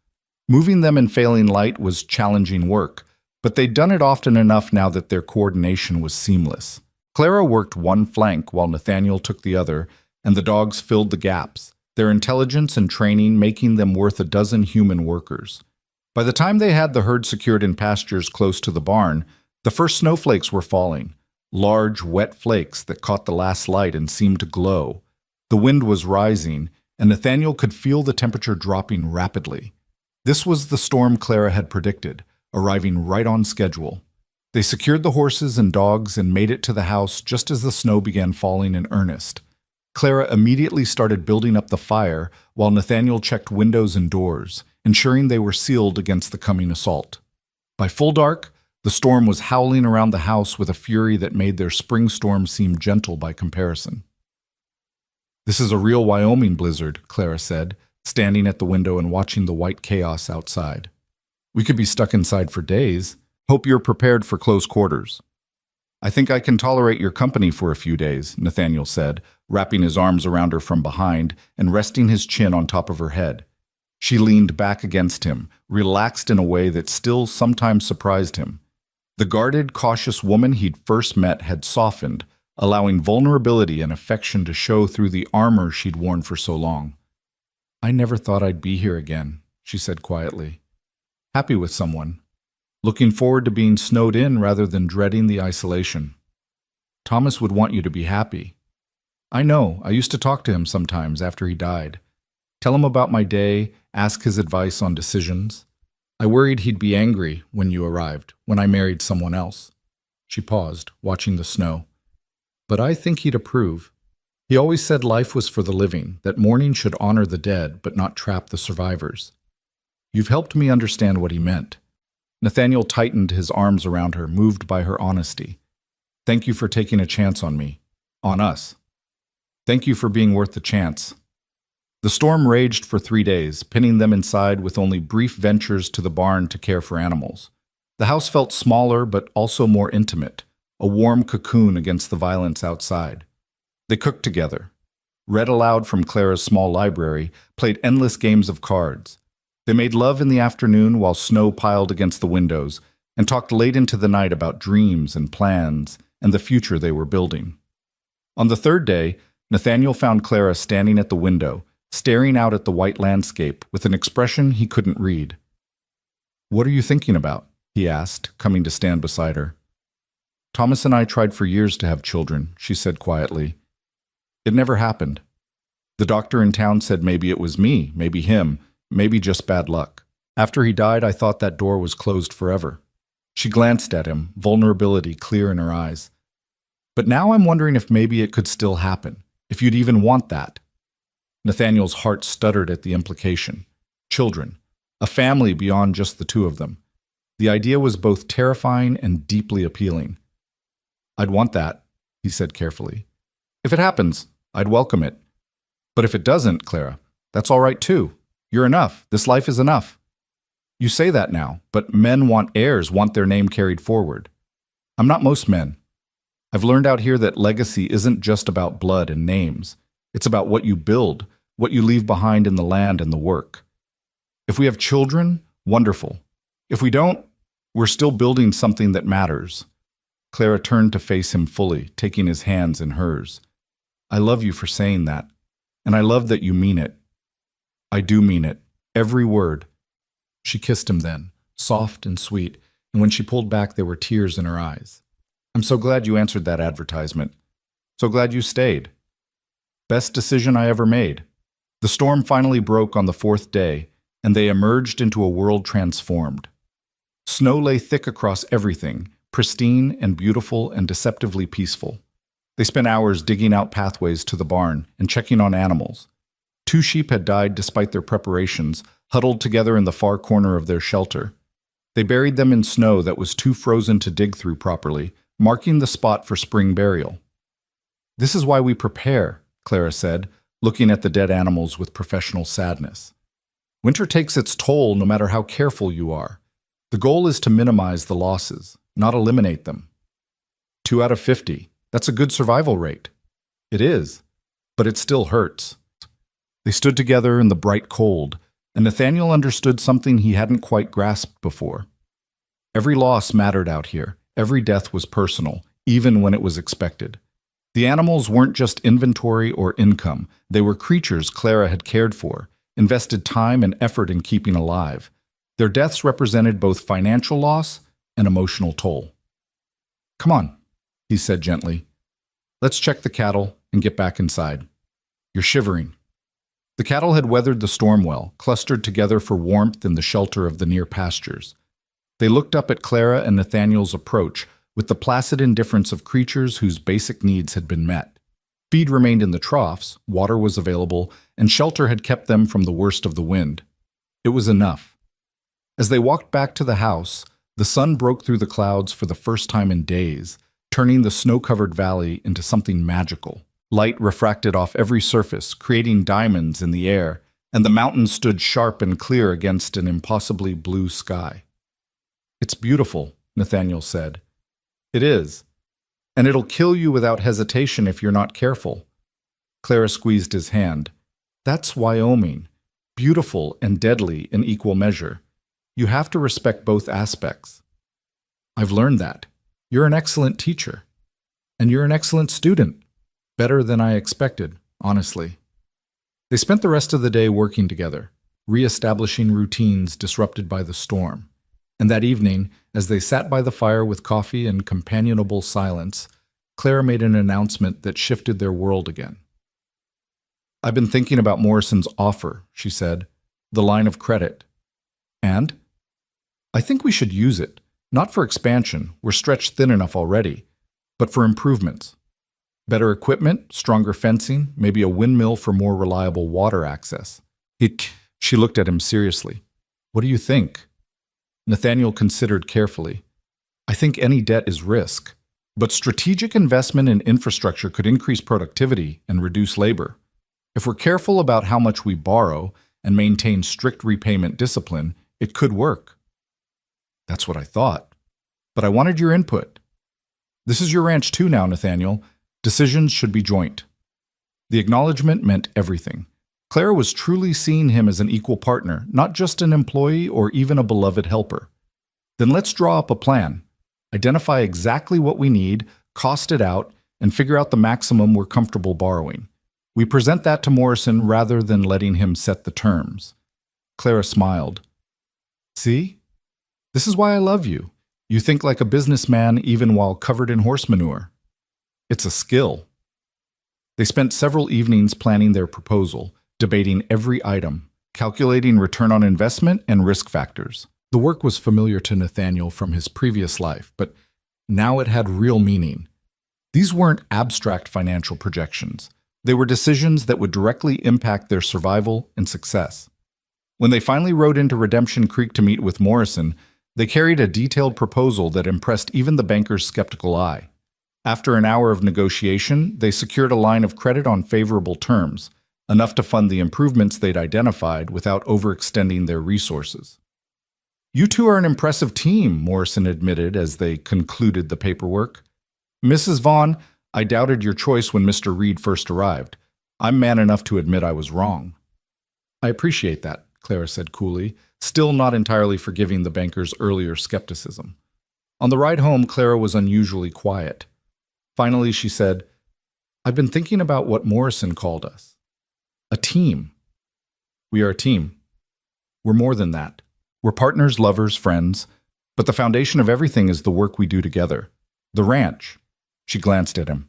S1: Moving them in failing light was challenging work, but they'd done it often enough now that their coordination was seamless. Clara worked one flank while Nathaniel took the other, and the dogs filled the gaps, their intelligence and training making them worth a dozen human workers. By the time they had the herd secured in pastures close to the barn, the first snowflakes were falling, large, wet flakes that caught the last light and seemed to glow. The wind was rising, and Nathaniel could feel the temperature dropping rapidly. This was the storm Clara had predicted, arriving right on schedule. They secured the horses and dogs and made it to the house just as the snow began falling in earnest. Clara immediately started building up the fire while Nathaniel checked windows and doors, ensuring they were sealed against the coming assault. By full dark, the storm was howling around the house with a fury that made their spring storm seem gentle by comparison. This is a real Wyoming blizzard, Clara said, standing at the window and watching the white chaos outside. We could be stuck inside for days. Hope you're prepared for close quarters. I think I can tolerate your company for a few days, Nathaniel said, wrapping his arms around her from behind and resting his chin on top of her head. She leaned back against him, relaxed in a way that still sometimes surprised him. The guarded, cautious woman he'd first met had softened, allowing vulnerability and affection to show through the armor she'd worn for so long. I never thought I'd be here again, she said quietly. Happy with someone. Looking forward to being snowed in rather than dreading the isolation. Thomas would want you to be happy. I know, I used to talk to him sometimes after he died. Tell him about my day, ask his advice on decisions. I worried he'd be angry when you arrived, when I married someone else. She paused, watching the snow. But I think he'd approve. He always said life was for the living, that mourning should honor the dead but not trap the survivors. You've helped me understand what he meant. Nathaniel tightened his arms around her, moved by her honesty. Thank you for taking a chance on me. On us. Thank you for being worth the chance. The storm raged for 3 days, pinning them inside with only brief ventures to the barn to care for animals. The house felt smaller but also more intimate, a warm cocoon against the violence outside. They cooked together, read aloud from Clara's small library, played endless games of cards. They made love in the afternoon while snow piled against the windows, and talked late into the night about dreams and plans and the future they were building. On the third day, Nathaniel found Clara standing at the window, staring out at the white landscape with an expression he couldn't read. "What are you thinking about?" he asked, coming to stand beside her. "Thomas and I tried for years to have children," she said quietly. "It never happened. The doctor in town said maybe it was me, maybe him, maybe just bad luck. After he died, I thought that door was closed forever." She glanced at him, vulnerability clear in her eyes. "But now I'm wondering if maybe it could still happen, if you'd even want that." Nathaniel's heart stuttered at the implication. Children. A family beyond just the two of them. The idea was both terrifying and deeply appealing. "I'd want that," he said carefully. "If it happens, I'd welcome it. But if it doesn't, Clara, that's all right too. You're enough. This life is enough. You say that now, but men want heirs, want their name carried forward. I'm not most men. I've learned out here that legacy isn't just about blood and names. It's about what you build, what you leave behind in the land and the work. If we have children, wonderful. If we don't, we're still building something that matters." Clara turned to face him fully, taking his hands in hers. "I love you for saying that, and I love that you mean it." "I do mean it, every word." She kissed him then, soft and sweet, and when she pulled back there were tears in her eyes. "I'm so glad you answered that advertisement. So glad you stayed. Best decision I ever made." The storm finally broke on the fourth day, and they emerged into a world transformed. Snow lay thick across everything, pristine and beautiful and deceptively peaceful. They spent hours digging out pathways to the barn and checking on animals. 2 sheep had died despite their preparations, huddled together in the far corner of their shelter. They buried them in snow that was too frozen to dig through properly, marking the spot for spring burial. "This is why we prepare," Clara said, looking at the dead animals with professional sadness. "Winter takes its toll no matter how careful you are. The goal is to minimize the losses, not eliminate them. 2 out of 50. That's a good survival rate." "It is, but it still hurts." They stood together in the bright cold, and Nathaniel understood something he hadn't quite grasped before. Every loss mattered out here. Every death was personal, even when it was expected. The animals weren't just inventory or income. They were creatures Clara had cared for, invested time and effort in keeping alive. Their deaths represented both financial loss and emotional toll. "Come on," he said gently. "Let's check the cattle and get back inside. You're shivering." The cattle had weathered the storm well, clustered together for warmth in the shelter of the near pastures. They looked up at Clara and Nathaniel's approach with the placid indifference of creatures whose basic needs had been met. Feed remained in the troughs, water was available, and shelter had kept them from the worst of the wind. It was enough. As they walked back to the house, the sun broke through the clouds for the first time in days, turning the snow-covered valley into something magical. Light refracted off every surface, creating diamonds in the air, and the mountains stood sharp and clear against an impossibly blue sky. "It's beautiful," Nathaniel said. "It is. And it'll kill you without hesitation if you're not careful." Clara squeezed his hand. "That's Wyoming. Beautiful and deadly in equal measure. You have to respect both aspects." "I've learned that. You're an excellent teacher. And you're an excellent student. Better than I expected, honestly." They spent the rest of the day working together, re-establishing routines disrupted by the storm. And that evening, as they sat by the fire with coffee and companionable silence, Clara made an announcement that shifted their world again. "I've been thinking about Morrison's offer," she said, "the line of credit. And I think we should use it, not for expansion, we're stretched thin enough already, but for improvements. Better equipment, stronger fencing, maybe a windmill for more reliable water access." She looked at him seriously. "What do you think?" Nathaniel considered carefully. "I think any debt is risk, but strategic investment in infrastructure could increase productivity and reduce labor. If we're careful about how much we borrow and maintain strict repayment discipline, it could work. That's what I thought. But I wanted your input. This is your ranch too now, Nathaniel. Decisions should be joint. The acknowledgement meant everything. Clara was truly seeing him as an equal partner, not just an employee or even a beloved helper. Then let's draw up a plan. Identify exactly what we need, cost it out, and figure out the maximum we're comfortable borrowing. We present that to Morrison rather than letting him set the terms. Clara smiled. See? This is why I love you. You think like a businessman even while covered in horse manure. It's a skill. They spent several evenings planning their proposal, debating every item, calculating return on investment and risk factors. The work was familiar to Nathaniel from his previous life, but now it had real meaning. These weren't abstract financial projections. They were decisions that would directly impact their survival and success. When they finally rode into Redemption Creek to meet with Morrison, they carried a detailed proposal that impressed even the banker's skeptical eye. After an hour of negotiation, they secured a line of credit on favorable terms, enough to fund the improvements they'd identified without overextending their resources. You two are an impressive team, Morrison admitted as they concluded the paperwork. Mrs. Vaughn, I doubted your choice when Mr. Reed first arrived. I'm man enough to admit I was wrong. I appreciate that, Clara said coolly, still not entirely forgiving the banker's earlier skepticism. On the ride home, Clara was unusually quiet. Finally, she said, I've been thinking about what Morrison called us. A team. We are a team. We're more than that. We're partners, lovers, friends, but the foundation of everything is the work we do together. The ranch. She glanced at him.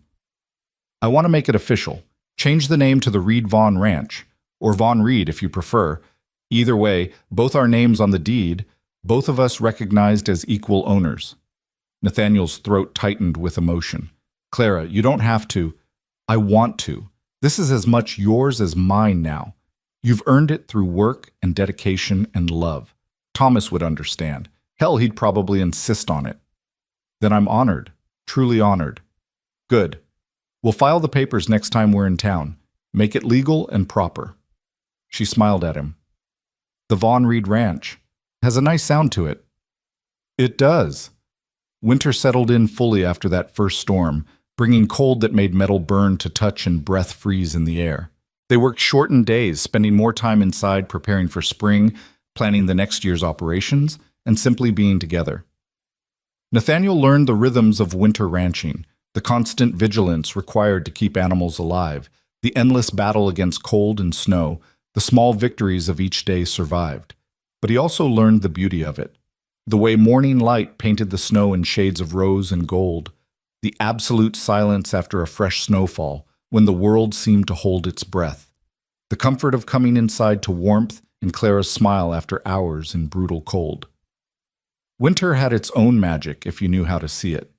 S1: I want to make it official. Change the name to the Reed Vaughn Ranch, or Vaughn Reed if you prefer. Either way, both our names on the deed, both of us recognized as equal owners. Nathaniel's throat tightened with emotion. Clara, you don't have to. I want to. This is as much yours as mine now. You've earned it through work and dedication and love. Thomas would understand. Hell, he'd probably insist on it. Then I'm honored, truly honored. Good. We'll file the papers next time we're in town. Make it legal and proper. She smiled at him. The Vaughn Reed Ranch has a nice sound to it. It does. Winter settled in fully after that first storm, bringing cold that made metal burn to touch and breath freeze in the air. They worked shortened days, spending more time inside preparing for spring, planning the next year's operations, and simply being together. Nathaniel learned the rhythms of winter ranching, the constant vigilance required to keep animals alive, the endless battle against cold and snow, the small victories of each day survived. But he also learned the beauty of it, the way morning light painted the snow in shades of rose and gold, the absolute silence after a fresh snowfall, when the world seemed to hold its breath, the comfort of coming inside to warmth and Clara's smile after hours in brutal cold. Winter had its own magic if you knew how to see it.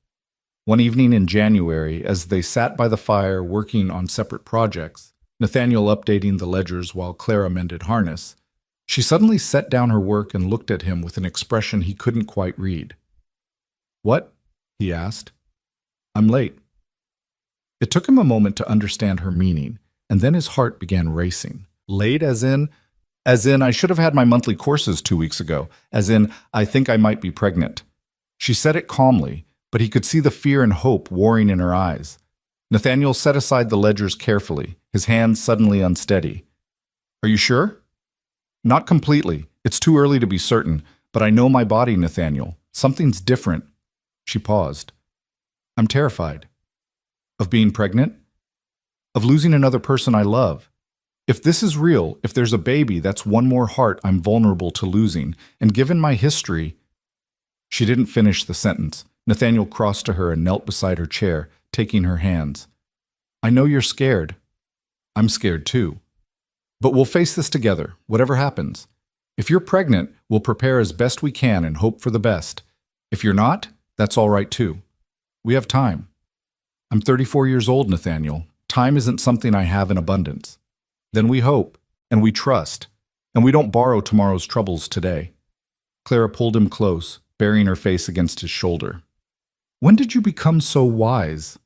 S1: One evening in January, as they sat by the fire working on separate projects, Nathaniel updating the ledgers while Clara mended harness, she suddenly set down her work and looked at him with an expression he couldn't quite read. What? He asked. I'm late. It took him a moment to understand her meaning, and then his heart began racing. Late as in I should have had my monthly courses 2 weeks ago, as in I think I might be pregnant. She said it calmly, but he could see the fear and hope warring in her eyes. Nathaniel set aside the ledgers carefully, his hands suddenly unsteady. Are you sure? Not completely. It's too early to be certain, but I know my body, Nathaniel. Something's different. She paused. I'm terrified. Of being pregnant? Of losing another person I love. If this is real, if there's a baby, that's one more heart I'm vulnerable to losing, and given my history... She didn't finish the sentence. Nathaniel crossed to her and knelt beside her chair, taking her hands. I know you're scared. I'm scared too. But we'll face this together, whatever happens. If you're pregnant, we'll prepare as best we can and hope for the best. If you're not, that's all right too. We have time. I'm 34 years old, Nathaniel. Time isn't something I have in abundance. Then we hope, and we trust, and we don't borrow tomorrow's troubles today. Clara pulled him close, burying her face against his shoulder. When did you become so wise?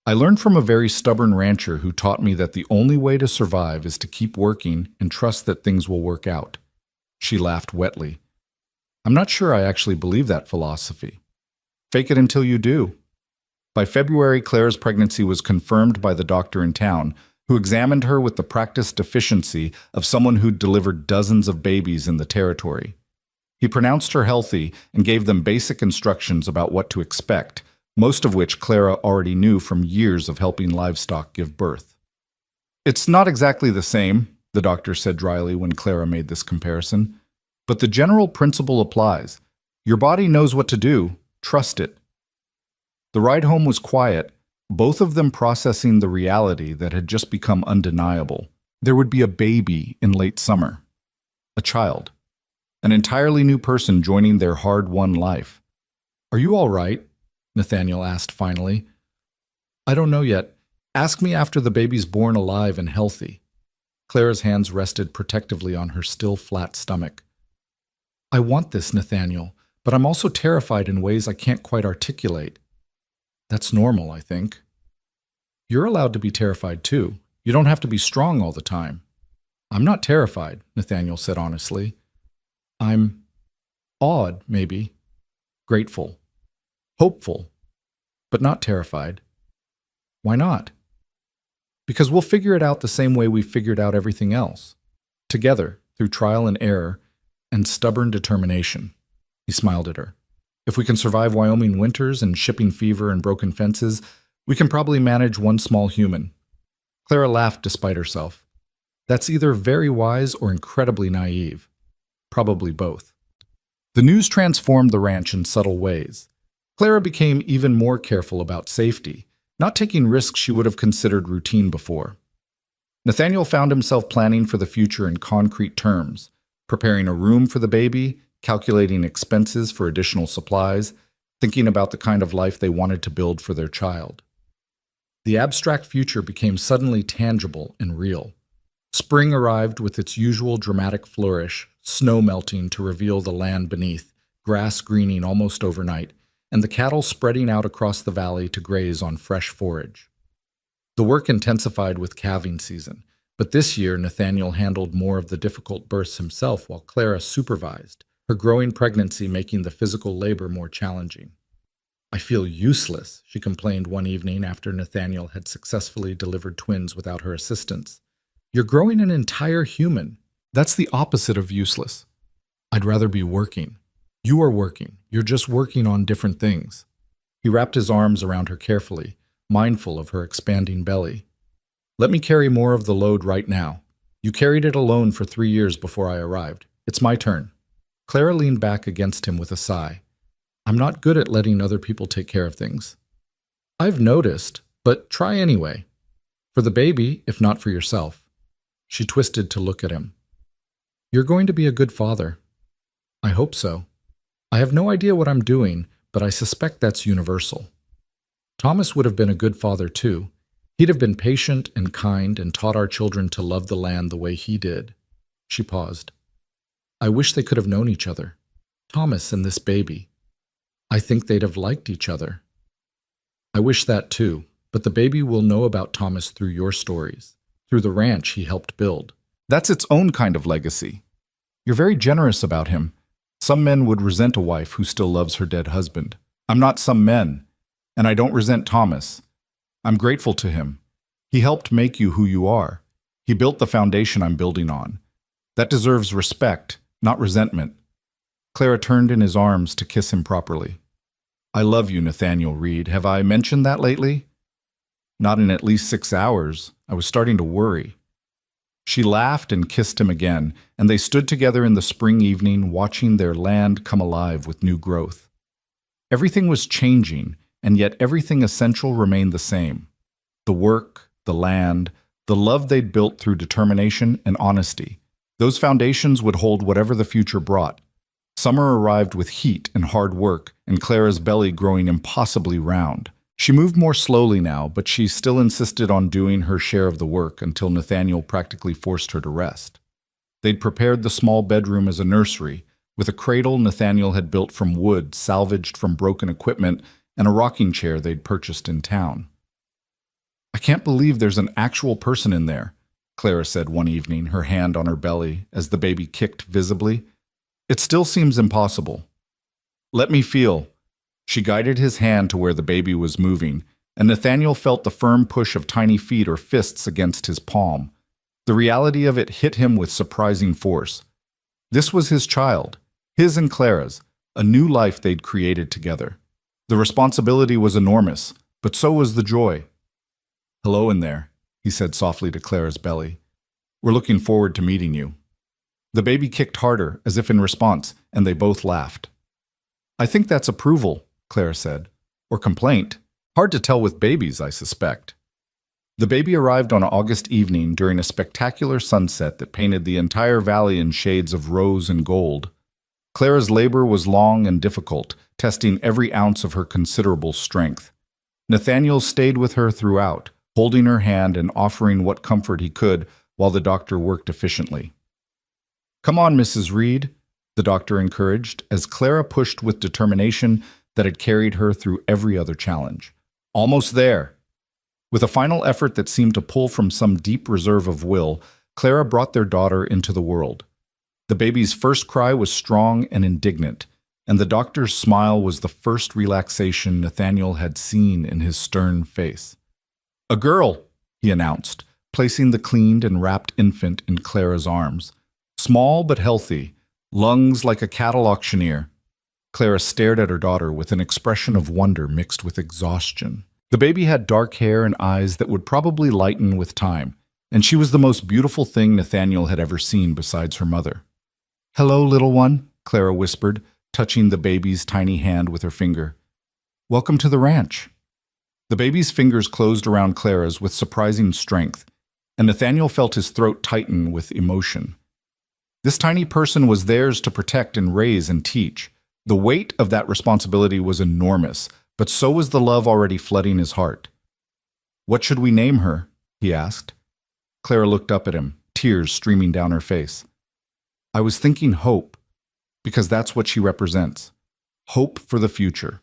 S1: I learned from a very stubborn rancher who taught me that the only way to survive is to keep working and trust that things will work out. She laughed wetly. I'm not sure I actually believe that philosophy. Fake it until you do. By February, Claire's pregnancy was confirmed by the doctor in town, who examined her with the practiced efficiency of someone who'd delivered dozens of babies in the territory. He pronounced her healthy and gave them basic instructions about what to expect, most of which Clara already knew from years of helping livestock give birth. It's not exactly the same, the doctor said dryly when Clara made this comparison, but the general principle applies. Your body knows what to do. Trust it. The ride home was quiet, both of them processing the reality that had just become undeniable. There would be a baby in late summer. A child. An entirely new person joining their hard-won life. Are you all right? Nathaniel asked finally. I don't know yet. Ask me after the baby's born alive and healthy. Clara's hands rested protectively on her still flat stomach. I want this, Nathaniel, but I'm also terrified in ways I can't quite articulate. That's normal, I think. You're allowed to be terrified too. You don't have to be strong all the time. I'm not terrified, Nathaniel said honestly. I'm awed, maybe. Grateful. Hopeful. But not terrified. Why not? Because we'll figure it out the same way we figured out everything else. Together, through trial and error, and stubborn determination. He smiled at her. If we can survive Wyoming winters and shipping fever and broken fences, we can probably manage one small human. Clara laughed despite herself. That's either very wise or incredibly naive. Probably both. The news transformed the ranch in subtle ways. Clara became even more careful about safety, not taking risks she would have considered routine before. Nathaniel found himself planning for the future in concrete terms, preparing a room for the baby, calculating expenses for additional supplies, thinking about the kind of life they wanted to build for their child. The abstract future became suddenly tangible and real. Spring arrived with its usual dramatic flourish, snow melting to reveal the land beneath, grass greening almost overnight, and the cattle spreading out across the valley to graze on fresh forage. The work intensified with calving season, but this year Nathaniel handled more of the difficult births himself while Clara supervised, her growing pregnancy making the physical labor more challenging. I feel useless, she complained one evening after Nathaniel had successfully delivered twins without her assistance. You're growing an entire human. That's the opposite of useless. I'd rather be working. You are working. You're just working on different things. He wrapped his arms around her carefully, mindful of her expanding belly. Let me carry more of the load right now. You carried it alone for 3 years before I arrived. It's my turn. Clara leaned back against him with a sigh. I'm not good at letting other people take care of things. I've noticed, but try anyway. For the baby, if not for yourself. She twisted to look at him. You're going to be a good father. I hope so. I have no idea what I'm doing, but I suspect that's universal. Thomas would have been a good father too. He'd have been patient and kind and taught our children to love the land the way he did. She paused. I wish they could have known each other. Thomas and this baby. I think they'd have liked each other. I wish that too, but the baby will know about Thomas through your stories, through the ranch he helped build. That's its own kind of legacy. You're very generous about him. Some men would resent a wife who still loves her dead husband. I'm not some men, and I don't resent Thomas. I'm grateful to him. He helped make you who you are. He built the foundation I'm building on. That deserves respect, not resentment. Clara turned in his arms to kiss him properly. I love you, Nathaniel Reed. Have I mentioned that lately? Not in at least 6 hours. I was starting to worry. She laughed and kissed him again, and they stood together in the spring evening, watching their land come alive with new growth. Everything was changing, and yet everything essential remained the same. The work, the land, the love they'd built through determination and honesty. Those foundations would hold whatever the future brought. Summer arrived with heat and hard work, and Clara's belly growing impossibly round. She moved more slowly now, but she still insisted on doing her share of the work until Nathaniel practically forced her to rest. They'd prepared the small bedroom as a nursery, with a cradle Nathaniel had built from wood salvaged from broken equipment and a rocking chair they'd purchased in town. I can't believe there's an actual person in there, Clara said one evening, her hand on her belly as the baby kicked visibly. It still seems impossible. Let me feel. She guided his hand to where the baby was moving, and Nathaniel felt the firm push of tiny feet or fists against his palm. The reality of it hit him with surprising force. This was his child, his and Clara's, a new life they'd created together. The responsibility was enormous, but so was the joy. Hello in there, he said softly to Clara's belly. We're looking forward to meeting you. The baby kicked harder, as if in response, and they both laughed. I think that's approval, Clara said. Or complaint. Hard to tell with babies, I suspect. The baby arrived on an August evening during a spectacular sunset that painted the entire valley in shades of rose and gold. Clara's labor was long and difficult, testing every ounce of her considerable strength. Nathaniel stayed with her throughout, holding her hand and offering what comfort he could while the doctor worked efficiently. Come on, Mrs. Reed, the doctor encouraged, as Clara pushed with determination that had carried her through every other challenge. Almost there. With a final effort that seemed to pull from some deep reserve of will, Clara brought their daughter into the world. The baby's first cry was strong and indignant, and the doctor's smile was the first relaxation Nathaniel had seen in his stern face. A girl, he announced, placing the cleaned and wrapped infant in Clara's arms. Small but healthy, lungs like a cattle auctioneer. Clara stared at her daughter with an expression of wonder mixed with exhaustion. The baby had dark hair and eyes that would probably lighten with time, and she was the most beautiful thing Nathaniel had ever seen besides her mother. Hello, little one, Clara whispered, touching the baby's tiny hand with her finger. Welcome to the ranch. The baby's fingers closed around Clara's with surprising strength, and Nathaniel felt his throat tighten with emotion. This tiny person was theirs to protect and raise and teach. The weight of that responsibility was enormous, but so was the love already flooding his heart. What should we name her? He asked. Clara looked up at him, tears streaming down her face. I was thinking hope, because that's what she represents. Hope for the future.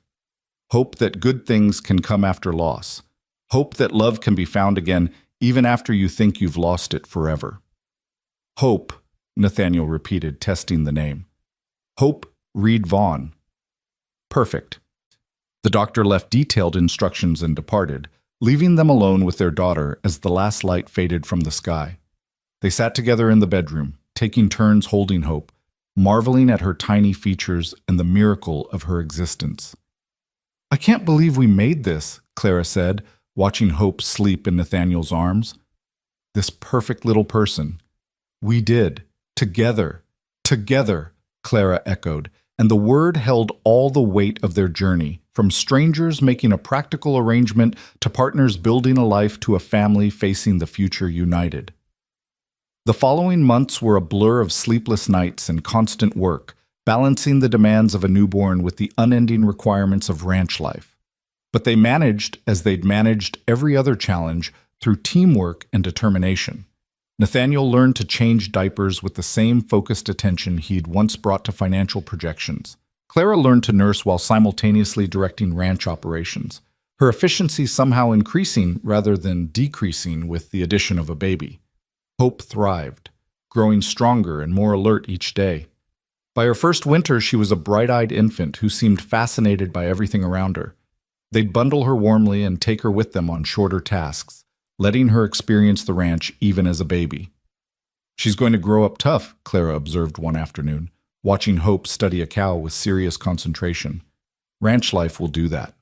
S1: Hope that good things can come after loss. Hope that love can be found again even after you think you've lost it forever. Hope, Nathaniel repeated, testing the name. Hope Reed Vaughn. Perfect. The doctor left detailed instructions and departed, leaving them alone with their daughter as the last light faded from the sky. They sat together in the bedroom, taking turns holding Hope, marveling at her tiny features and the miracle of her existence. I can't believe we made this, Clara said, watching Hope sleep in Nathaniel's arms. This perfect little person. We did. Together. Together, Clara echoed, and the word held all the weight of their journey, from strangers making a practical arrangement to partners building a life to a family facing the future united. The following months were a blur of sleepless nights and constant work, balancing the demands of a newborn with the unending requirements of ranch life. But they managed, as they'd managed every other challenge, through teamwork and determination. Nathaniel learned to change diapers with the same focused attention he'd once brought to financial projections. Clara learned to nurse while simultaneously directing ranch operations, her efficiency somehow increasing rather than decreasing with the addition of a baby. Hope thrived, growing stronger and more alert each day. By her first winter, she was a bright-eyed infant who seemed fascinated by everything around her. They'd bundle her warmly and take her with them on shorter tasks, letting her experience the ranch even as a baby. She's going to grow up tough, Clara observed one afternoon, watching Hope study a cow with serious concentration. Ranch life will do that.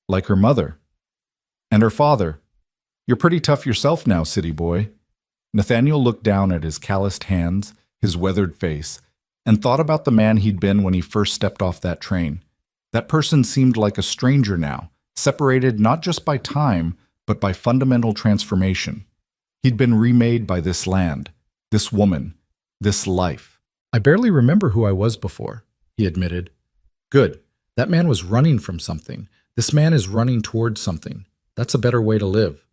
S1: Like her mother. And her father. You're pretty tough yourself now, city boy. Nathaniel looked down at his calloused hands, his weathered face, and thought about the man he'd been when he first stepped off that train. That person seemed like a stranger now, separated not just by time, but by fundamental transformation. He'd been remade by this land, this woman, this life. I barely remember who I was before, he admitted. Good. That man was running from something. This man is running towards something. That's a better way to live.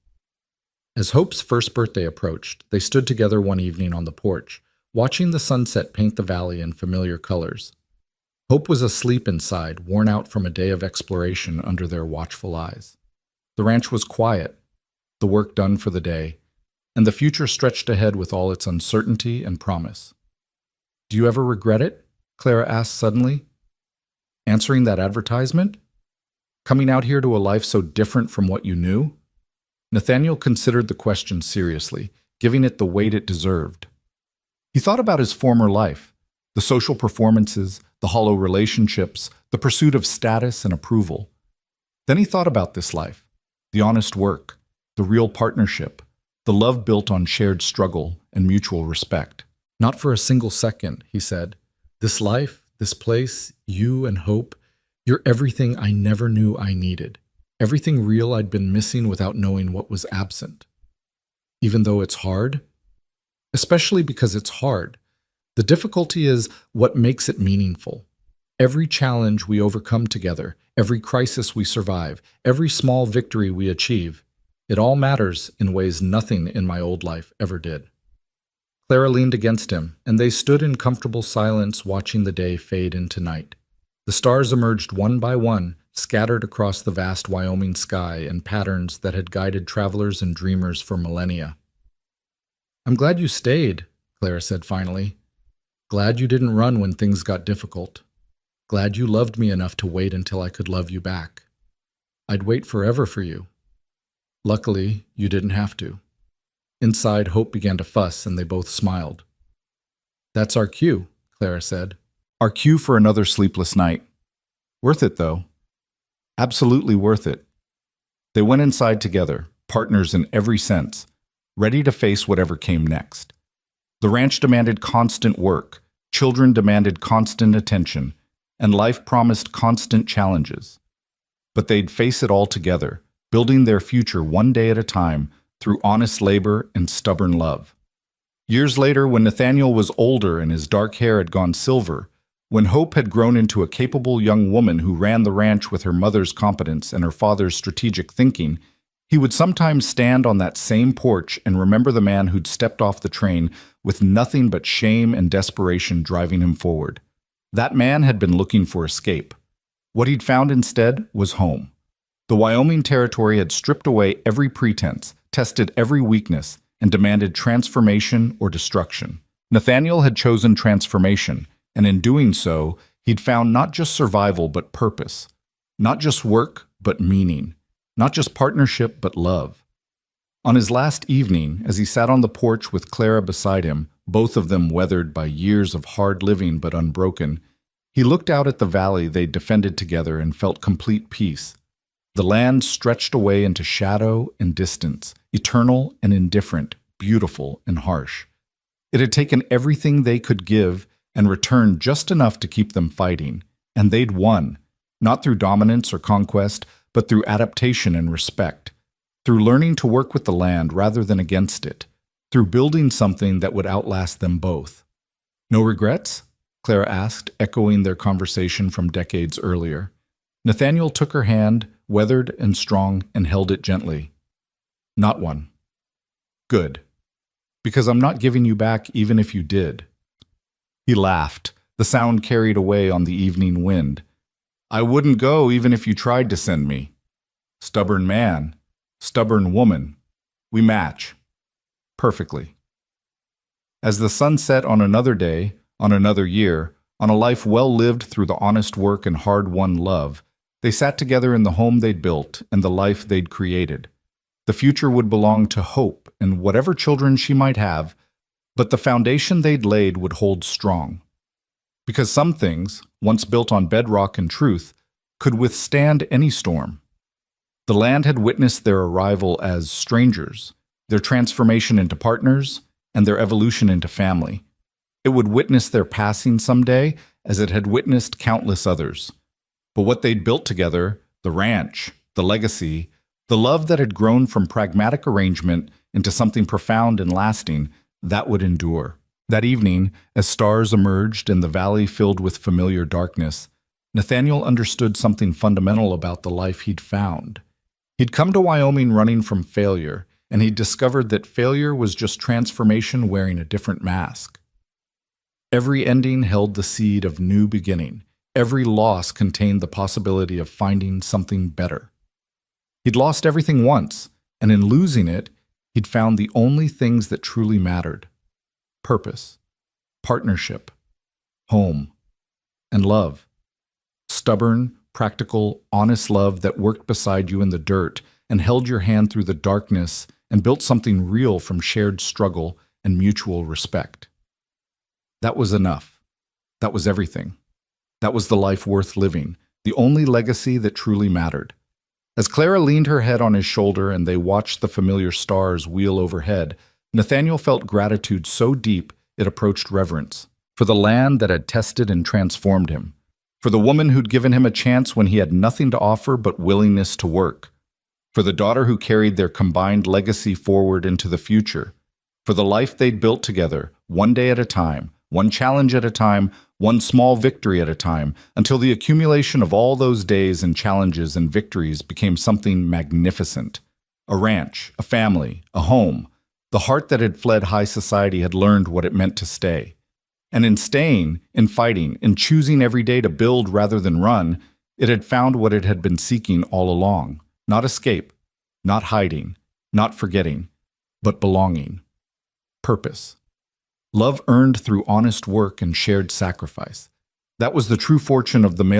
S1: As Hope's first birthday approached, they stood together one evening on the porch, watching the sunset paint the valley in familiar colors. Hope was asleep inside, worn out from a day of exploration under their watchful eyes. The ranch was quiet. the work done for the day, and the future stretched ahead with all its uncertainty and promise. "Do you ever regret it?" Clara asked suddenly. "Answering that advertisement? Coming out here to a life so different from what you knew?" Nathaniel considered the question seriously, giving it the weight it deserved. He thought about his former life, the social performances, the hollow relationships, the pursuit of status and approval. Then he thought about this life, the honest work, the real partnership, the love built on shared struggle and mutual respect. "Not for a single second," he said. "This life, this place, you and Hope, you're everything I never knew I needed. Everything real I'd been missing without knowing what was absent. Even though it's hard, especially because it's hard, the difficulty is what makes it meaningful. Every challenge we overcome together, every crisis we survive, every small victory we achieve, it all matters in ways nothing in my old life ever did." Clara leaned against him, and they stood in comfortable silence watching the day fade into night. The stars emerged one by one, scattered across the vast Wyoming sky in patterns that had guided travelers and dreamers for millennia. "I'm glad you stayed," Clara said finally. "Glad you didn't run when things got difficult. Glad you loved me enough to wait until I could love you back. I'd wait forever for you. Luckily, you didn't have to." Inside, Hope began to fuss, and they both smiled. "That's our cue," Clara said. "Our cue for another sleepless night. Worth it, though. Absolutely worth it." They went inside together, partners in every sense, ready to face whatever came next. The ranch demanded constant work, children demanded constant attention, and life promised constant challenges. But they'd face it all together, building their future one day at a time through honest labor and stubborn love. Years later, when Nathaniel was older and his dark hair had gone silver, when Hope had grown into a capable young woman who ran the ranch with her mother's competence and her father's strategic thinking, he would sometimes stand on that same porch and remember the man who'd stepped off the train with nothing but shame and desperation driving him forward. That man had been looking for escape. What he'd found instead was home. The Wyoming Territory had stripped away every pretense, tested every weakness, and demanded transformation or destruction. Nathaniel had chosen transformation, and in doing so, he'd found not just survival but purpose, not just work but meaning, not just partnership but love. On his last evening, as he sat on the porch with Clara beside him, both of them weathered by years of hard living but unbroken, he looked out at the valley they'd defended together and felt complete peace. The land stretched away into shadow and distance, eternal and indifferent, beautiful and harsh. It had taken everything they could give and returned just enough to keep them fighting, and they'd won, not through dominance or conquest, but through adaptation and respect, through learning to work with the land rather than against it, through building something that would outlast them both. "No regrets?" Clara asked, echoing their conversation from decades earlier. Nathaniel took her hand, weathered and strong, and held it gently. "Not one." "Good. Because I'm not giving you back even if you did." He laughed, the sound carried away on the evening wind. "I wouldn't go even if you tried to send me. Stubborn man, stubborn woman. We match. Perfectly." As the sun set on another day, on another year, on a life well lived through the honest work and hard-won love, they sat together in the home they'd built and the life they'd created. The future would belong to Hope and whatever children she might have, but the foundation they'd laid would hold strong. Because some things, once built on bedrock and truth, could withstand any storm. The land had witnessed their arrival as strangers, their transformation into partners, and their evolution into family. It would witness their passing someday, as it had witnessed countless others. But what they'd built together, the ranch, the legacy, the love that had grown from pragmatic arrangement into something profound and lasting, that would endure. That evening, as stars emerged and the valley filled with familiar darkness, Nathaniel understood something fundamental about the life he'd found. He'd come to Wyoming running from failure, and he'd discovered that failure was just transformation wearing a different mask. Every ending held the seed of new beginning. Every loss contained the possibility of finding something better. He'd lost everything once, And in losing it, he'd found the only things that truly mattered: purpose, partnership, home, and love. Stubborn, practical, honest love that worked beside you in the dirt and held your hand through the darkness and built something real from shared struggle and mutual respect. That was enough. That was everything. That was the life worth living, the only legacy that truly mattered. As Clara leaned her head on his shoulder and they watched the familiar stars wheel overhead, Nathaniel felt gratitude so deep it approached reverence, for the land that had tested and transformed him, for the woman who'd given him a chance when he had nothing to offer but willingness to work, for the daughter who carried their combined legacy forward into the future, for the life they'd built together, one day at a time, one challenge at a time, one small victory at a time, until the accumulation of all those days and challenges and victories became something magnificent. A ranch, a family, a home. The heart that had fled high society had learned what it meant to stay. And in staying, in fighting, in choosing every day to build rather than run, it had found what it had been seeking all along. Not escape, not hiding, not forgetting, but belonging. Purpose. Love earned through honest work and shared sacrifice. That was the true fortune of the male